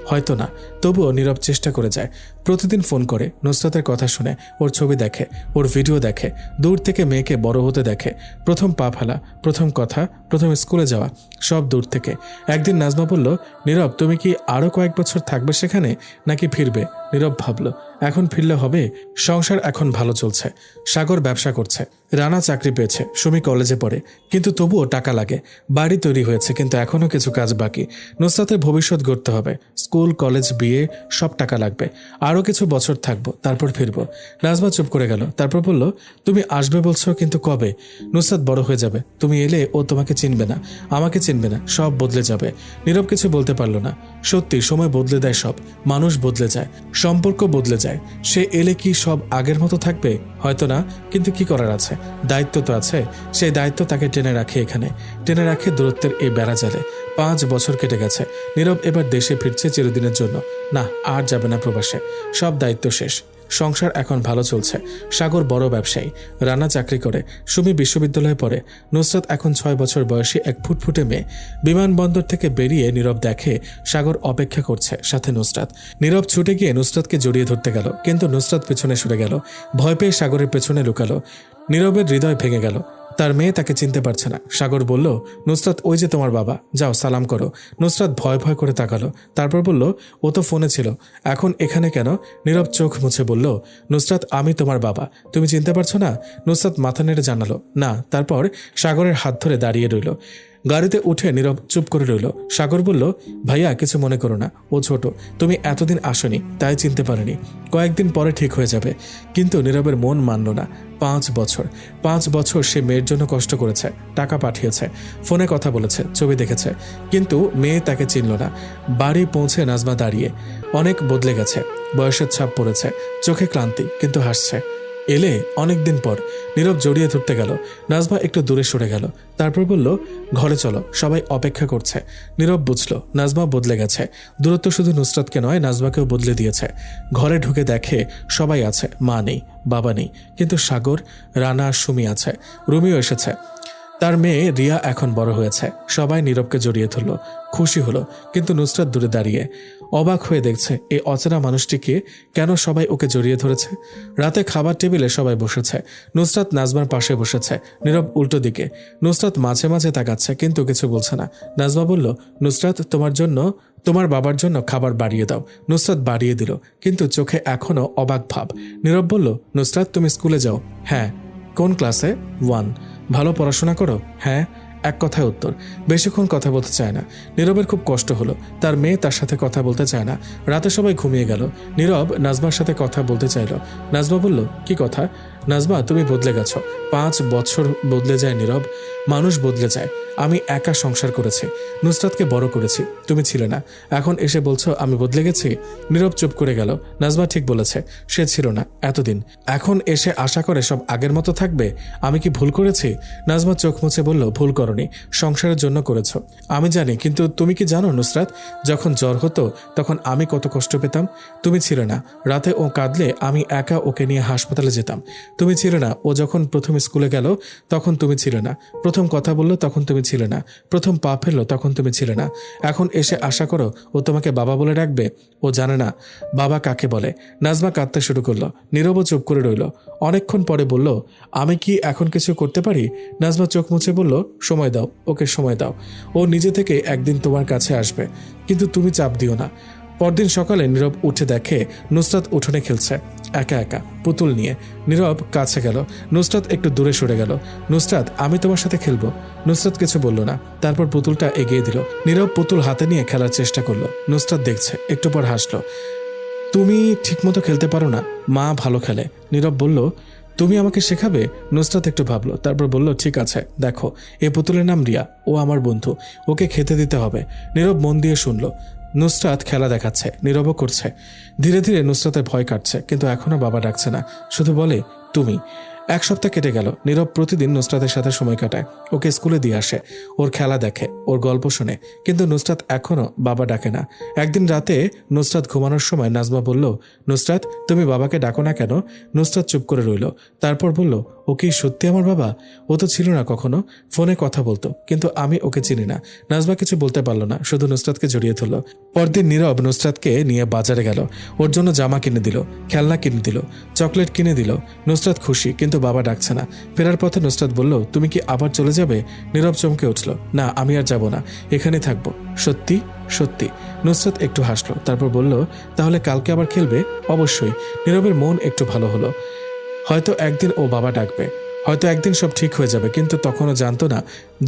হয়তো না। তবুও নীরব চেষ্টা করে যায়। প্রতিদিন ফোন করে, নুসরাতের কথা শুনে, ওর ছবি দেখে, ওর ভিডিও দেখে, দূর থেকে মেয়েকে বড় হতে দেখে, প্রথম পা ফেলা, প্রথম কথা, প্রথম স্কুলে যাওয়া, সব দূর থেকে। একদিন নাজমা বলল, নীরব তুমি কি আরও কয়েক বছর থাকবে সেখানে নাকি ফিরবে? নীরব ভাবল, এখন ফিরলে হবে? সংসার এখন ভালো চলছে। সাগর ব্যবসা করছে, রানা চাকরি পেয়েছে, সুমি কলেজে পড়ে, কিন্তু তবুও টাকা লাগে। বাড়ি তৈরি হয়েছে কিন্তু এখনও কিছু কাজ বাকি। নুসরাতের ভবিষ্যৎ গড়তে হবে, স্কুল কলেজ বিয়ে সব টাকা লাগবে। আরও কিছু বছর থাকবো, তারপর ফিরবো। নাজমা চুপ করে গেল, তারপর বলল, তুমি আসবে বলছো কিন্তু কবে? নুসরাত বড় হয়ে যাবে, তুমি এলে ও তোমাকে চিনবে না, আমাকে চিনবে না, সব বদলে যাবে। নীরব কিছু বলতে পারল না। সত্যি সময় বদলে দেয় সব, মানুষ বদলে যায়, সম্পর্ক বদলে যায়। সে এলে কি সব আগের মতো থাকবে? হয়তো না, কিন্তু কি করার আছে? দায়িত্ব তো আছে। সেই দায়িত্ব তাকে টেনে রাখে এখানে, টেনে রাখে দূরত্বের এই বেড়া জালে। 5 বছর কেটে গেছে। নীরব এবার দেশে ফিরছে চিরদিনের জন্য। না, আর যাবে না প্রবাসে, সব দায়িত্ব শেষ। সংসার এখন ভালো চলছে। সাগর বড় ব্যবসায়ী, রানা চাকরি করে, সুমি বিশ্ববিদ্যালয়ে পড়ে। নুসরাত এখন 6 বছর বয়সী এক ফুটফুটে মেয়ে। বিমানবন্দর থেকে বেরিয়ে নীরব দেখে সাগর অপেক্ষা করছে, সাথে নুসরাত। নীরব ছুটে গিয়ে নুসরাতকে জড়িয়ে ধরতে গেল, কিন্তু নুসরাত পেছনে সরে গেল, ভয় পেয়ে সাগরের পেছনে লুকালো। নীরবের হৃদয় ভেঙে গেল। তার মেয়ে তাকে চিনতে পারছে না। সাগর বলল, নুসরাত ওই যে তোমার বাবা, যাও সালাম করো। নুসরাত ভয় ভয় করে তাকালো, তারপর বলল, ও তো ফোনে ছিল, এখন এখানে কেন? নীরব চোখ মুছে বলল, নুসরাত আমি তোমার বাবা, তুমি চিনতে পারছো না? নুসরাত মাথা নেড়ে জানালো, না। তারপর সাগরের হাত ধরে দাঁড়িয়ে রইল। গাড়িতে উঠে নীরব চুপ করে রইল। সাগর বলল, ভাইয়া কিছু মনে করো না, ও ছোট, তুমি এতদিন আসনি তাই চিনতে পারেনি, কয়েকদিন পরে ঠিক হয়ে যাবে। কিন্তু নীরবের মন মানল না। 5 বছর সে মেয়ের জন্য কষ্ট করেছে, টাকা পাঠিয়েছে, ফোনে কথা বলেছে, ছবি দেখেছে, কিন্তু মেয়ে তাকে চিনল না। বাড়ি পৌঁছে নাজমা দাঁড়িয়ে। অনেক বদলে গেছে, বয়সের ছাপ পড়েছে, চোখে ক্লান্তি, কিন্তু হাসছে। এলে অনেকদিন পর। নীরব জড়িয়ে ধরতে গেল। নাজমা একটু দূরে সরে গেল, তারপর বলল, ঘরে চলো, সবাই অপেক্ষা করছে। নীরব বুঝল নাজমা বদলে গেছে। দূরত্ব শুধু নুসরাতকে নয়, নাজমাকেও বদলে দিয়েছে। ঘরে ঢুকে দেখে সবাই আছে, মা নেই, বাবা নেই, কিন্তু সাগর, রানা আর সুমি আছে। রুমিও এসেছে। তার মেয়ে রিয়া এখন বড় হয়েছে। সবাই নীরবকে জড়িয়ে ধরল, খুশি হলো, কিন্তু নুসরাত দূরে দাঁড়িয়ে অবাক হয়ে দেখছে এই অচেনা মানুষটিকে, কেন সবাই ওকে জড়িয়ে ধরেছে। রাতে খাবার টেবিলে সবাই বসেছে। নুসরাত নাজমার পাশে বসেছে, নীরব উল্টো দিকে। নুসরাত মাঝে মাঝে তাকাচ্ছে, কিন্তু কিছু বলছে না। নাজমা বলল, নুসরাত তোমার জন্য, তোমার বাবার জন্য খাবার বাড়িয়ে দাও। নুসরাত বাড়িয়ে দিল, কিন্তু চোখে এখনো অবাক ভাব। নীরব বলল, নুসরাত তুমি স্কুলে যাও? হ্যাঁ। কোন ক্লাসে? 1। ভালো পড়াশোনা করো? হ্যাঁ। এক কথায় উত্তর। বেশিক্ষণ কথা বলতে চায় না। নীরবের খুব কষ্ট হলো, তার মেয়ে তার সাথে কথা বলতে চায় না। রাতে সবাই ঘুমিয়ে গেল। নীরব নাজমার সাথে কথা বলতে চাইল। নাজমা বলল, কি কথা? নাজমা তুমি বদলে গেছো। 5 বছর বদলে যায় নীরব, মানুষ বদলে যায়। আমি একা সংসার করেছি, নুসরাতকে বড় করেছি, তুমি ছিলে না, এখন এসে বলছো আমি বদলে গেছি? নীরব চুপ করে গেল। নাজমা ঠিক বলেছে, সে ছিল না এতদিন, এখন এসে আশা করে সব আগের মতো থাকবে। আমি কি ভুল করেছি? নাজমা চোখ মুছে বলল, ভুল করনি, সংসারের জন্য করেছো। আমি জানি, কিন্তু তুমি কি জানো নুসরাত, যখন জ্বর হতো তখন আমি কত কষ্ট পেতাম। তুমি ছিলে না। রাতে ও কাঁদলে আমি একা ওকে নিয়ে হাসপাতালে যেতাম। তুমি ছিলে না। ও যখন প্রথম স্কুলে গেল তখন তুমি ছিলে না। প্রথম কথা বললো তখন তুমি ছিলে না। প্রথম পা ফেললো তখন তুমি ছিলে না। এখন এসে আশা করো ও তোমাকে বাবা বলে ডাকবে? ও জানে না বাবা কাকে বলে। নাজমা কাঁদতে শুরু করলো। নীরবও চুপ করে রইল। অনেকক্ষণ পরে বলল, আমি কি এখন কিছু করতে পারি? নাজমা চোখ মুছে বলল, সময় দাও, ওকে সময় দাও, ও নিজে থেকে একদিন তোমার কাছে আসবে, কিন্তু তুমি চাপ দিও না। পরদিন সকালে নীরব উঠে দেখে নুসরাত উঠোনে খেলছে একা একা পুতুল নিয়ে। নীরব কাছে গেল, নুসরাত একটু দূরে সরে গেল। নুসরাত আমি তোমার সাথে খেলবো। নুসরাত কিছু বলল না, তারপর পুতুলটা এগিয়ে দিল। নীরব পুতুল হাতে নিয়ে খেলার চেষ্টা করলো। নুসরাত দেখছে, একটু পর হাসলো। তুমি ঠিকমতো খেলতে পারো না, মা ভালো খেলে। নীরব বলল, তুমি আমাকে শেখাবে? নুসরাত একটু ভাবলো, তারপর বলল, ঠিক আছে, দেখো এই পুতুলের নাম রিয়া, ও আমার বন্ধু, ওকে খেতে দিতে হবে। নীরব মন দিয়ে শুনল। নুসরাত খেলা দেখাচ্ছে, নীরবও করছে। ধীরে ধীরে নুসরাতের ভয় কাটছে, কিন্তু এখনো বাবা ডাকছে না, শুধু বলে তুমি। 1 সপ্তাহ কেটে গেল। নীরব প্রতিদিন নুসরাতের সাথে সময় কাটায়, ওকে স্কুলে দিয়ে আসে, ওর খেলা দেখে, ওর গল্প শোনে, কিন্তু নুসরাত এখনো বাবা ডাকে না। একদিন রাতে নুসরাত ঘুমানোর সময় নাজমা বলল, নুসরাত তুমি বাবাকে ডাকো না কেন? নুসরাত চুপ করে রইল, তারপর বলল, ও কি সত্যি আমার বাবা? ও তো ছিল না কখনো, ফোনে কথা বলতো, কিন্তু আমি ওকে চিনি না। নাজমা কিছু বলতে পারলো না, শুধু নুসরাতকে জড়িয়ে ধরল। পরদিন নীরব নুসরাতকে নিয়ে বাজারে গেল। ওর জন্য জামা কিনে দিল, খেলনা কিনে দিল, চকলেট কিনে দিল। নুসরাত খুশি, কিন্তু বাবা ডাকছে না। ফেরার পথে নুসরাত বলল, তুমি কি আবার চলে যাবে? নীরব চমকে উঠল, না আমি আর যাব না, এখানেই থাকবো। সত্যি? সত্যি। নুসরাত একটু হাসলো, তারপর বলল, তাহলে কালকে আবার খেলবে? অবশ্যই। নীরবের মন একটু ভালো হলো। হয়তো একদিন ও বাবা ডাকবে, হয়তো একদিন সব ঠিক হয়ে যাবে, কিন্তু তখনও জানতো না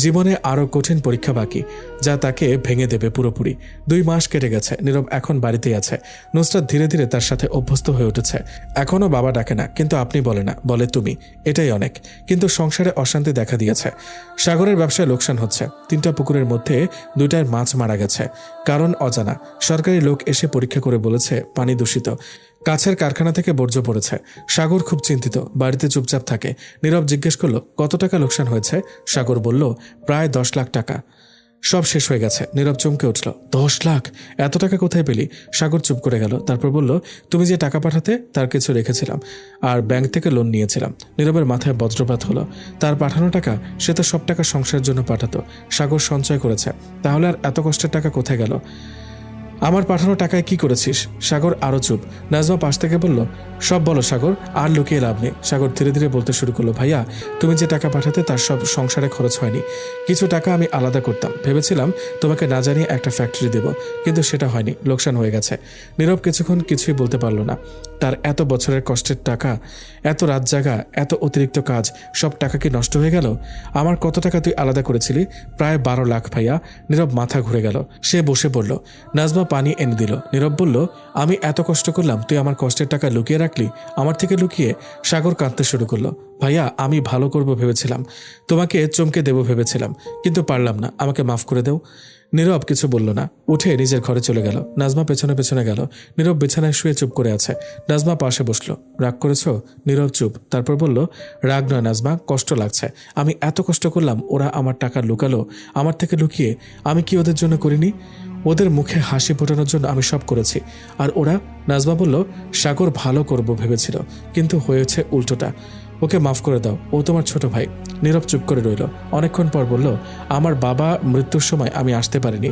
জীবনে আরো কঠিন পরীক্ষা বাকি, যা তাকে ভেঙে দেবে পুরোপুরি। 2 মাস কেটে গেছে, নীরব এখন বাড়িতেই আছে। নুসরাত ধীরে ধীরে তার সাথে অভ্যস্ত হয়ে উঠেছে। এখনও বাবা ডাকে না, কিন্তু আপনি বলে না, বলে তুমি। এটাই অনেক। কিন্তু সংসারে অশান্তি দেখা দিয়েছে। সাগরের ব্যবসায় লোকসান হচ্ছে। 3টা পুকুরের মধ্যে 2টায় মাছ মারা গেছে, কারণ অজানা। সরকারি লোক এসে পরীক্ষা করে বলেছে পানি দূষিত। কাছের কারখানা থেকে বর্জ্য পড়েছে। সাগর খুব চিন্তিত, বাড়িতে চুপচাপ থাকে। নীরব জিজ্ঞেস করলো, কত টাকা লোকসান হয়েছে? সাগর বলল, প্রায় 10 লাখ টাকা। সব শেষ হয়ে গেছে। নীরব চমকে উঠল, 10 লাখ? এত টাকা কোথায় পেলি? সাগর চুপ করে গেল, তারপর বলল, তুমি যে টাকা পাঠাতে তার কিছু রেখেছিলাম, আর ব্যাংক থেকে লোন নিয়েছিলাম। নীরবের মাথায় বজ্রপাত হলো। তার পাঠানো টাকা? সে তো সব টাকা সংসারের জন্য পাঠাতো। সাগর সঞ্চয় করেছে, তাহলে আর এত কষ্টের টাকা কোথায় গেল? আমার পাঠানো টাকায় কি করেছিস? সাগর আরো চুপ। নাজমা পাশ থেকে বলল, সব বলো সাগর, আর লুকিয়ে লাভ নেই। সাগর ধীরে ধীরে বলতে শুরু করলো, ভাইয়া তুমি যে টাকা পাঠাতে তার সব সংসারে খরচ হয়নি। কিছু টাকা আমি আলাদা করতাম, ভেবেছিলাম তোমাকে না জানিয়ে একটা ফ্যাক্টরি দেব, কিন্তু সেটা হয়নি, লোকসান হয়ে গেছে। নীরব কিছুক্ষণ কিছুই বলতে পারল না। তার এত বছরের কষ্টের টাকা, এত রাত জাগা, এত অতিরিক্ত কাজ, সব টাকা কি নষ্ট হয়ে গেল? আমার কত টাকা তুই আলাদা করেছিলি? প্রায় 12 লাখ ভাইয়া। নীরব মাথা ঘুরে গেল, সে বসে পড়ল। নাজমা পানি এনে দিল। নীরব বলল, আমি এত কষ্ট করলাম, তুই আমার কষ্টের টাকা লুকিয়ে রাখলি, আমার থেকে লুকিয়ে? সাগর কাঁদতে শুরু করলো, ভাইয়া আমি ভালো করব ভেবেছিলাম, তোমাকে চমকে দেব ভেবেছিলাম, কিন্তু পারলাম না, আমাকে মাফ করে দেও। নীরব কিছু বলল না, উঠে নিজের ঘরে চলে গেল। নাজমা পেছনে পেছনে গেল। নীরব বিছানায় শুয়ে চুপ করে আছে। নাজমা পাশে বসলো। রাগ করেছো? নীরব চুপ। তারপর বলল, রাগ নয় নাজমা, কষ্ট লাগছে। আমি এত কষ্ট করলাম, ওরা আমার টাকা লুকালো, আমার থেকে লুকিয়ে। আমি কি ওদের জন্য করিনি? ওদের মুখে হাসি ফোটানোর জন্য আমি সব করেছি। আর ওরা? নাজমা বলল, সাগর ভালো করব ভেবেছিল, কিন্তু হয়েছে উল্টোটা। ওকে মাফ করে দাও, ও তোমার ছোট ভাই। নীরব চুপ করে রইল। অনেকক্ষণ পর বলল, আমার বাবা মৃত্যুর সময় আমি আসতে পারিনি,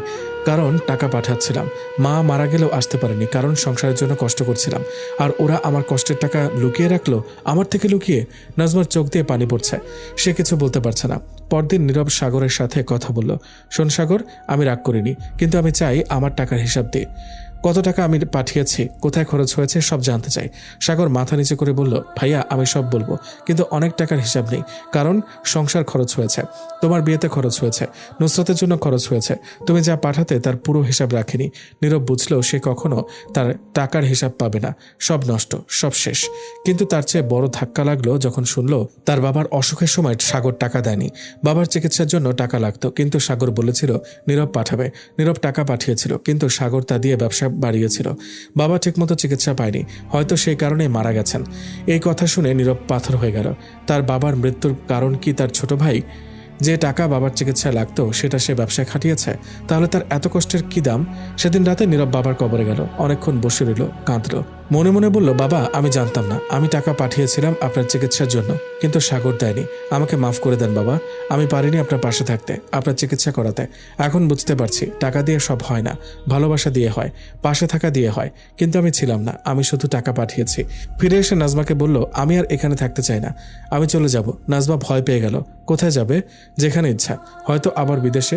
কারণ টাকা পাঠাচ্ছিলাম। মা মারা গেলেও আসতে পারিনি, কারণ সংসারের জন্য কষ্ট করছিলাম। আর ওরা আমার কষ্টের টাকা লুকিয়ে রাখলো, আমার থেকে লুকিয়ে। নাজমার চোখ দিয়ে পানি পড়ছে, সে কিছু বলতে পারছে না। পরদিন নীরব সাগরের সাথে কথা বলল, শোন সাগর, আমি রাগ করিনি, কিন্তু আমি চাই আমার টাকার হিসাব দে। কত টাকা আমি পাঠিয়েছি, কোথায় খরচ হয়েছে, সব জানতে চাই। সাগর মাথা নিচে করে বলল, ভাইয়া আমি সব বলবো, কিন্তু অনেক টাকার হিসাব নেই, কারণ সংসার খরচ হয়েছে, তোমার বিয়েতে খরচ হয়েছে, নুসরাতের জন্য খরচ হয়েছে। তুমি যা পাঠাতে তার পুরো হিসাব রাখেনি। নীরব বুঝলো সে কখনো তার টাকার হিসাব পাবে না, সব নষ্ট, সব শেষ। কিন্তু তার চেয়ে বড় ধাক্কা লাগলো যখন শুনলো তার বাবার অসুখের সময় সাগর টাকা দেয়নি। বাবার চিকিৎসার জন্য টাকা লাগতো, কিন্তু সাগর বলেছিল নীরব পাঠাবে। নীরব টাকা পাঠিয়েছিল, কিন্তু সাগর তা দিয়ে ব্যবসা বাড়িয়েছিল। বাবা ঠিকমতো চিকিৎসা পায়নি, হয়তো সেই কারণে মারা গেছেন। এই কথা শুনে নীরব পাথর হয়ে গেল। তার বাবার মৃত্যুর কারণ কি তার ছোট ভাই? যে টাকা বাবার চিকিৎসায় লাগতো সেটা সে ব্যবসায় খাটিয়েছে, তাহলে তার এত কষ্টের কি দাম? সেদিন রাতে নীরব বাবার কবরে গেল, অনেকক্ষণ বসে রইল, কাঁদল। মনে মনে বলল, বাবা আমি জানতাম না, আমি টাকা পাঠিয়েছিলাম আপনার চিকিৎসার জন্য, কিন্তু সাগর দেয়নি। আমাকে মাফ করে দেন বাবা, আমি পারিনি আপনার পাশে থাকতে, আপনার চিকিৎসা করাতে। এখন বুঝতে পারছি টাকা দিয়ে সব হয় না, ভালোবাসা দিয়ে হয়, পাশে থাকা দিয়ে হয়। কিন্তু আমি ছিলাম না, আমি শুধু টাকা পাঠিয়েছি। ফিরে এসে নাজমাকে বলল, আমি আর এখানে থাকতে চাই না, আমি চলে যাব। নাজমা ভয় পেয়ে গেল। কোথায় যাবে? যেখানে ইচ্ছা, হয়তো আবার বিদেশে।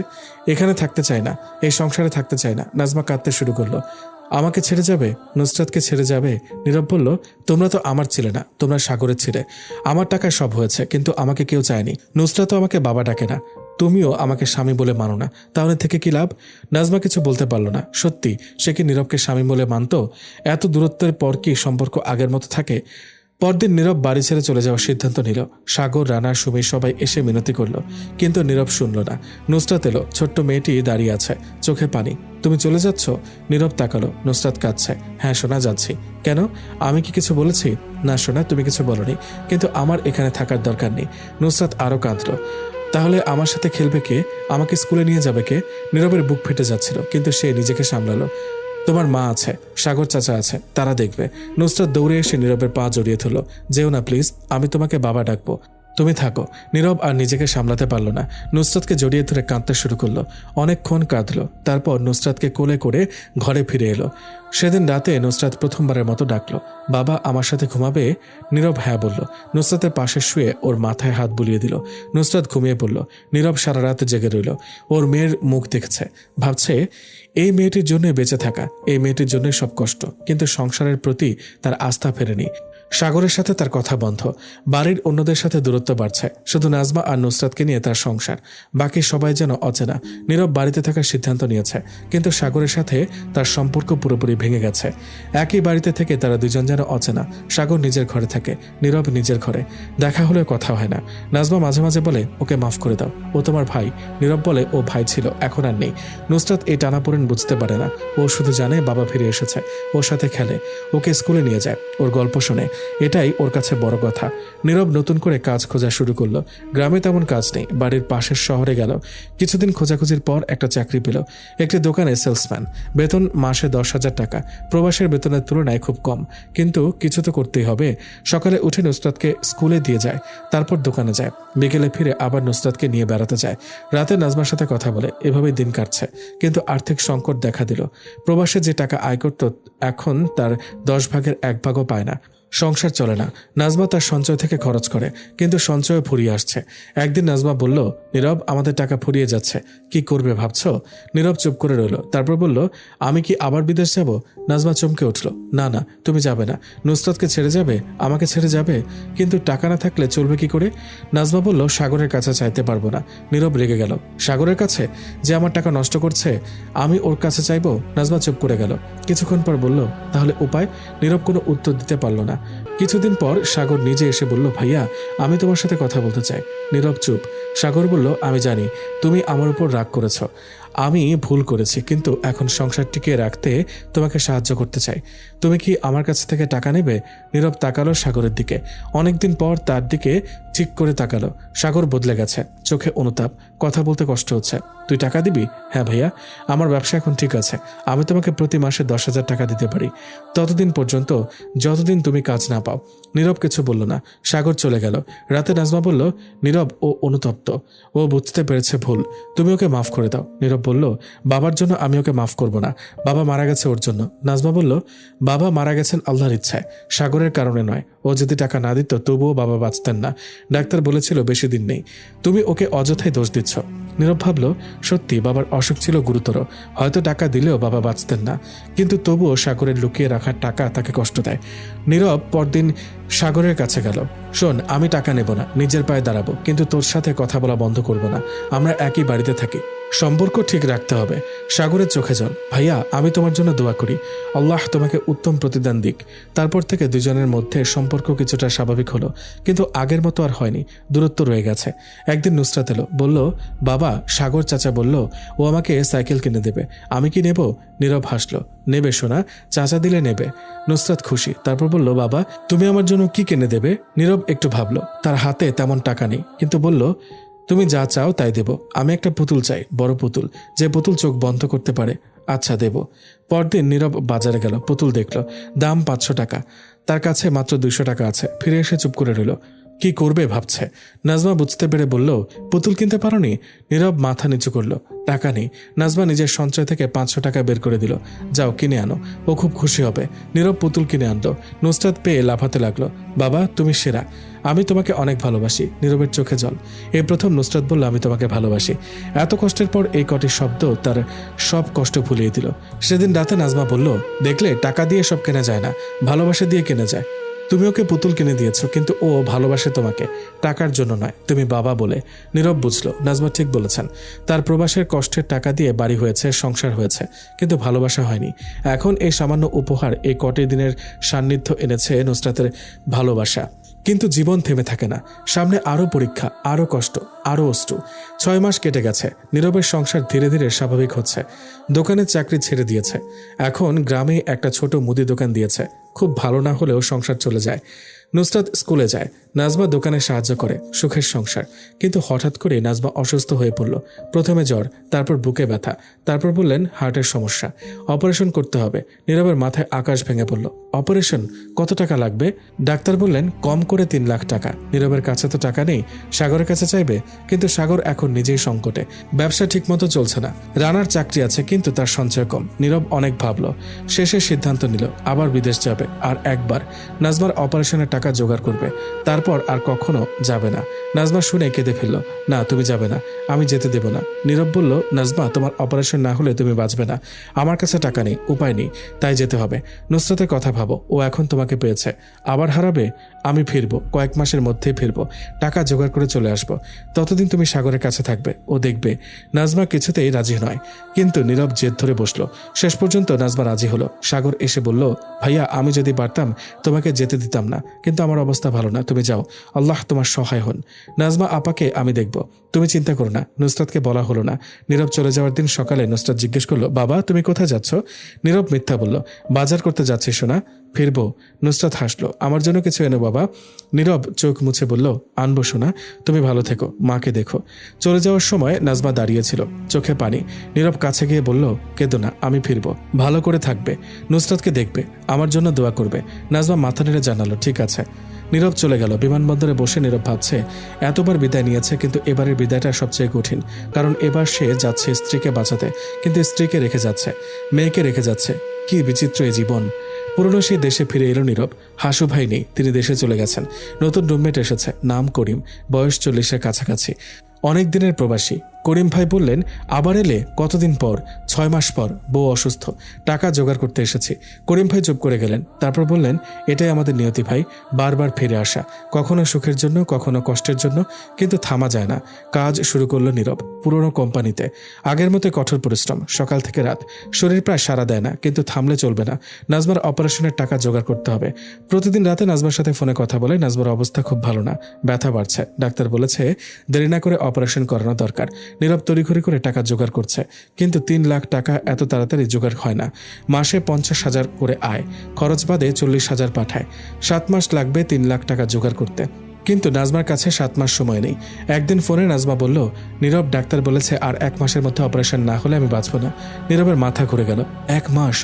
এখানে থাকতে চায় না, এই সংসারে থাকতে চায় না। নাজমা কাঁদতে শুরু করলো। আমাকে ছেড়ে যাবে? নুসরাতকে ছেড়ে যাবে? নীরব বলল, তোমরা তো আমার ছিলে না, তোমরা সাগরের ছিলে। আমার টাকায় সব হয়েছে, কিন্তু আমাকে কেউ চায়নি। নুসরাতও আমাকে বাবা ডাকে না, তুমিও আমাকে স্বামী বলে মানো না, তাহলে থেকে কি লাভ? নাজমা কিছু বলতে পারল না। সত্যি সে কি নীরবকে স্বামী বলে মানত? এত দূরত্বের পর কি সম্পর্ক আগের মতো থাকে? পরদিন নীরব বাড়ি ছেড়ে চলে যাওয়ার সিদ্ধান্ত নিল। সাগর, রানা, সুমি সবাই এসে মিনতি করলো, কিন্তু নীরব শুনল না। নুসরাত এলো, ছোট্ট মেয়েটি দাঁড়িয়ে আছে, চোখে পানি। তুমি চলে যাচ্ছ? নীরব তাকালো। নুসরাত কাঁদছে। হ্যাঁ সোনা, যাচ্ছি। কেন? আমি কি কিছু বলেছি? না সোনা, তুমি কিছু বলনি, কিন্তু আমার এখানে থাকার দরকার নেই। নুসরাত আরো কাঁদল। তাহলে আমার সাথে খেলবে কে? আমাকে স্কুলে নিয়ে যাবে কে? নীরবের বুক ফেটে যাচ্ছিল, কিন্তু সে নিজেকে সামলালো। তোমার মা আছে, সাগর চাচা আছে, তারা দেখবে। নুসরাত দৌড়ে এসে নীরবের পা জড়িয়ে ধরল। যেও না প্লিজ, আমি তোমাকে বাবা ডাকবো। তুমি থাকো। নীরব আর নিজেকে সামলাতে পারল না, নুসরাতকে জড়িয়ে ধরে কাঁদতে শুরু করলো। অনেকক্ষণ কাঁদলো, তারপর নুসরাতকে কোলে করে ঘরে ফিরে এলো। সেদিন রাতে নুসরাত প্রথমবারের মতো ডাকলো, বাবা আমার সাথে ঘুমাবে? নীরব হ্যাঁ বলল। নুসরাতের পাশে শুয়ে ওর মাথায় হাত বুলিয়ে দিল। নুসরাত ঘুমিয়ে পড়ল। নীরব সারা রাত জেগে রইল। ওর মেয়ের মুখ দেখছে, ভাবছে এই মেয়েটির জন্যই বেঁচে থাকা, এই মেয়েটির জন্যই সব কষ্ট। কিন্তু সংসারের প্রতি তার আস্থা ফেরেনি। সাগরের সাথে তার কথা বন্ধ, বাড়ির অন্যদের সাথে দূরত্ব বাড়ছে। শুধু নাজমা আর নুসরাতকে নিয়ে তার সংসার, বাকি সবাই যেন অচেনা। নীরব বাড়িতে থাকার সিদ্ধান্ত নিয়েছে, কিন্তু সাগরের সাথে তার সম্পর্ক পুরোপুরি ভেঙে গেছে। একই বাড়িতে থেকে তারা দুজন যেন অচেনা। সাগর নিজের ঘরে থাকে, নীরব নিজের ঘরে। দেখা হলেও কথা হয় না। নাজমা মাঝে মাঝে বলে, ওকে মাফ করে দাও, ও তোমার ভাই। নীরব বলে, ও ভাই ছিল, এখন আর নেই। নুসরাত এই টানাপোড়েন বুঝতে পারে না। ও শুধু জানে বাবা ফিরে এসেছে, ওর সাথে খেলে, ওকে স্কুলে নিয়ে যায়, ওর গল্প শোনে। এটাই ওর কাছে বড় কথা। নীরব নতুন করে কাজ খোঁজা শুরু করলো। গ্রামে তেমন কাজ নেই, বাড়ির পাশের শহরে গেল। কিছুদিন খোঁজাখুঁজির পর একটা চাকরি পেল, একটি দোকানে সেলসম্যান। বেতন মাসে 10,000 টাকা। প্রবাসের বেতনের তুলনায় খুব কম, কিন্তু কিছু তো করতেই হবে। সকালে উঠে নুসরাতকে স্কুলে দিয়ে যায়, তারপর দোকানে যায়। বিকেলে ফিরে আবার নুসরাতকে নিয়ে বেড়াতে যায়। রাতে নাজমার সাথে কথা বলে। এভাবেই দিন কাটছে, কিন্তু আর্থিক সংকট দেখা দিল। প্রবাসে যে টাকা আয় করত, এখন তার 10 ভাগের 1 ভাগও পায় না। সংসার চলে না। নাজমা তার সঞ্চয় থেকে খরচ করে, কিন্তু সঞ্চয় ফুরিয়ে আসছে। একদিন নাজমা বলল, নীরব আমাদের টাকা ফুরিয়ে যাচ্ছে, কি করবে ভাবছো? নীরব চুপ করে রইল। তারপর বলল, আমি কি আবার বিদেশ যাব? নাজমা চমকে উঠল, না না, তুমি যাবে না। নুসরাতকে ছেড়ে যাবে, আমাকে ছেড়ে যাবে? কিন্তু টাকা না থাকলে চলবে কি করে? নাজমা বলল, সাগরের কাছে চাইতে পারবো না। নীরব রেগে গেল, সাগরের কাছে? যে আমার টাকা নষ্ট করছে, আমি ওর কাছে চাইবো? নাজমা চুপ করে গেল। কিছুক্ষণ পর বলল, তাহলে উপায়? নীরব কোনো উত্তর দিতে পারল না। কিছুদিন পর সাগর নিজে এসে বলল, ভাইয়া আমি তোমার সাথে কথা বলতে চাই। নীরব চুপ। সাগর বলল, আমি জানি তুমি আমার উপর রাগ করেছ, আমি ভুল করেছি, কিন্তু এখন সংসার টিকিয়ে রাখতে তোমাকে সাহায্য করতে চাই। তুমি কি আমার কাছ থেকে টাকা নেবে? নীরব তাকালো সাগরের দিকে। অনেকদিন পর তার দিকে ঠিক করে তাকালো। সাগর বদলে গেছে, চোখে অনুতাপ, কথা বলতে কষ্ট হচ্ছে। তুই টাকা দিবি? হ্যাঁ ভাইয়া, আমার ব্যবসা এখন ঠিক আছে, আমি তোমাকে প্রতি মাসে 10,000 টাকা দিতে পারি, ততদিন পর্যন্ত যতদিন তুমি কাজ না পাও। নীরব কিছু বলল না। সাগর চলে গেল। রাতে নাজমা বলল, নীরব ও অনুতপ্ত, ও বুঝতে পেরেছে ভুল, তুমি ওকে মাফ করে দাও। নীরব বলল, বাবার জন্য আমি ওকে মাফ করব না, বাবা মারা গেছে ওর জন্য। নাজমা বলল, বাবা মারা গেছেন আল্লাহর ইচ্ছায়, সাগরের কারণে নয়। ও যদি টাকা না দিত তবুও বাবা বাঁচতেন না, ডাক্তার বলেছিল বেশি দিন নেই। তুমি ওকে অযথাই দোষ দিচ্ছ। নীরব ভাবল, সত্যি বাবার অসুখ ছিল গুরুতর, হয়তো টাকা দিলেও বাবা বাঁচতেন না, কিন্তু তবুও সাগরের লুকিয়ে রাখার টাকা তাকে কষ্ট দেয়। নীরব পরদিন সাগরের কাছে গেল। শোন, আমি টাকা নেব না, নিজের পায়ে দাঁড়াবো, কিন্তু তোর সাথে কথা বলা বন্ধ করব না। আমরা একই বাড়িতে থাকি, সম্পর্ক ঠিক রাখতে হবে। সাগরের চোখে জল। ভাইয়া আমি তোমার জন্য দোয়া করি, আল্লাহ তোমাকে উত্তম প্রতিদান দিক। তারপর থেকে দুজনের মধ্যে সম্পর্ক কিছুটা স্বাভাবিক হলো, কিন্তু আগের মতো আর হয়নি, দূরত্ব রয়ে গেছে। একদিন নুসরাত এলো, বলল, বাবা সাগর চাচা বলল ও আমাকে সাইকেল কিনে দেবে, আমি কি নেব? নীরব হাসলো। নেবে সোনা, চাচা দিলে নেবে। নুসরাত খুশি। তারপর বলল, বাবা তুমি আমার জন্য কি কিনে দেবে? নীরব একটু ভাবলো, তার হাতে তেমন টাকা নেই, কিন্তু বলল, তুমি যা চাও তাই দেব। আমি একটা পুতুল চাই, বড় পুতুল, যে পুতুল চোখ বন্ধ করতে পারে। আচ্ছা দেব। পরদিন নীরব বাজারে গেল, পুতুল দেখল, দাম 500 টাকা। তার কাছে মাত্র 200 টাকা আছে। ফিরে এসে চুপ করে রইল, কি করবে ভাবছে। নাজমা বুঝতে পেরে বলল, পুতুল কিনতে পারোনি? নীরব মাথা নিচু করলো, টাকা নেই। নাজমা নিজের সঞ্চয় থেকে 500 টাকা বের করে দিল, যাও কিনে আনো, ও খুব খুশি হবে। নীরব পুতুল কিনে আনলো। নুসরাত পেয়ে লাফাতে লাগলো, বাবা তুমি সেরা, আমি তোমাকে অনেক ভালোবাসি। নীরবের চোখে জল। এই প্রথম নুসরাত বলল, আমি তোমাকে ভালোবাসি। এত কষ্টের পর এই কটি শব্দ তার সব কষ্ট ভুলিয়ে দিল। সেদিন রাতে নাজমা বলল, দেখলে টাকা দিয়ে সব কেনা যায় না, ভালোবাসা দিয়ে কেনা যায়। তুমি ওকে পুতুল কিনে দিয়েছ, কিন্তু ও ভালোবাসে তোমাকে, টাকার জন্য নয়, তুমি বাবা বলে। নীরব বুঝলো, নাজমা ঠিক বলেছেন। তার প্রবাসের কষ্টের টাকা দিয়ে বাড়ি হয়েছে, সংসার হয়েছে, কিন্তু ভালোবাসা হয়নি। এখন এই সামান্য উপহার, এই কটি দিনের সান্নিধ্য এনেছে নুসরাতের ভালোবাসা। কিন্তু জীবন থেমে থাকে না, সামনে আরও পরীক্ষা, আরও কষ্ট, আরও অশ্রু। 6 মাস কেটে গেছে। নীরবের সংসার ধীরে ধীরে স্বাভাবিক হচ্ছে। দোকানের চাকরি ছেড়ে দিয়েছে, এখন গ্রামে একটা ছোট মুদি দোকান দিয়েছে। খুব ভালো না হলেও সংসার চলে যায়। নুসরাত স্কুলে যায়, নাজমা দোকানে সাহায্য করে, সুখের সংসার। কিন্তু হঠাৎ করে নাজমা অসুস্থ হয়ে পড়ল। প্রথমে জ্বর, তারপর বুকে ব্যথা, তারপর বললেন হার্টের সমস্যা, অপারেশন করতে হবে। নীরবের মাথায় আকাশ ভেঙে পড়ল। অপারেশন? কত টাকা লাগবে? ডাক্তার বললেন কম করে 3 লাখ টাকা। নীরবের কাছে তো টাকা নেই, সাগরের কাছে চাইবে। কিন্তু সাগর এখন নিজেই সংকটে, ব্যবসা ঠিকমতো চলছে না। রানার চাকরি আছে কিন্তু তার সঞ্চয় কম। নীরব অনেক ভাবলো, শেষে সিদ্ধান্ত নিল আবার বিদেশ যাবে, আর একবার নাজমার অপারেশনের টাকা জোগাড় করবে, তারপর আর কখনো যাবে না। নাজমা শুনে কেঁদে ফেলল, না তুমি যাবে না, আমি যেতে দেব না। নীরব বলল, নাজমা তোমার অপারেশন না হলে তুমি বাঁচবে না, আমার কাছে টাকা নেই, উপায় নেই, তাই যেতে হবে। নুসরাতের কথা ভাবো, ও এখন তোমাকে পেয়েছে, আবার হারাবে। আমি ফিরবো, কয়েক মাসের মধ্যেই ফিরবো, টাকা জোগাড় করে চলে আসবো। ততদিন তুমি সাগরের কাছে থাকবে, ও দেখবে। নাজমা কিছুতেই রাজি নয়, কিন্তু নীরব জেদ ধরে বসলো। শেষ পর্যন্ত নাজমা রাজি হলো। সাগর এসে বলল, ভাইয়া আমি যদি পারতাম তোমাকে যেতে দিতাম না, কিন্তু আমার অবস্থা ভালো না, তুমি যাও, আল্লাহ তোমার সহায় হন। নাজমা আপাকে আমি দেখব, তুমি চিন্তা করো না। নুসরাতকে বলা হলো না। নীরব চলে যাওয়ার দিন সকালে নুসরাত জিজ্ঞেস করলো, বাবা তুমি কোথায় যাচ্ছ? নীরব মিথ্যা বলল, বাজার করতে যাচ্ছি সোনা, ফিরবো। নুসরাত হাসলো, আমার জন্য কিছু এনো বাবা। নীরব চোখ মুছে বলল, আনবো সোনা, তুমি ভালো থেকো, মাকে দেখো। চলে যাওয়ার সময় নাজমা দাঁড়িয়েছিল, চোখে পানি। নীরব কাছে গিয়ে বলল, কেঁদো না, আমি ফিরবো, ভালো করে থাকবে, নুসরাতকে দেখবে, আমার জন্য দোয়া করবে। নাজমা মাথা নেড়ে জানালো, ঠিক আছে। নীরব চলে গেল। বিমানবন্দরে বসে নীরব ভাবছে, এতবার বিদায় নিয়েছে, কিন্তু এবারের বিদায়টা সবচেয়ে কঠিন। কারণ এবার সে যাচ্ছে স্ত্রীকে বাঁচাতে, কিন্তু স্ত্রীকে রেখে যাচ্ছে, মেয়েকে রেখে যাচ্ছে। কি বিচিত্র এই জীবন। পুরনো সেই দেশে ফিরে এলো নীরব। হাসু ভাই নেই, তিনি দেশে চলে গেছেন। নতুন রুমমেট এসেছে, নাম করিম, বয়স 40-এর কাছাকাছি, অনেক দিনের প্রবাসী। করিম ভাই বললেন, আবার এলে? কতদিন পর? 6 মাস পর, বউ অসুস্থ, টাকা জোগাড় করতে এসেছি। করিম ভাই চুপ করে গেলেন, তারপর বললেন, এটাই আমাদের নিয়তি ভাই, বারবার ফিরে আসা, কখনো সুখের জন্য, কখনো কষ্টের জন্য, কিন্তু থামা যায় না। কাজ শুরু করলো নীরব, পুরনো কোম্পানিতে। আগের মতো কঠোর পরিশ্রম, সকাল থেকে রাত। শরীর প্রায় সাড়া দেয় না, কিন্তু থামলে চলবে না। নাজমার অপারেশনের টাকা জোগাড় করতে হবে। প্রতিদিন রাতে নাজমার সাথে ফোনে কথা বলে। নাজমার অবস্থা খুব ভালো না, ব্যথা বাড়ছে। ডাক্তার বলেছে দেরি না করে অপারেশন করানো দরকার। নীরব তড়িঘড়ি করে টাকা জোগাড় করছে, কিন্তু 3 লাখ টাকা এত তাড়াতাড়ি জোগাড় হয় না। মাসে 50,000 করে আয়, খরচ বাদে 40,000 পাঠায়। 7 মাস লাগবে 3 লাখ টাকা জোগাড় করতে। কিন্তু নাজমার কাছে 7 মাস সময় নেই। একদিন ফোনে নাজমা বলল, নীরব ডাক্তার বলেছে আর 1 মাসের মধ্যে অপারেশন না হলে আমি বাঁচব না। নীরবের মাথা ঘুরে গেল। 1 মাস?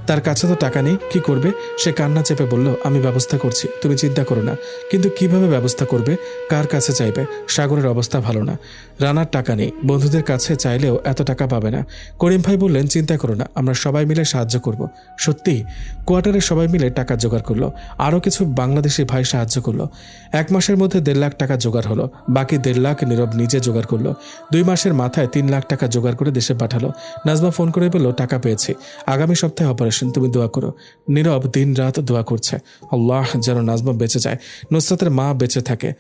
তার কাছে তো টাকা নেই, কি করবে? সে কান্না চেপে বলল, আমি ব্যবস্থা করছি, তুমি চিন্তা করো না। কিন্তু কিভাবে ব্যবস্থা করবে? কার কাছে চাইবে? সাগরের অবস্থা ভালো না, রানার টাকা নেই, বন্ধুদের কাছে চাইলেও এত টাকা পাবে না। করিম ভাই বললেন, চিন্তা করো না, আমরা সবাই মিলে সাহায্য করব। সত্যি? কোয়ার্টারে সবাই মিলে টাকা জোগাড় করলো। আরও কিছু বাংলাদেশি ভাই সাহায্য করলো। 1 মাসের মধ্যে 1.5 লাখ টাকা জোগাড় হলো। বাকি 1.5 লাখ নীরব নিজে জোগাড় করলো। 2 মাসের মাথায় 3 লাখ টাকা জোগাড় করে দেশে পাঠালো। নাজমা ফোন করে বলল, টাকা পেয়েছি, আগামী সপ্তাহে অপারেশন, তুমি দোয়া করো। নীরব দিন রাত দোয়া করছে, আল্লাহ যেন নাজমা বেঁচে যায়, নুসরাতের মা বেঁচে থাকে,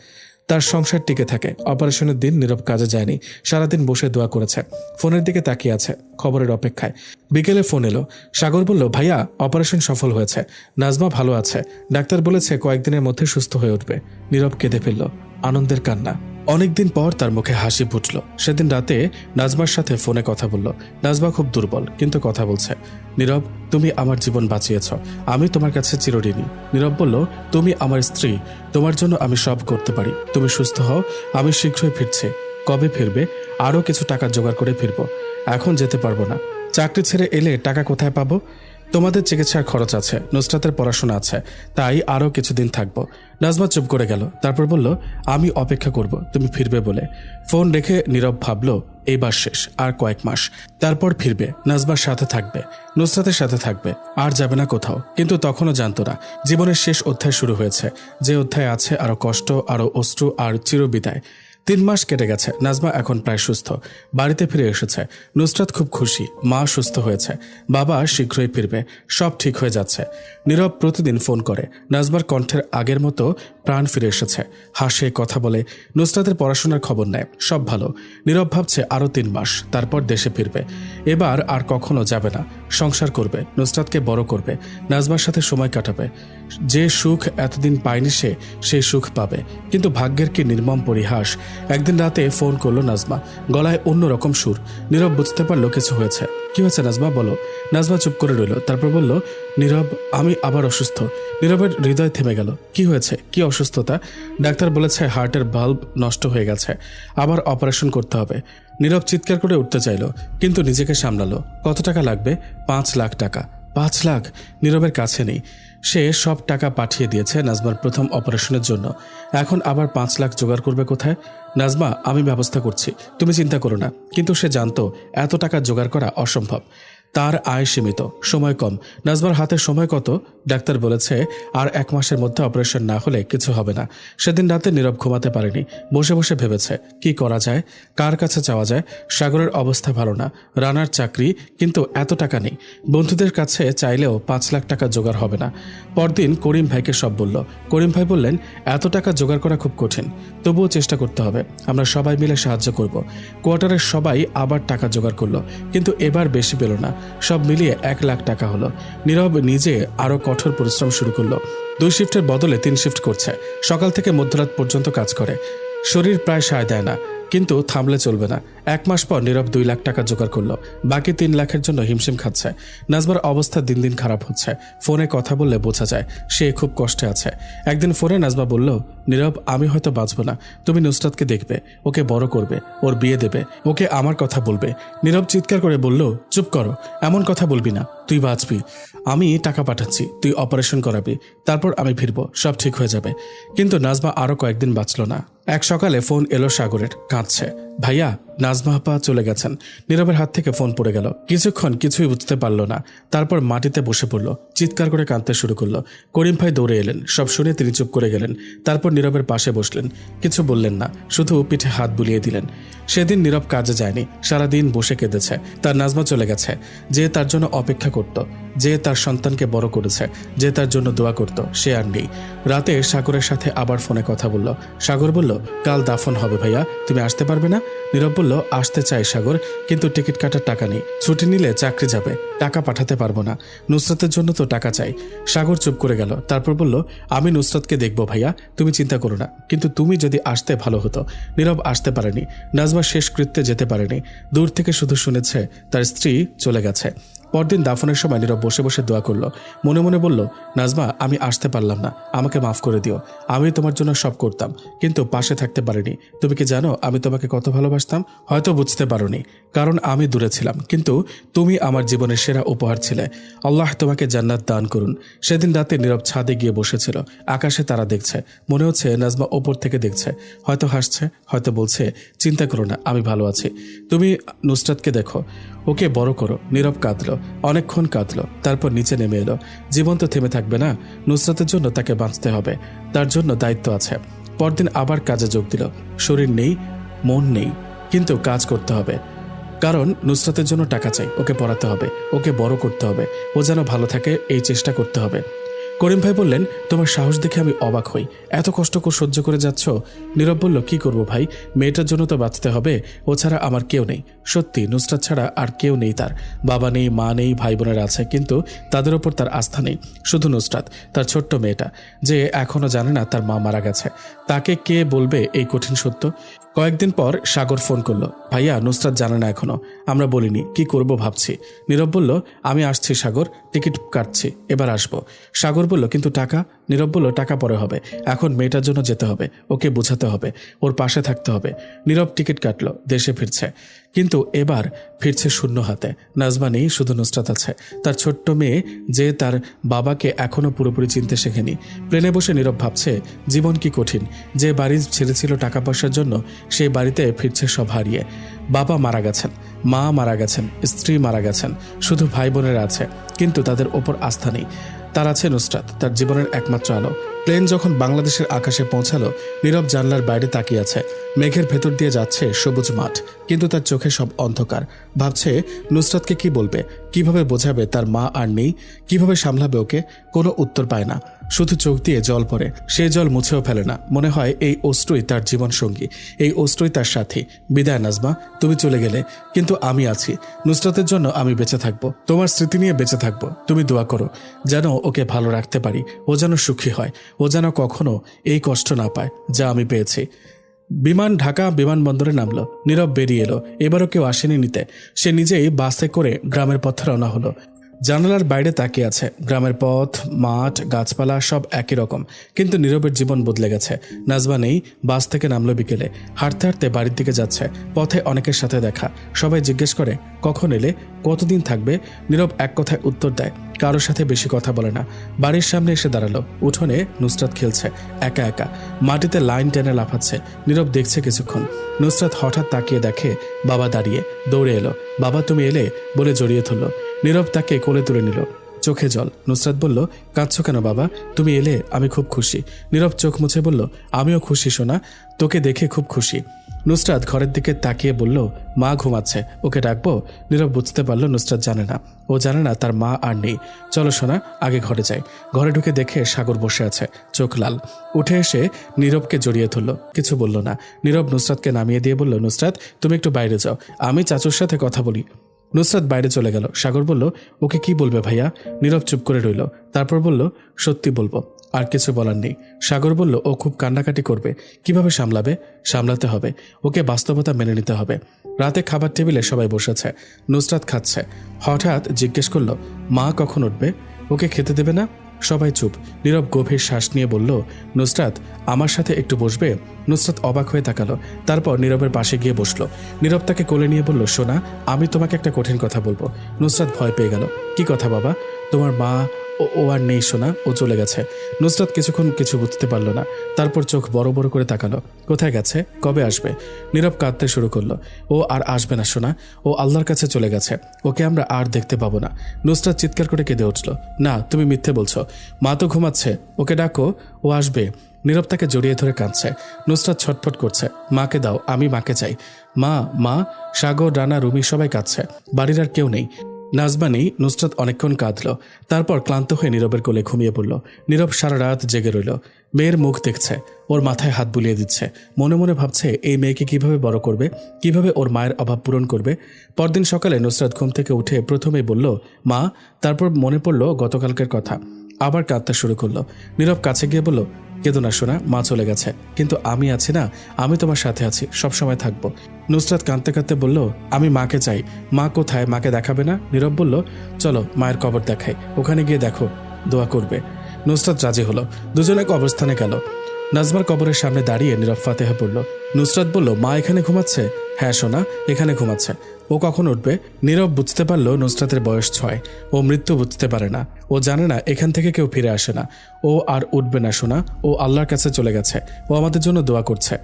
তার সংসার টিকে থাকে। অপারেশনের দিন নীরব কাজে যায়নি, সারাদিন বসে দোয়া করেছে, ফোনের দিকে তাকিয়ে আছে, খবরের অপেক্ষায়। বিকেলে ফোন এলো। সাগর বলল, ভাইয়া অপারেশন সফল হয়েছে, নাজমা ভালো আছে, ডাক্তার বলেছে কয়েকদিনের মধ্যে সুস্থ হয়ে উঠবে। নীরব কেঁদে ফেলল, আনন্দের কান্না। অনেকদিন পর তার মুখে হাসি ফুটল। সেদিন রাতে নাজমার সাথে ফোনে কথা বলল। নাজমা খুব দুর্বল, কিন্তু কথা বলছে। নীরব, তুমি আমার জীবন বাঁচিয়েছ, আমি তোমার কাছে চিরঋণী। নীরব বলল, তুমি আমার স্ত্রী, তোমার জন্য আমি সব করতে পারি, তুমি সুস্থ হও, আমি শীঘ্রই ফিরছি। কবে ফিরবে? আরও কিছু টাকা জোগাড় করে ফিরবো, এখন যেতে পারবো না। চাকরি ছেড়ে এলে টাকা কোথায় পাবো? তোমাদের চিকিৎসার খরচ আছে, নুসরাতের পড়াশোনা আছে, তাই আরও কিছুদিন থাকবো। নাজমা চুপ করে গেল, তারপর বলল, আমি অপেক্ষা করব তুমি ফিরবে বলে। ফোন রেখে নীরব ভাবল, এইবার শেষ, আর কয়েক মাস, তারপর ফিরবে, নাজমার সাথে থাকবে, নুসরাতের সাথে থাকবে, আর যাবে না কোথাও। কিন্তু তখনও জানতো না জীবনের শেষ অধ্যায় শুরু হয়েছে, যে অধ্যায় আছে আরও কষ্ট, আরও অশ্রু, আর চিরবিদায়। 3 মাস কেটে গেছে, নাজমা এখন প্রায় সুস্থ, বাড়িতে ফিরে এসেছে। নুসরাত খুব খুশি, মা সুস্থ হয়েছে, বাবা শীঘ্রই ফিরবে, সব ঠিক হয়ে যাচ্ছে। নীরব প্রতিদিন ফোন করে। নাজমার কণ্ঠের আগের মতো প্রাণ ফিরে এসেছে, হাসে, কথা বলে, নুসরাতের পড়াশোনার খবর নেয়, সব ভালো। নীরব ভাবছে আরও 3 মাস, তারপর দেশে ফিরবে। এবার আর কখনো যাবে না, সংসার করবে, নুসরাতকে বড় করবে, নাজমার সাথে সময় কাটাবে। যে সুখ এতদিন পায়নি সে, সেই সুখ পাবে। কিন্তু ভাগ্যের কি নির্মম পরিহাস। একদিন রাতে ফোন করলো নাজমা, গলায় অন্যরকম সুর। নীরব বুঝতে পারল কিছু হয়েছে। কি হয়েছে নাজমা, বলো। নাজমা চুপ করে রইল, তারপর বলল, নীরব, আমি আবার অসুস্থ। নীরবের হৃদয় থেমে গেল। কি হয়েছে, কি অসুস্থতা? ডাক্তার বলেছে হার্টের ভাল্ব নষ্ট হয়ে গেছে, আবার অপারেশন করতে হবে। নীরব চিৎকার করে উঠতে চাইল, কিন্তু নিজেকে সামলালো। কত টাকা লাগবে? 5 লাখ টাকা। 5 লাখ নীরবের কাছে নেই। সে সব টাকা পাঠিয়ে দিয়েছে নাজমার প্রথম অপারেশনের জন্য। এখন আবার 5 লাখ জোগাড় করবে কোথায়? নাজমা, আমি ব্যবস্থা করছি, তুমি চিন্তা করো না। কিন্তু সে জানতো এত টাকা জোগাড় করা অসম্ভব। তার আয় সীমিত, সময় কম। নাজমার হাতে সময় কত? ডাক্তার বলেছে আর 1 মাসের মধ্যে অপারেশন না হলে কিছু হবে না। সেদিন রাতে নীরব ঘুমাতে পারেনি। বসে বসে ভেবেছে কি করা যায়, কার কাছে চাওয়া যায়। সাগরের অবস্থা ভালো না, রানার চাকরি, কিন্তু এত টাকা নেই। বন্ধুদের কাছে চাইলেও 5 লাখ টাকা জোগাড় হবে না। পরদিন করিম ভাইকে সব বলল। করিম ভাই বললেন, এত টাকা জোগাড় করা খুব কঠিন, তবুও চেষ্টা করতে হবে। আমরা সবাই মিলে সাহায্য করব। কোয়ার্টারের সবাই আবার টাকা জোগাড় করলো, কিন্তু এবার বেশি পেল না। সব মিলিয়ে 1 লাখ টাকা হলো। নীরব নিজে আরো কঠোর পরিশ্রম শুরু করলো। 2 শিফটের বদলে 3 শিফট করছে। সকাল থেকে মধ্যরাত পর্যন্ত কাজ করে। শরীর প্রায় সায় দেয় না, কিন্তু থামলে চলবে না। 1 মাস পর নীরব 2 লাখ টাকা জোগাড় করলো। বাকি 3 লাখের জন্য হিমশিম খাচ্ছে। নাজমার অবস্থা দিন দিন খারাপ হচ্ছে। ফোনে কথা বললে বোঝা যায় সে খুব কষ্টে আছে। একদিন ফোনে নাজমা বলল, নীরব, আমি হয়তো বাঁচব না, তুমি নুসরাতকে দেখবে, ওকে বড় করবে, ওর বিয়ে দেবে, ওকে আমার কথা বলবে। নীরব চিৎকার করে বলল, চুপ করো, এমন কথা বলবি না, তুই বাঁচবি। আমি টাকা পাঠাচ্ছি, তুই অপারেশন করাবি, তারপর আমি ফিরবো, সব ঠিক হয়ে যাবে। কিন্তু নাজমা আরো কয়েকদিন বাঁচল না। এক সকালে ফোন এলো সাগরের, কাঁদছে। ভাইয়া, নাজমা আপা চলে গেছেন। নীরবের হাত থেকে ফোন পড়ে গেল। কিছুক্ষণ কিছুই বুঝতে পারল না। তারপর মাটিতে বসে পড়ল, চিৎকার করে কাঁদতে শুরু করলো। করিম ভাই দৌড়ে এলেন। সব শুনে তিনি চুপ করে গেলেন। তারপর নীরবের পাশে বসলেন। কিছু বললেন না, শুধু পিঠে হাত বুলিয়ে দিলেন। সেদিন নীরব কাজে যায়নি, সারাদিন বসে কেঁদেছে। তার নাজমা চলে গেছে, যে তার জন্য অপেক্ষা করত, যে তার সন্তানকে বড় করেছে, যে তার জন্য দোয়া করত, সে আর নেই। রাতে সাগরের সাথে আবার ফোনে কথা বলল। সাগর বলল, কাল দাফন হবে ভাইয়া, তুমি আসতে পারবে না? নীরব বলল, আসতে চাই সাগর, কিন্তু টিকিট কাটার টাকা নেই। ছুটি নিলে চাকরি যাবে, টাকা পাঠাতে পারবো না। নুসরাতের জন্য তো টাকা চাই। সাগর চুপ করে গেল। তারপর বলল, আমি নুসরাতকে দেখবো ভাইয়া, তুমি চিন্তা করো না, কিন্তু তুমি যদি আসতে ভালো হতো। নীরব আসতে পারেনি। নাজমা শেষ কৃত্যে যেতে পারেনি। দূর থেকে শুধু শুনেছে তার স্ত্রী চলে গেছে। পরদিন দাফনের সময় নীরব বসে বসে দোয়া করলো। মনে মনে বলল, নাজমা, আমি আসতে পারলাম না, আমাকে মাফ করে দিও। আমি তোমার জন্য সব করতাম, কিন্তু পাশে থাকতে পারিনি। তুমি কি জানো আমি তোমাকে কত ভালোবাসতাম? হয়তো বুঝতে পারোনি, কারণ আমি দূরে ছিলাম, কিন্তু তুমি আমার জীবনের সেরা উপহার ছিলে। আল্লাহ তোমাকে জান্নাত দান করুন। সেদিন রাতে নীরব ছাদে গিয়ে বসেছিল। আকাশে তারা দেখছে। মনে হচ্ছে নাজমা ওপর থেকে দেখছে। হয়তো হাসছে, হয়তো বলছে, চিন্তা করো না, আমি ভালো আছি। তুমি নুসরাতকে দেখো, ওকে বড় করো। নীরব কাঁদলো, অনেকক্ষণ কাঁদলো। তারপর নিচে নেমে এলো। জীবন তো থেমে থাকবে না। নুসরাতের জন্য তাকে বাঁচতে হবে, তার জন্য দায়িত্ব আছে। পরদিন আবার কাজে যোগ দিল। শরীর নেই, মন নেই, কিন্তু কাজ করতে হবে। কারণ নুসরাতের জন্য টাকা চাই, ওকে পড়াতে হবে, ওকে বড় করতে হবে, ও যেন ভালো থাকে, এই চেষ্টা করতে হবে। করিম ভাই বললেন, তোমার সাহস দেখে আমি অবাক হই, এত কষ্ট সহ্য করে যাচ্ছ। নীরব বলল, কি করব ভাই, মেয়েটার জন্য তো বাঁচতে হবে, ও ছাড়া আমার কেউ নেই। সত্যি, নুসরাত ছাড়া আর কেউ নেই তার। বাবা নেই, মা নেই, ভাই বোনেরা আছে, কিন্তু তাদের ওপর তার আস্থা নেই। শুধু নুসরাত, তার ছোট্ট মেয়েটা, যে এখনো জানে না তার মা মারা গেছে। তাকে কে বলবে এই কঠিন সত্য? কয়েকদিন পর সাগর ফোন করলো, ভাইয়া, নুসরাত জানে না এখনো, আমরা বলিনি, কি করব ভাবছি। নীরব বলল, আমি আসছি সাগর, টিকিট কাটছি, এবার আসবো। সাগর বলল, কিন্তু টাকা? নীরব বলল, টাকা পরে হবে, এখন মেয়েটার জন্য যেতে হবে, ওকে বোঝাতে হবে, ওর পাশে থাকতে হবে। নীরব টিকিট কাটলো, দেশে ফিরছে, কিন্তু এবার ফিরছে শূন্য হাতে। নাজমা নেই, শুধু নুসরাত আছে, তার ছোট্ট মেয়ে, যে তার বাবাকে এখনো পুরোপুরি চিনতে শেখেনি। প্লেনে বসে নীরব ভাবছে, জীবন কি কঠিন। যে বাড়ি ছেড়েছিল টাকা পয়সার জন্য, সেই বাড়িতে ফিরছে সব হারিয়ে। বাবা মারা গেছেন, মা মারা গেছেন, স্ত্রী মারা গেছেন, শুধু ভাই বোনেরা আছে, কিন্তু তাদের ওপর আস্থা নেই। তার আছে নুসরাত, তার জীবনের একমাত্র আলো। প্লেন যখন বাংলাদেশের আকাশে পৌঁছালো, নীরব জানলার বাইরে তাকিয়ে আছে। মেঘের ভেতর দিয়ে যাচ্ছে সবুজ মাঠ, কিন্তু তার চোখে সব অন্ধকার। ভাবছে, নুসরাতকে কি বলবে, কিভাবে বোঝাবে তার মা আর নেই, কিভাবে সামলাবে ওকে। কোনো উত্তর পায় না, শুধু চোখ দিয়ে জল পড়ে। সে জল মুছেও ফেলে না। মনে হয় এই অশ্রুই তার জীবন সঙ্গী, এই অশ্রুই তার সাথী। বিদায় নাজমা, তুমি চলে গেলে, কিন্তু আমি আছি। নুসরাতের জন্য আমি বেঁচে থাকবো, তোমার স্মৃতি নিয়ে বেঁচে থাকবো। তুমি দোয়া করো যেন ওকে ভালো রাখতে পারি, ও যেন সুখী হয়, ও যেন কখনো এই কষ্ট না পায় যা আমি পেয়েছি। বিমান ঢাকা বিমানবন্দরে নামলো। নীরব বেরিয়ে এলো। এবারও কেউ আসেনি নিতে। সে নিজেই বাসে করে গ্রামের পথে রওনা হলো। জানালার বাইরে তাকিয়ে আছে। গ্রামের পথ, মাঠ, গাছপালা সব একই রকম, কিন্তু নীরবের জীবন বদলে গেছে। নাজমা নেই। বাস থেকে নামলো বিকেলে। হাঁটতে হাঁটতে বাড়ির দিকে যাচ্ছে। পথে অনেকের সাথে দেখা। সবাই জিজ্ঞেস করে, কখন এলে, কতদিন থাকবে? নীরব এক কথায় উত্তর দেয়, কারোর সাথে বেশি কথা বলে না। বাড়ির সামনে এসে দাঁড়ালো। উঠোনে নুসরাত খেলছে একা একা। মাটিতে লাইন টেনে লাফাচ্ছে। নীরব দেখছে কিছুক্ষণ। নুসরাত হঠাৎ তাকিয়ে দেখে বাবা দাঁড়িয়ে। দৌড়ে এলো। বাবা তুমি এলে বলে জড়িয়ে ধরল। নীরব তাকে কোলে তুলে নিল। চোখে জল। নুসরাত বলল, কাঁদছো কেন বাবা? তুমি এলে আমি খুব খুশি। নীরব চোখ মুছে বলল, আমিও খুশি সোনা, তোকে দেখে খুব খুশি। নুসরাত ঘরের দিকে তাকিয়ে বলল, মা ঘুমাচ্ছে, ওকে ডাকবো? নীরব বুঝতে পারল নুসরাত জানে না, ও জানে না তার মা আর নেই। চলো সোনা, আগে ঘরে যাই। ঘরে ঢুকে দেখে সাগর বসে আছে, চোখ লাল। উঠে এসে নীরবকে জড়িয়ে ধরল। কিছু বলল না। নীরব নুসরাতকে নামিয়ে দিয়ে বলল, নুসরাত তুমি একটু বাইরে যাও, আমি চাচুর সাথে কথা বলি। নুসরাত বাইরে চলে গেল। সাগর বলল, ওকে কি বলবে ভাইয়া? নীরব চুপ করে রইল। তারপর বলল, সত্যি বলবো, আর কিছু বলার নেই। সাগর বলল, ও খুব কান্নাকাটি করবে, কিভাবে সামলাবে? সামলাতে হবে, ওকে বাস্তবতা মেনে নিতে হবে। রাতে খাবার টেবিলে সবাই বসেছে। নুসরাত খাচ্ছে। হঠাৎ জিজ্ঞেস করলো, মা কখন উঠবে? ওকে খেতে দেবে না? সবাই চুপ। নীরব গভীর শ্বাস নিয়ে বলল, নুসরাত আমার সাথে একটু বসবে? নুসরাত অবাক হয়ে তাকালো। তারপর নীরবের পাশে গিয়ে বসলো। নীরব তাকে কোলে নিয়ে বলল, সোনা আমি তোমাকে একটা কঠিন কথা বলবো। নুসরাত ভয় পেয়ে গেল। কি কথা বাবা? তোমার মা ও আর নেই সোনা, ও চলে গেছে। নুসরাত কিছুক্ষণ কিছু বুঝতে পারলো না। তারপর চোখ বড় বড় করে তাকালো। কোথায় গেছে? কবে আসবে? নীরব কাঁদতে শুরু করলো। ও আর আসবে না সোনা, ও আল্লাহর কাছে চলে গেছে, ওকে আমরা আর দেখতে পাবো না। নুসরাত চিৎকার করে কেঁদে উঠল। না, তুমি মিথ্যে বলছো, মা তো ঘুমাচ্ছে, ওকে ডাকো, ও আসবে। নীরব তাকে জড়িয়ে ধরে কাঁদছে। নুসরাত ছটফট করছে, মাকে দাও, আমি মাকে চাই। মা মা সাগর, রানা, রুমি সবাই কাঁদছে। বাড়ির আর কেউ নেই। নাজমা নেই। নুসরাত অনেকক্ষণ কাঁদল। তারপর ক্লান্ত হয়ে নীরবের কোলে ঘুমিয়ে পড়ল। নীরব সারা রাত জেগে রইল। মেয়ের মুখ দেখছে, ওর মাথায় হাত বুলিয়ে দিচ্ছে। মনে মনে ভাবছে এই মেয়েকে কিভাবে বড় করবে, কিভাবে ওর মায়ের অভাব পূরণ করবে। পরদিন সকালে নুসরাত ঘুম থেকে উঠে প্রথমেই বলল, মা। তারপর মনে পড়ল গতকালকের কথা। আবার কাঁদতে শুরু করলো। নীরব কাছে গিয়ে বলল, কেঁদো না সোনা, মা চলে গেছে, কিন্তু আমি আছি না, আমি তোমার সাথে আছি, সবসময় থাকবো। নুসরাত কাঁদতে কাঁদতে বলল, আমি মাকে চাই। মা কোথায়? মাকে দেখাবে না? নীরব বলল, চলো মায়ের কবর দেখাই, ওখানে গিয়ে দেখো, দোয়া করবে। নুসরাত রাজি হলো। দুজনে এক অবস্থানে গেল। নাজমার কবরের সামনে দাঁড়িয়ে নীরব ফাতেহা পড়ল। নুসরাত বলল, মা এখানে ঘুমাচ্ছে? হ্যাঁ সোনা, এখানে ঘুমাচ্ছে। ও কখন উঠবে? নীরব বুঝতে পারল নুসরাতের বয়স 6। ও মৃত্যু বুঝতে পারে না। ও জানে না এখান থেকে কেউ ফিরে আসে না। ও আর উঠবে না সোনা, ও আল্লাহর কাছে চলে গেছে। ও আমাদের জন্য দোয়া করছে,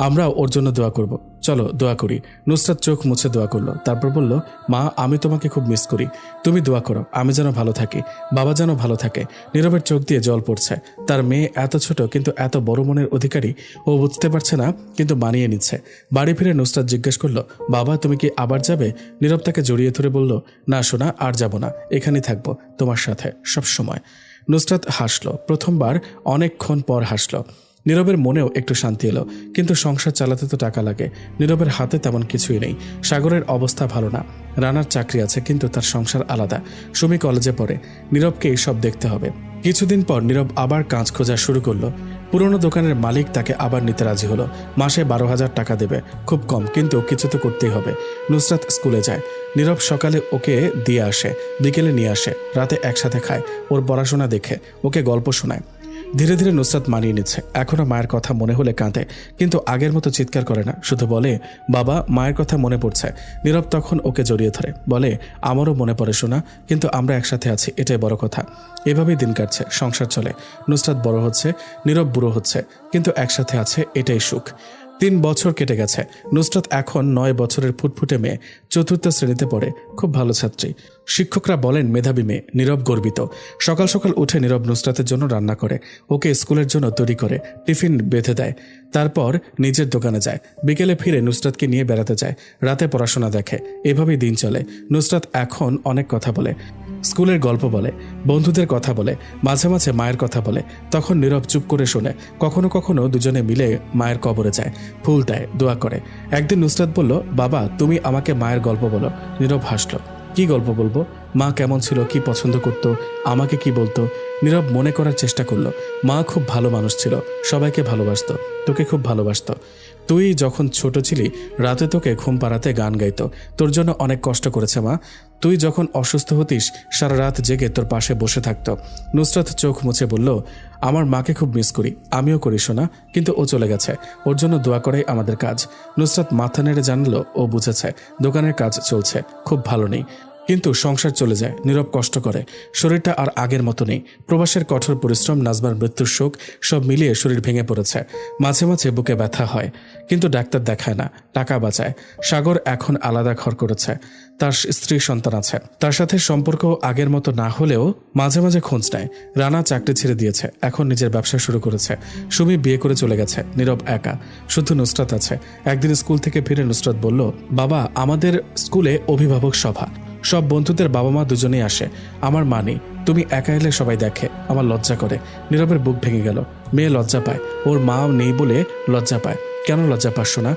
আমরাও ওর জন্য দোয়া করব। চলো দোয়া করি। নুসরাত চোখ মুছে দোয়া করলো। তারপর বলল, মা আমি তোমাকে খুব মিস করি, তুমি দোয়া করো আমি যেন ভালো থাকি, বাবা যেন ভালো থাকে। নীরবের চোখ দিয়ে জল পড়ছে। তার মেয়ে এত ছোট কিন্তু এত বড় মনের অধিকারী। ও বুঝতে পারছে না, কিন্তু মানিয়ে নিচ্ছে। বাড়ি ফিরে নুসরাত জিজ্ঞেস করলো, বাবা তুমি কি আবার যাবে? নীরব তাকে জড়িয়ে ধরে বলল, না সোনা, আর যাব না, এখানেই থাকবো তোমার সাথে সব সময়। নুসরাত হাসলো, প্রথমবার অনেকক্ষণ পর হাসলো। নীরবের মনেও একটু শান্তি এলো, কিন্তু সংসার চালাতে তো টাকা লাগে। নীরবের হাতে তেমন কিছুই নেই। সাগরের অবস্থা ভালো না। রানার চাকরি আছে, কিন্তু তার সংসার আলাদা। সুমি কলেজে পড়ে। নীরবকে সব দেখতে হবে। কিছুদিন পর নীরব আবার কাজ খোঁজা শুরু করলো। পুরনো দোকানের মালিক তাকে আবার নিতে রাজি হলো। মাসে 12,000 টাকা দেবে, খুব কম, কিন্তু কিছু তো করতেই হবে। নুসরাত স্কুলে যায়। নীরব সকালে ওকে দিয়ে আসে, বিকেলে নিয়ে আসে, রাতে একসাথে খায়, ওর পড়াশোনা দেখে, ওকে গল্প শোনায়। ধীরে ধীরে নুসরাত মানিয়ে নিচ্ছে। এখনও মায়ের কথা মনে হলে কাঁদে, কিন্তু আগের মতো চিৎকার করে না, শুধু বলে, বাবা মায়ের কথা মনে পড়ছে। নীরব তখন ওকে জড়িয়ে ধরে বলে, আমারও মনে পড়ে শোনা, কিন্তু আমরা একসাথে আছি, এটাই বড় কথা। এভাবেই দিন কাটছে, সংসার চলে। নুসরাত বড় হচ্ছে, নীরব বুড়ো হচ্ছে, কিন্তু একসাথে আছে, এটাই সুখ। 3 বছর কেটে গেছে। নুসরাত এখন 9 বছরের ফুটফুটে মেয়ে, 4র্থ শ্রেণীতে পড়ে, খুব ভালো ছাত্রী। শিক্ষকরা বলেন মেধাবী মেয়ে। নীরব গর্বিত। সকাল সকাল উঠে নীরব নুসরাতের জন্য রান্না করে, ওকে স্কুলের জন্য তৈরি করে, টিফিন বেঁধে দেয়। তারপর নিজের দোকানে যায়। বিকেলে ফিরে নুসরাতকে নিয়ে বেড়াতে যায়, রাতে পড়াশোনা দেখে। এভাবেই দিন চলে। নুসরাত এখন অনেক কথা বলে, স্কুলের গল্প বলে, বন্ধুদের কথা বলে, মাঝে মাঝে মায়ের কথা বলে। তখন নীরব চুপ করে শোনে। কখনো কখনো দুজনে মিলে মায়ের কবরে যায়, ফুল দেয়, দোয়া করে। একদিন নুসরাত বলল, বাবা তুমি আমাকে মায়ের গল্প বলো। নীরব হাসল। কি গল্প বলবো? মা কেমন ছিল, কি পছন্দ করত, আমাকে কি বলতো? নীরব মনে করার চেষ্টা করলো। মা খুব ভালো মানুষ ছিল, সবাইকে ভালোবাসতো, তোকে খুব ভালোবাসতো। তুই যখন ছোট ছিলি রাতে তোকে ঘুম পাড়াতে গান গাইতো, তোর জন্য অনেক কষ্ট করেছে মা। তুই যখন অসুস্থ হতিস সারা রাত জেগে তোর পাশে বসে থাকতো। নুসরাত চোখ মুছে বলল, আমার মাকে খুব মিস করি। আমিও করি শোনা, কিন্তু ও চলে গেছে, ওর জন্য দোয়া করাই আমাদের কাজ। নুসরাত মাথা নেড়ে জানলো ও বুঝেছে। দোকানের কাজ চলছে, খুব ভালো নেই, কিন্তু সংসার চলে যায়। নীরব কষ্ট করে, শরীরটা আর আগের মতো নেই। প্রবাসের কঠোর পরিশ্রম, নাজমার মৃত্যুর শোক সব মিলিয়ে শরীর ভেঙে পড়েছে। মাঝে মাঝে বুকে ব্যথা হয়, কিন্তু ডাক্তার দেখায় না, টাকা বাঁচায়। সাগর এখন আলাদা ঘর করেছে, তার স্ত্রী সন্তান আছে। তার সাথে সম্পর্ক আগের মতো না হলেও মাঝে মাঝে খোঁজ নেয়। রানা চাকরি ছেড়ে দিয়েছে, এখন নিজের ব্যবসা শুরু করেছে। সুমি বিয়ে করে চলে গেছে, নীরব একা, শুধু নুসরাত আছে। একদিন স্কুল থেকে ফিরে নুসরাত বলল, বাবা আমাদের স্কুলে অভিভাবক সভা, সব বন্ধুদের বাবা মা দুজনেই আসে, আমার মা নেই। তুমি একা এলে সবাই দেখে, আমার লজ্জা করে। নীরবের বুক ভেঙে গেল। মেয়ে লজ্জা পায়, ওর মা নেই বলে লজ্জা পায়। কেন লজ্জা পাস না?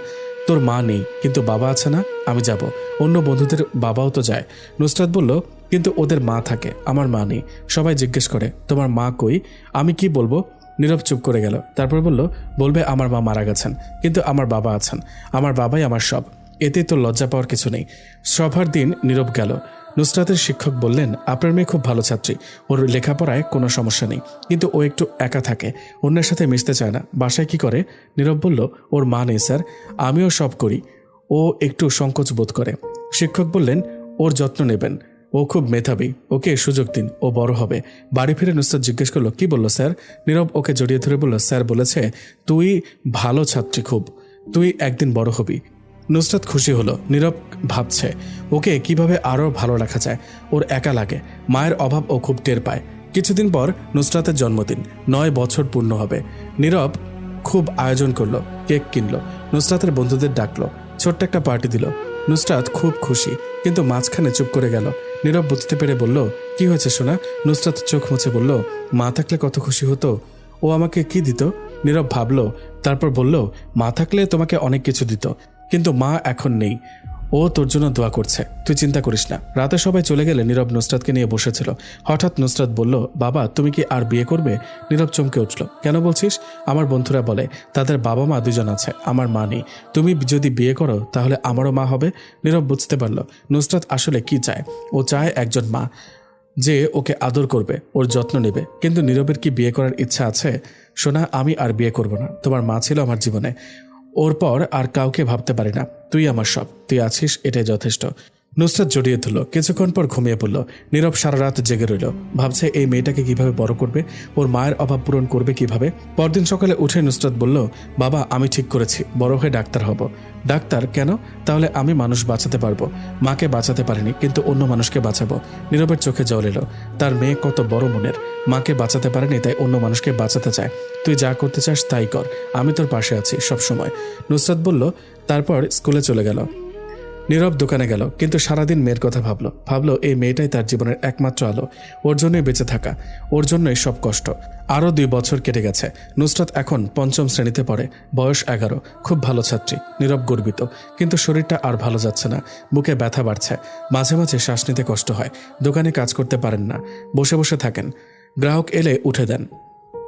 তোর মা নেই কিন্তু বাবা আছে না, আমি যাব, অন্য বন্ধুদের বাবাও তো যায়। নুসরাত বলল, কিন্তু ওদের মা থাকে, আমার মা নেই। সবাই জিজ্ঞেস করে তোমার মা কই, আমি কি বলবো? নীরব চুপ করে গেল। তারপর বলল, বলবে আমার মা মারা গেছেন, কিন্তু আমার বাবা আছেন, আমার বাবাই আমার সব। এতে তো লজ্জা পাওয়ার কিছু নেই। সভার দিন নীরব গেল। নুসরাতের শিক্ষক বললেন, আপনার মেয়ে খুব ভালো ছাত্রী, ওর লেখাপড়ায় কোনো সমস্যা নেই, কিন্তু ও একটু একা থাকে, অন্যের সাথে মিশতে চায় না। বাসায় কি করে? নীরব বলল, ওর মা নেই স্যার, আমিও সব করি, ও একটু সংকোচ বোধ করে। শিক্ষক বললেন, ওর যত্ন নেবেন, ও খুব মেধাবী, ওকে সুযোগ দিন, ও বড় হবে। বাড়ি ফিরে নুসরাত জিজ্ঞেস করলো, কি বললো স্যার? নীরব ওকে জড়িয়ে ধরে বলল, স্যার বলেছে তুই ভালো ছাত্রী, খুব, তুই একদিন বড় হবি। নুসরাত খুশি হলো। নীরব ভাবছে ওকে কিভাবে আরও ভালো রাখা যায়। ওর একা লাগে, মায়ের অভাব ও খুব টের পায়। কিছুদিন পর নুসরাতের জন্মদিন, 9 বছর পূর্ণ হবে। নীরব খুব আয়োজন করলো, কেক কিনলো, নুসরাতের বন্ধুদের ডাকলো, ছোট্ট একটা পার্টি দিল। নুসরাত খুব খুশি, কিন্তু মাঝখানে চুপ করে গেল। নীরব বুঝতে পেরে বলল, কি হয়েছে সোনা? নুসরাত চোখ মুছে বলল, মা থাকলে কত খুশি হতো, ও আমাকে কি দিত। নীরব ভাবলো, তারপর বলল, মা থাকলে তোমাকে অনেক কিছু দিত, কিন্তু মা এখন নেই, ও তোর জন্য দোয়া করছে, তুই চিন্তা করিস না। রাতে সবাই চলে গেলে নীরব নুসরাতকে নিয়ে বসেছিল। হঠাৎ নুসরাত বলল, বাবা তুমি কি আর বিয়ে করবে? নীরব চমকে উঠল। কেন বলছিস? আমার বন্ধুরা বলে তাদের বাবা মা দুজন আছে, আমার মা নেই, তুমি যদি বিয়ে করো তাহলে আমারও মা হবে। নীরব বুঝতে পারল নুসরাত আসলে কি চায়। ও চায় একজন মা, যে ওকে আদর করবে, ওর যত্ন নেবে। কিন্তু নীরবের কি বিয়ে করার ইচ্ছা আছে? সোনা, আমি আর বিয়ে করব না, তোমার মা ছিল আমার জীবনে, ওর পর আর কাউকে ভাবতে পারি না, তুই আমার সব, তুই আছিস, এটাই যথেষ্ট। নুসরাত জড়িয়ে ধরল, কিছুক্ষণ পর ঘুমিয়ে পড়ল। নীরব সারা রাত জেগে রইল, ভাবছে এই মেয়েটাকে কিভাবে বড় করবে, ওর মায়ের অভাব পূরণ করবে কিভাবে। পরদিন সকালে উঠে নুসরাত বলল, বাবা আমি ঠিক করেছি, বড় হয়ে ডাক্তার হব। ডাক্তার কেন? তাহলে আমি মানুষ বাঁচাতে পারবো। মাকে বাঁচাতে পারিনি, কিন্তু অন্য মানুষকে বাঁচাবো। নীরবের চোখে জল এলো, তার মেয়ে কত বড় মনের, মাকে বাঁচাতে পারেনি তাই অন্য মানুষকে বাঁচাতে চায়। তুই যা করতে চাস তাই কর, আমি তোর পাশে আছি সব সময়। নুসরাত বলল, তারপর স্কুলে চলে গেল। নীরব দোকানে গেল, কিন্তু সারাদিন মেয়ের কথা ভাবলো এই মেয়েটাই তার জীবনের একমাত্র আলো, ওর জন্যই বেঁচে থাকা, ওর জন্যই সব কষ্ট। আরও 2 বছর কেটে গেছে। নুসরাত এখন 5ম শ্রেণীতে পড়ে, বয়স 11, খুব ভালো ছাত্রী। নীরব গর্বিত, কিন্তু শরীরটা আর ভালো যাচ্ছে না, বুকে ব্যথা বাড়ছে, মাঝে মাঝে শ্বাস নিতে কষ্ট হয়। দোকানে কাজ করতে পারেন না, বসে বসে থাকেন, গ্রাহক এলে উঠে দেন,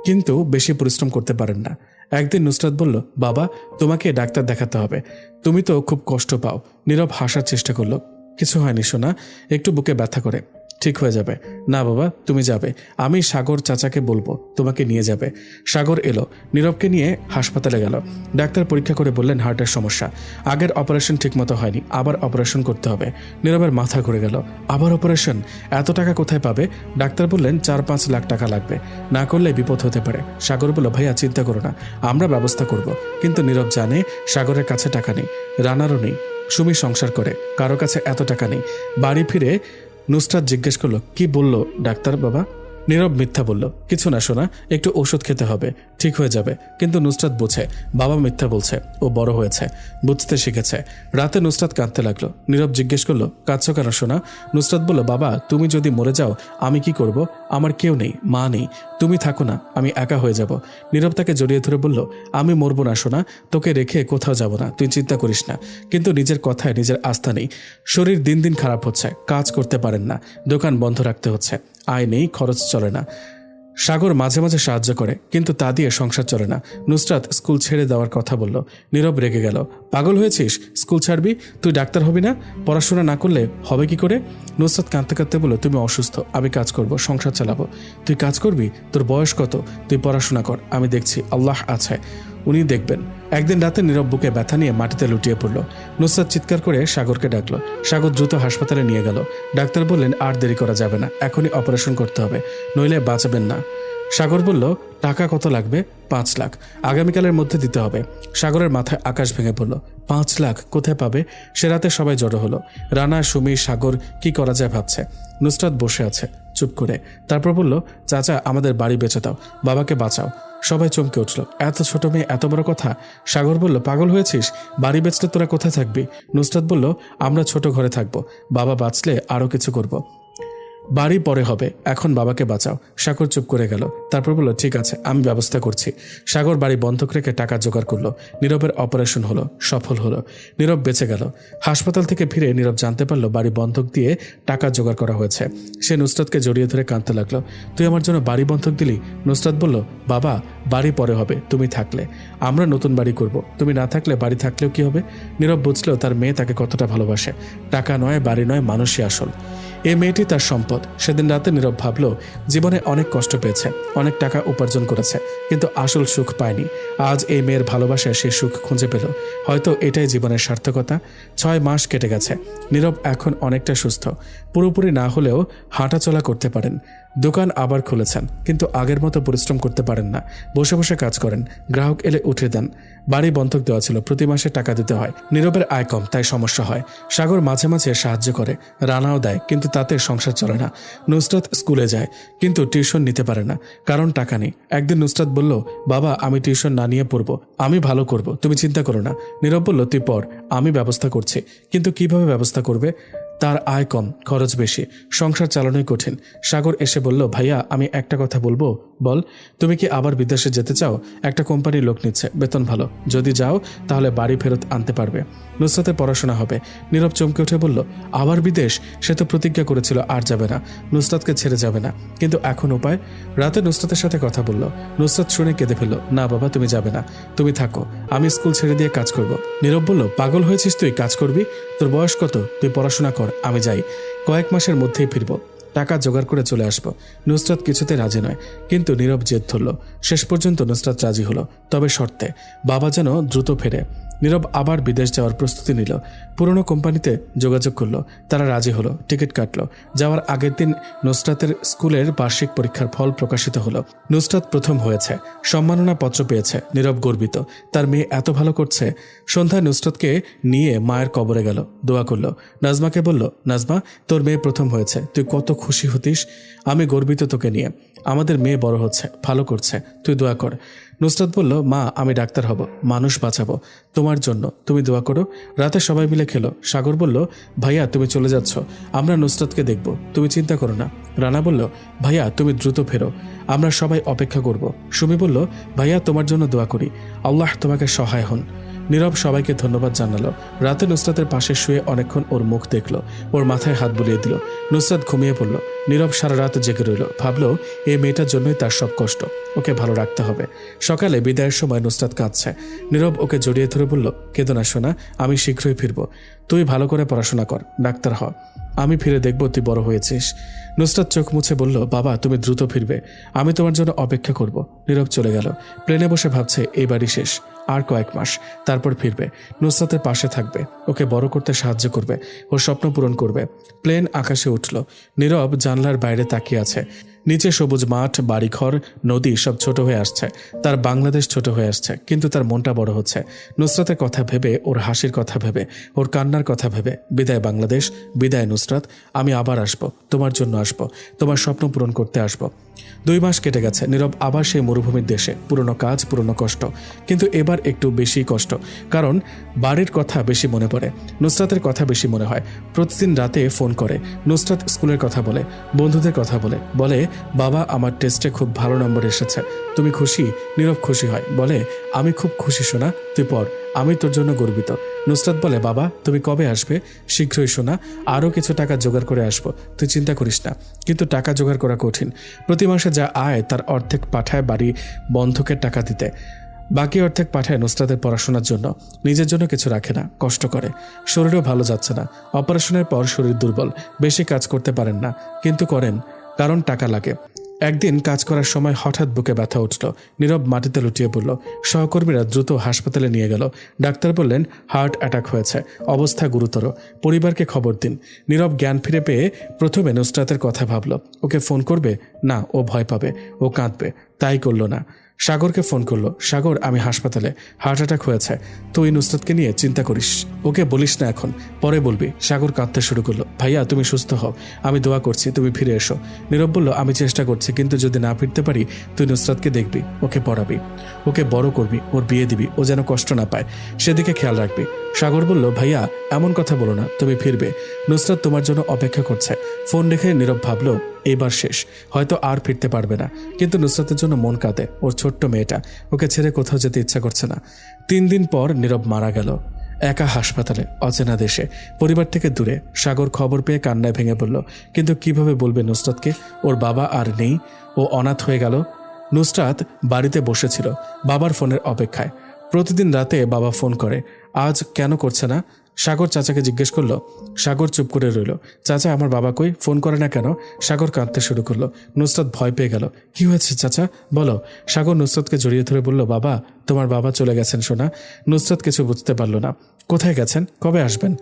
কিন্তু বেশি পরিশ্রম করতে পারেন না। একদিন নুসরাত বলল, বাবা তোমাকে ডাক্তার দেখাতে হবে, তুমি তো খুব কষ্ট পাও। নীরব হাসার চেষ্টা করলো, কিছু হয়নি সোনা, একটু বুকে ব্যথা করে, ঠিক হয়ে যাবে। না বাবা তুমি যাবে, আমি সাগর চাচাকে বলবো তোমাকে নিয়ে যাবে। সাগর এলো, নীরবকে নিয়ে হাসপাতালে গেল। ডাক্তার পরীক্ষা করে বললেন হার্টের সমস্যা, আগের অপারেশন ঠিকমতো হয়নি, আবার অপারেশন করতে হবে। নীরবের মাথা ঘুরে গেল, আবার অপারেশন? এত টাকা কোথায় পাবে? ডাক্তার বললেন 4-5 লাখ টাকা লাগবে, না করলে বিপদ হতে পারে। সাগর বলল, ভাইয়া চিন্তা করো না, আমরা ব্যবস্থা করব। কিন্তু নীরব জানে সাগরের কাছে টাকা নেই, রানারও নেই, সুমি সংসার করে, কারো কাছে এত টাকা নেই। বাড়ি ফিরে নুসরাত জিজ্ঞেস করলো, কি বললো ডাক্তার বাবা? নীরব মিথ্যা বলল, কিছু না সোনা, একটু ওষুধ খেতে হবে, ঠিক হয়ে যাবে। কিন্তু নুসরাত বোঝে বাবা মিথ্যা বলছে, ও বড় হয়েছে, বুঝতে শিখেছে। রাতে নুসরাত কাঁদতে লাগলো। নীরব জিজ্ঞেস করলো, কাঁদছো কেন সোনা? নুসরাত বলল, বাবা তুমি যদি মরে যাও আমি কি করব? আমার কেউ নেই, মা নেই, তুমি থাকো না, আমি একা হয়ে যাব। নীরব তাকে জড়িয়ে ধরে বলল, আমি মরবো না সোনা, তোকে রেখে কোথাও যাব না, তুই চিন্তা করিস না। কিন্তু নিজের কথায় নিজের আস্থা নেই, শরীর দিন দিন খারাপ হচ্ছে, কাজ করতে পারেন না, দোকান বন্ধ রাখতে হচ্ছে, আয় নেই, খরচ চলে না। সাগর মাঝে মাঝে সাহায্য করে, কিন্তু তা দিয়ে সংসার চলে না। নুসরাত স্কুল ছেড়ে দেওয়ার কথা বলল। নীরব রেগে গেল। পাগল হয়েছিস? স্কুল ছাড়বি? তুই ডাক্তার হবি না? পড়াশোনা না করলে হবে কি করে? নুসরাত কাঁদতে কাঁদতে বলল, তুমি অসুস্থ, আমি কাজ করব, সংসার চালাবো। তুই কাজ করবি? তোর বয়স কত? তুই পড়াশোনা কর, আমি দেখছি, আল্লাহ আছে, উনি দেখবেন। একদিন রাতে নীরব বুকে ব্যথা নিয়ে মাটিতে লুটিয়ে পড়ল। নুসরাত চিৎকার করে সাগরকে ডাকলো। সাগর দ্রুত হাসপাতালে নিয়ে গেল। ডাক্তার বললেন, আর দেরি করা যাবে না, এখনই অপারেশন করতে হবে, নইলে বাঁচাবেন না। সাগর বলল, টাকা কত লাগবে? 5 লাখ, আগামীকালের মধ্যে দিতে হবে। সাগরের মাথায় আকাশ ভেঙে পড়ল। 5 লাখ কোথায় পাবে? সে রাতে সবাই জড়ো হলো। রানা, সুমি, সাগর কি করা যায় ভাবছে। নুসরাত বসে আছে চুপ করে। তারপর বলল, চাচা, আমাদের বাড়ি বেচে দাও, বাবাকে বাঁচাও। সবাই চমকে উঠল। এত ছোট মেয়ে, এত বড় কথা! সাগর বলল, পাগল হয়েছিস? বাড়ি বেচলে তোরা কোথায় থাকবি? নুসরাত বলল, আমরা ছোট ঘরে থাকবো, বাবা বাঁচলে আরো কিছু করব। বাড়ি পরে হবে, এখন বাবাকে বাঁচাও। সাগর চুপ করে গেল। তারপর বলল, ঠিক আছে, আমি ব্যবস্থা করছি। সাগর বাড়ি বন্ধক রেখে টাকা জোগাড় করলো। নীরবের অপারেশন হলো, সফল হলো। নীরব বেঁচে গেল। হাসপাতাল থেকে ফিরে নীরব জানতে পারলো বাড়ি বন্ধক দিয়ে টাকা জোগাড় করা হয়েছে। সে নুসরাতকে জড়িয়ে ধরে কাঁদতে লাগলো। তুই আমার জন্য বাড়ি বন্ধক দিলি? নুসরাত বলল, বাবা, বাড়ি পরে হবে, তুমি থাকলে। আমরা নতুন বাড়ি করব, তুমি না থাকলে বাড়ি থাকলেও কি হবে? নীরব বুঝলো তার মেয়ে তাকে কতটা ভালোবাসে। টাকা নয়, বাড়ি নয়, মানুষই আসল। এই মেয়েটি তার সম্পদ। সেদিন রাতে নীরব ভাবলো, জীবনে অনেক কষ্ট পেয়েছে, অনেক টাকা উপার্জন করেছে, কিন্তু আসল সুখ পায়নি। আজ এই মেয়ের ভালোবাসায় সে সুখ খুঁজে পেল। হয়তো এটাই জীবনের সার্থকতা। 6 মাস কেটে গেছে। নীরব এখন অনেকটা সুস্থ, পুরোপুরি না হলেও হাঁটাচলা করতে পারেন। দোকান আবার খুলেছেন, কিন্তু আগের মতো পরিশ্রম করতে পারেন না। বসে বসে কাজ করেন, গ্রাহক এলে উঠে দেন। বাড়ি বন্ধক দেওয়া ছিল, প্রতি মাসে টাকা দিতে হয়। নীরবের আয় কম, তাই সমস্যা হয়। সাগর মাঝে মাঝে সাহায্য করে, রানাও দেয়, কিন্তু তাতে সংসার চলে না। নুসরাত স্কুলে যায়, কিন্তু টিউশন নিতে পারে না, কারণ টাকা নেই। একদিন নুসরাত বলল, বাবা, আমি টিউশন না নিয়ে পড়বো, আমি ভালো করব, তুমি চিন্তা করো না। নীরব বলল, তুই পড়, আমি ব্যবস্থা করছি। কিন্তু কিভাবে ব্যবস্থা করবে? তার আয় কম, খরচ বেশি, সংসার চালানোই কঠিন। সাগর এসে বলল, ভাইয়া, আমি একটা কথা বলবো। বল। তুমি কি আবার বিদেশে যেতে চাও? একটা কোম্পানির লোক নিচ্ছে, বেতন ভালো। যদি যাও তাহলে বাড়ি ফেরত আনতে পারবে, নুসরাতের পড়াশোনা হবে। নীরব চমকে উঠে বলল, আবার বিদেশ? সে তো প্রতিজ্ঞা করেছিল আর যাবে না, নুসরাতকে ছেড়ে যাবে না। কিন্তু এখন উপায়? রাতে নুসরাতের সাথে কথা বলল। নুসরাত শুনে কেঁদে ফেলল। না বাবা, তুমি যাবে না, তুমি থাকো, আমি স্কুল ছেড়ে দিয়ে কাজ করব। নীরব বলল, পাগল হয়েছিস তুই? কাজ করবি? তোর বয়স কত? তুই পড়াশোনা কর, আমি যাই, কয়েক মাসের মধ্যেই ফিরব, টাকা জোগাড় করে চলে আসবো। নুসরাত কিছুতে রাজি নয়, কিন্তু নীরব জেদ ধরল। শেষ পর্যন্ত নুসরাত রাজি হলো, তবে শর্তে, বাবা যেন দ্রুত ফেরে। নীরব আবার বিদেশ যাওয়ার প্রস্তুতি নিল। পুরনো কোম্পানিতে যোগাযোগ করলো, তারা রাজি হলো, টিকিট কাটলো। যাওয়ার আগের দিন নুসরাতের স্কুলের বার্ষিক পরীক্ষার ফল প্রকাশিত হলো। নুসরাত প্রথম হয়েছে, সম্মাননা পত্র পেয়েছে। নীরব গর্বিত, তার মেয়ে এত ভালো করছে। সন্ধ্যায় নুসরাতকে নিয়ে মায়ের কবরে গেল, দোয়া করলো। নাজমাকে বলল, নাজমা, তোর মেয়ে প্রথম হয়েছে, তুই কত খুশি হতিস। আমি গর্বিত তোকে নিয়ে, আমাদের মেয়ে বড় হচ্ছে, ভালো করছে, তুই দোয়া কর। নুসরাত বলল, মা, আমি ডাক্তার হব, মানুষ বাঁচাবো, তোমার জন্য তুমি দোয়া করো। রাতে সবাই মিলে খেলো। সাগর বলল, ভাইয়া, তুমি চলে যাচ্ছ, আমরা নুসরাতকে দেখব, তুমি চিন্তা করো না। রানা বলল, ভাইয়া, তুমি দ্রুত ফেরো, আমরা সবাই অপেক্ষা করব। সুমি বলল, ভাইয়া, তোমার জন্য দোয়া করি, আল্লাহ তোমাকে সহায় হন। নীরব সবাইকে ধন্যবাদ জানালো। রাতে নুসরাতের পাশে শুয়ে অনেকক্ষণ ওর মুখ দেখলো, ওর মাথায় হাত বুলিয়ে দিল। নুসরাত ঘুমিয়ে পড়ল। নীরব সারা রাত জেগে রইল, ভাবলো এই মেয়েটার জন্যই তার সব কষ্ট, ওকে ভালো রাখতে হবে। সকালে বিদায়ের সময় নুসরাত কাঁদছে। নীরব ওকে জড়িয়ে ধরে বলল, কেঁদো না সোনা, আমি শীঘ্রই ফিরবো, তুই ভালো করে পড়াশোনা কর, ডাক্তার হ, আমি ফিরে দেখব তুই বড় হয়েছিস। নুসরাত চোখ মুছে বলল, বাবা, তুমি দ্রুত ফিরবে, আমি তোমার জন্য অপেক্ষা করব। নীরব চলে গেল। প্লেনে বসে ভাবছে, এই বাড়ি শেষ, আর কয়েক মাস, তারপর ফিরবে, নুসরাতের পাশে থাকবে, ওকে বড় করতে সাহায্য করবে, ওর স্বপ্ন পূরণ করবে। প্লেন আকাশে উঠল। নীরব জানলার বাইরে তাকিয়ে আছে। নিচে সবুজ মাঠ, বাড়িঘর, নদী সব ছোট হয়ে আসছে। তার বাংলাদেশ ছোট হয়ে আসছে, কিন্তু তার মনটা বড় হচ্ছে। নুসরাতের কথা ভেবে, ওর হাসির কথা ভেবে, ওর কান্নার কথা ভেবে। বিদায় বাংলাদেশ, বিদায় নুসরাত, আমি আবার আসবো, তোমার জন্য আসবো, তোমার স্বপ্ন পূরণ করতে আসবো। 2 মাস কেটে গেছে। নীরব আবার সেই মরুভূমির দেশে, পুরনো কাজ, পুরনো কষ্ট, কিন্তু এবার একটু বেশি কষ্ট, কারণ বাড়ির কথা বেশি মনে পড়ে, নুসরাতের কথা বেশি মনে হয়। প্রতিদিন রাতে ফোন করে, নুসরাত স্কুলের কথা বলে, বন্ধুদের কথা বলে, বলে, বাবা, আমার টেস্টে খুব ভালো নম্বর এসেছে, তুমি খুশি? নীরব খুশি হয়, বলে, আমি খুব খুশি সোনা, তুই পড়, আমি তোর জন্য গর্বিত। নুসরাত বলে, বাবা তুমি কবে আসবে? শীঘ্রই শোনা, আরও কিছু টাকা জোগাড় করে আসবো, তুই চিন্তা করিস না। কিন্তু টাকা জোগাড় করা কঠিন। প্রতি মাসে যা আয় তার অর্ধেক পাঠায় বাড়ি বন্ধকের টাকা দিতে, বাকি অর্ধেক পাঠায় নুসরাতের পড়াশোনার জন্য। নিজের জন্য কিছু রাখে না, কষ্ট করে। শরীরও ভালো যাচ্ছে না, অপারেশনের পর শরীর দুর্বল, বেশি কাজ করতে পারেন না, কিন্তু করেন কারণ টাকা লাগে। একদিন কাজ করার সময় হঠাৎ বুকে ব্যথা উঠল। নীরব মাটিতে লুটিয়ে পড়ল। সহকর্মীরা দ্রুত হাসপাতালে নিয়ে গেল। ডাক্তার বললেন হার্ট অ্যাটাক হয়েছে, অবস্থা গুরুতর, পরিবারকে খবর দিন। নীরব জ্ঞান ফিরে পেয়ে প্রথমে নুসরাতের কথা ভাবল। ওকে ফোন করবে না, ও ভয় পাবে, ও কাঁদবে, তাই করল না। সাগরকে ফোন করলো। সাগর, আমি হাসপাতালে, হার্ট অ্যাটাক হয়েছে, তুই নুসরাতকে নিয়ে চিন্তা করিস, ওকে বলিস না এখন, পরে বলবি। সাগর কাঁদতে শুরু করলো। ভাইয়া তুমি সুস্থ হও, আমি দোয়া করছি, তুমি ফিরে এসো। নীরব বলল, আমি চেষ্টা করছি, কিন্তু যদি না ফিরতে পারি তুই নুসরাতকে দেখবি, ওকে পড়াবি, ওকে বড় করবি, ওর বিয়ে দিবি, ও যেন কষ্ট না পায়, সেদিকে খেয়াল রাখবি। সাগর বলল, ভাইয়া এমন কথা বলো না, তুমি ফিরবে, নুসরাত তোমার জন্য অপেক্ষা করছে। ফোন রেখে নীরব ভাবলো এবার শেষ, হয়তো আর ফিরতে পারবে না। কিন্তু নুসরাতের জন্য মন কাঁদে, ওর ছোট্ট মেয়েটা, ওকে ছেড়ে কোথাও যেতে ইচ্ছা করছে না। 3 দিন পর নীরব মারা গেল, একা হাসপাতালে, অচেনা দেশে, পরিবার থেকে দূরে। সাগর খবর পেয়ে কান্নায় ভেঙে পড়ল। কিন্তু কিভাবে বলবে নুসরাতকে? ওর বাবা আর নেই, ও অনাথ হয়ে গেল। নুসরাত বাড়িতে বসেছিল বাবার ফোনের অপেক্ষায়। প্রতিদিন রাতে বাবা ফোন করে, আজ কেন করছে না? সাগর চাচাকে জিজ্ঞেস করলো। সাগর চুপ করে রইল। চাচা, আমার বাবা কই, ফোন করে না কেন? সাগর কাঁদতে শুরু করলো। নুসরাত ভয় পেয়ে গেল। কি হয়েছে চাচা, বলো। সাগর নুসরাতকে জড়িয়ে ধরে বলল, বাবা, তোমার বাবা চলে গেছেন সোনা। নুসরাত কিছু বুঝতে পারল না। কোথায় গেছেন, কবে আসবেন?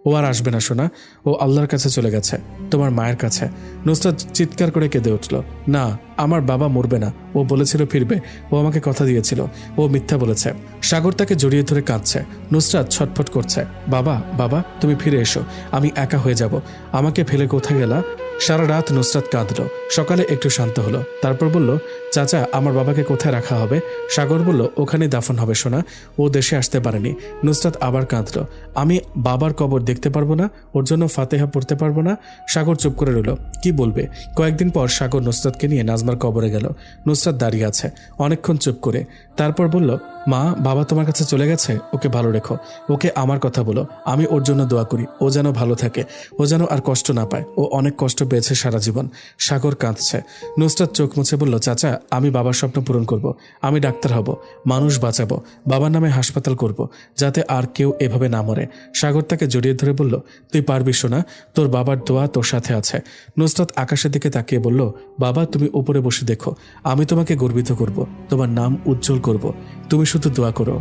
ও আর আসবে না সোনা, ও আল্লাহর কাছে চলে গেছে, তোমার মায়ের কাছে। নুসরাত চিৎকার করে কেঁদে উঠল। না, আমার বাবা মরবে না, ও বলেছিল ফিরবে, ও আমাকে কথা দিয়েছিল, ও মিথ্যা বলেছে। সাগর তাকে জড়িয়ে ধরে কাঁদছে। নুসরাত ছটফট করছে, বাবা, বাবা তুমি ফিরে এসো, আমি একা হয়ে যাব, আমাকে ফেলে কোথায় গেলা? সারা রাত নুসরাত কাঁদল। সকালে একটু শান্ত হলো। তারপর বলল, চাচা, আমার বাবাকে কোথায় রাখা হবে? সাগর বলল, ওখানে দাফন হবে সোনা, ও দেশে আসতে পারেনি। নুসরাত আবার কাঁদল। আমি বাবার কবর দেখতে পারবো না, ওর জন্য ফাতেহা পড়তে পারবো না। সাগর চুপ করে রইল, কি বলবে। কয়েকদিন পর সাগর নুসরাতকে নিয়ে নাজমার কবরে গেল। নুসরাত দাঁড়িয়ে আছে অনেকক্ষণ চুপ করে। তারপর বলল, মা, বাবা তোমার কাছে চলে গেছে, ওকে ভালো রেখো, ওকে আমার কথা বলো, আমি ওর জন্য দোয়া করি, ও যেন ভালো থাকে, ও যেন আর কষ্ট না পায়, ও অনেক কষ্ট পেয়েছে সারা জীবন। সাগর কাঁদছে। নুসরাত চোখ মুছে বলল, চাচা, আমি বাবার স্বপ্ন পূরণ করব, আমি ডাক্তার হব, মানুষ বাঁচাবো, বাবার নামে হাসপাতাল করব, যাতে আর কেউ এভাবে না মরে। সাগর তাকে জড়িয়ে ধরে বলল, তুই পারবি সোনা, তোর বাবার দোয়া তোর সাথে আছে। নুসরাত আকাশের দিকে তাকিয়ে বলল, বাবা, তুমি উপরে বসে দেখো, আমি তোমাকে গর্বিত করব, তোমার নাম উজ্জ্বল করব, তুমি শুধু দোয়া করো।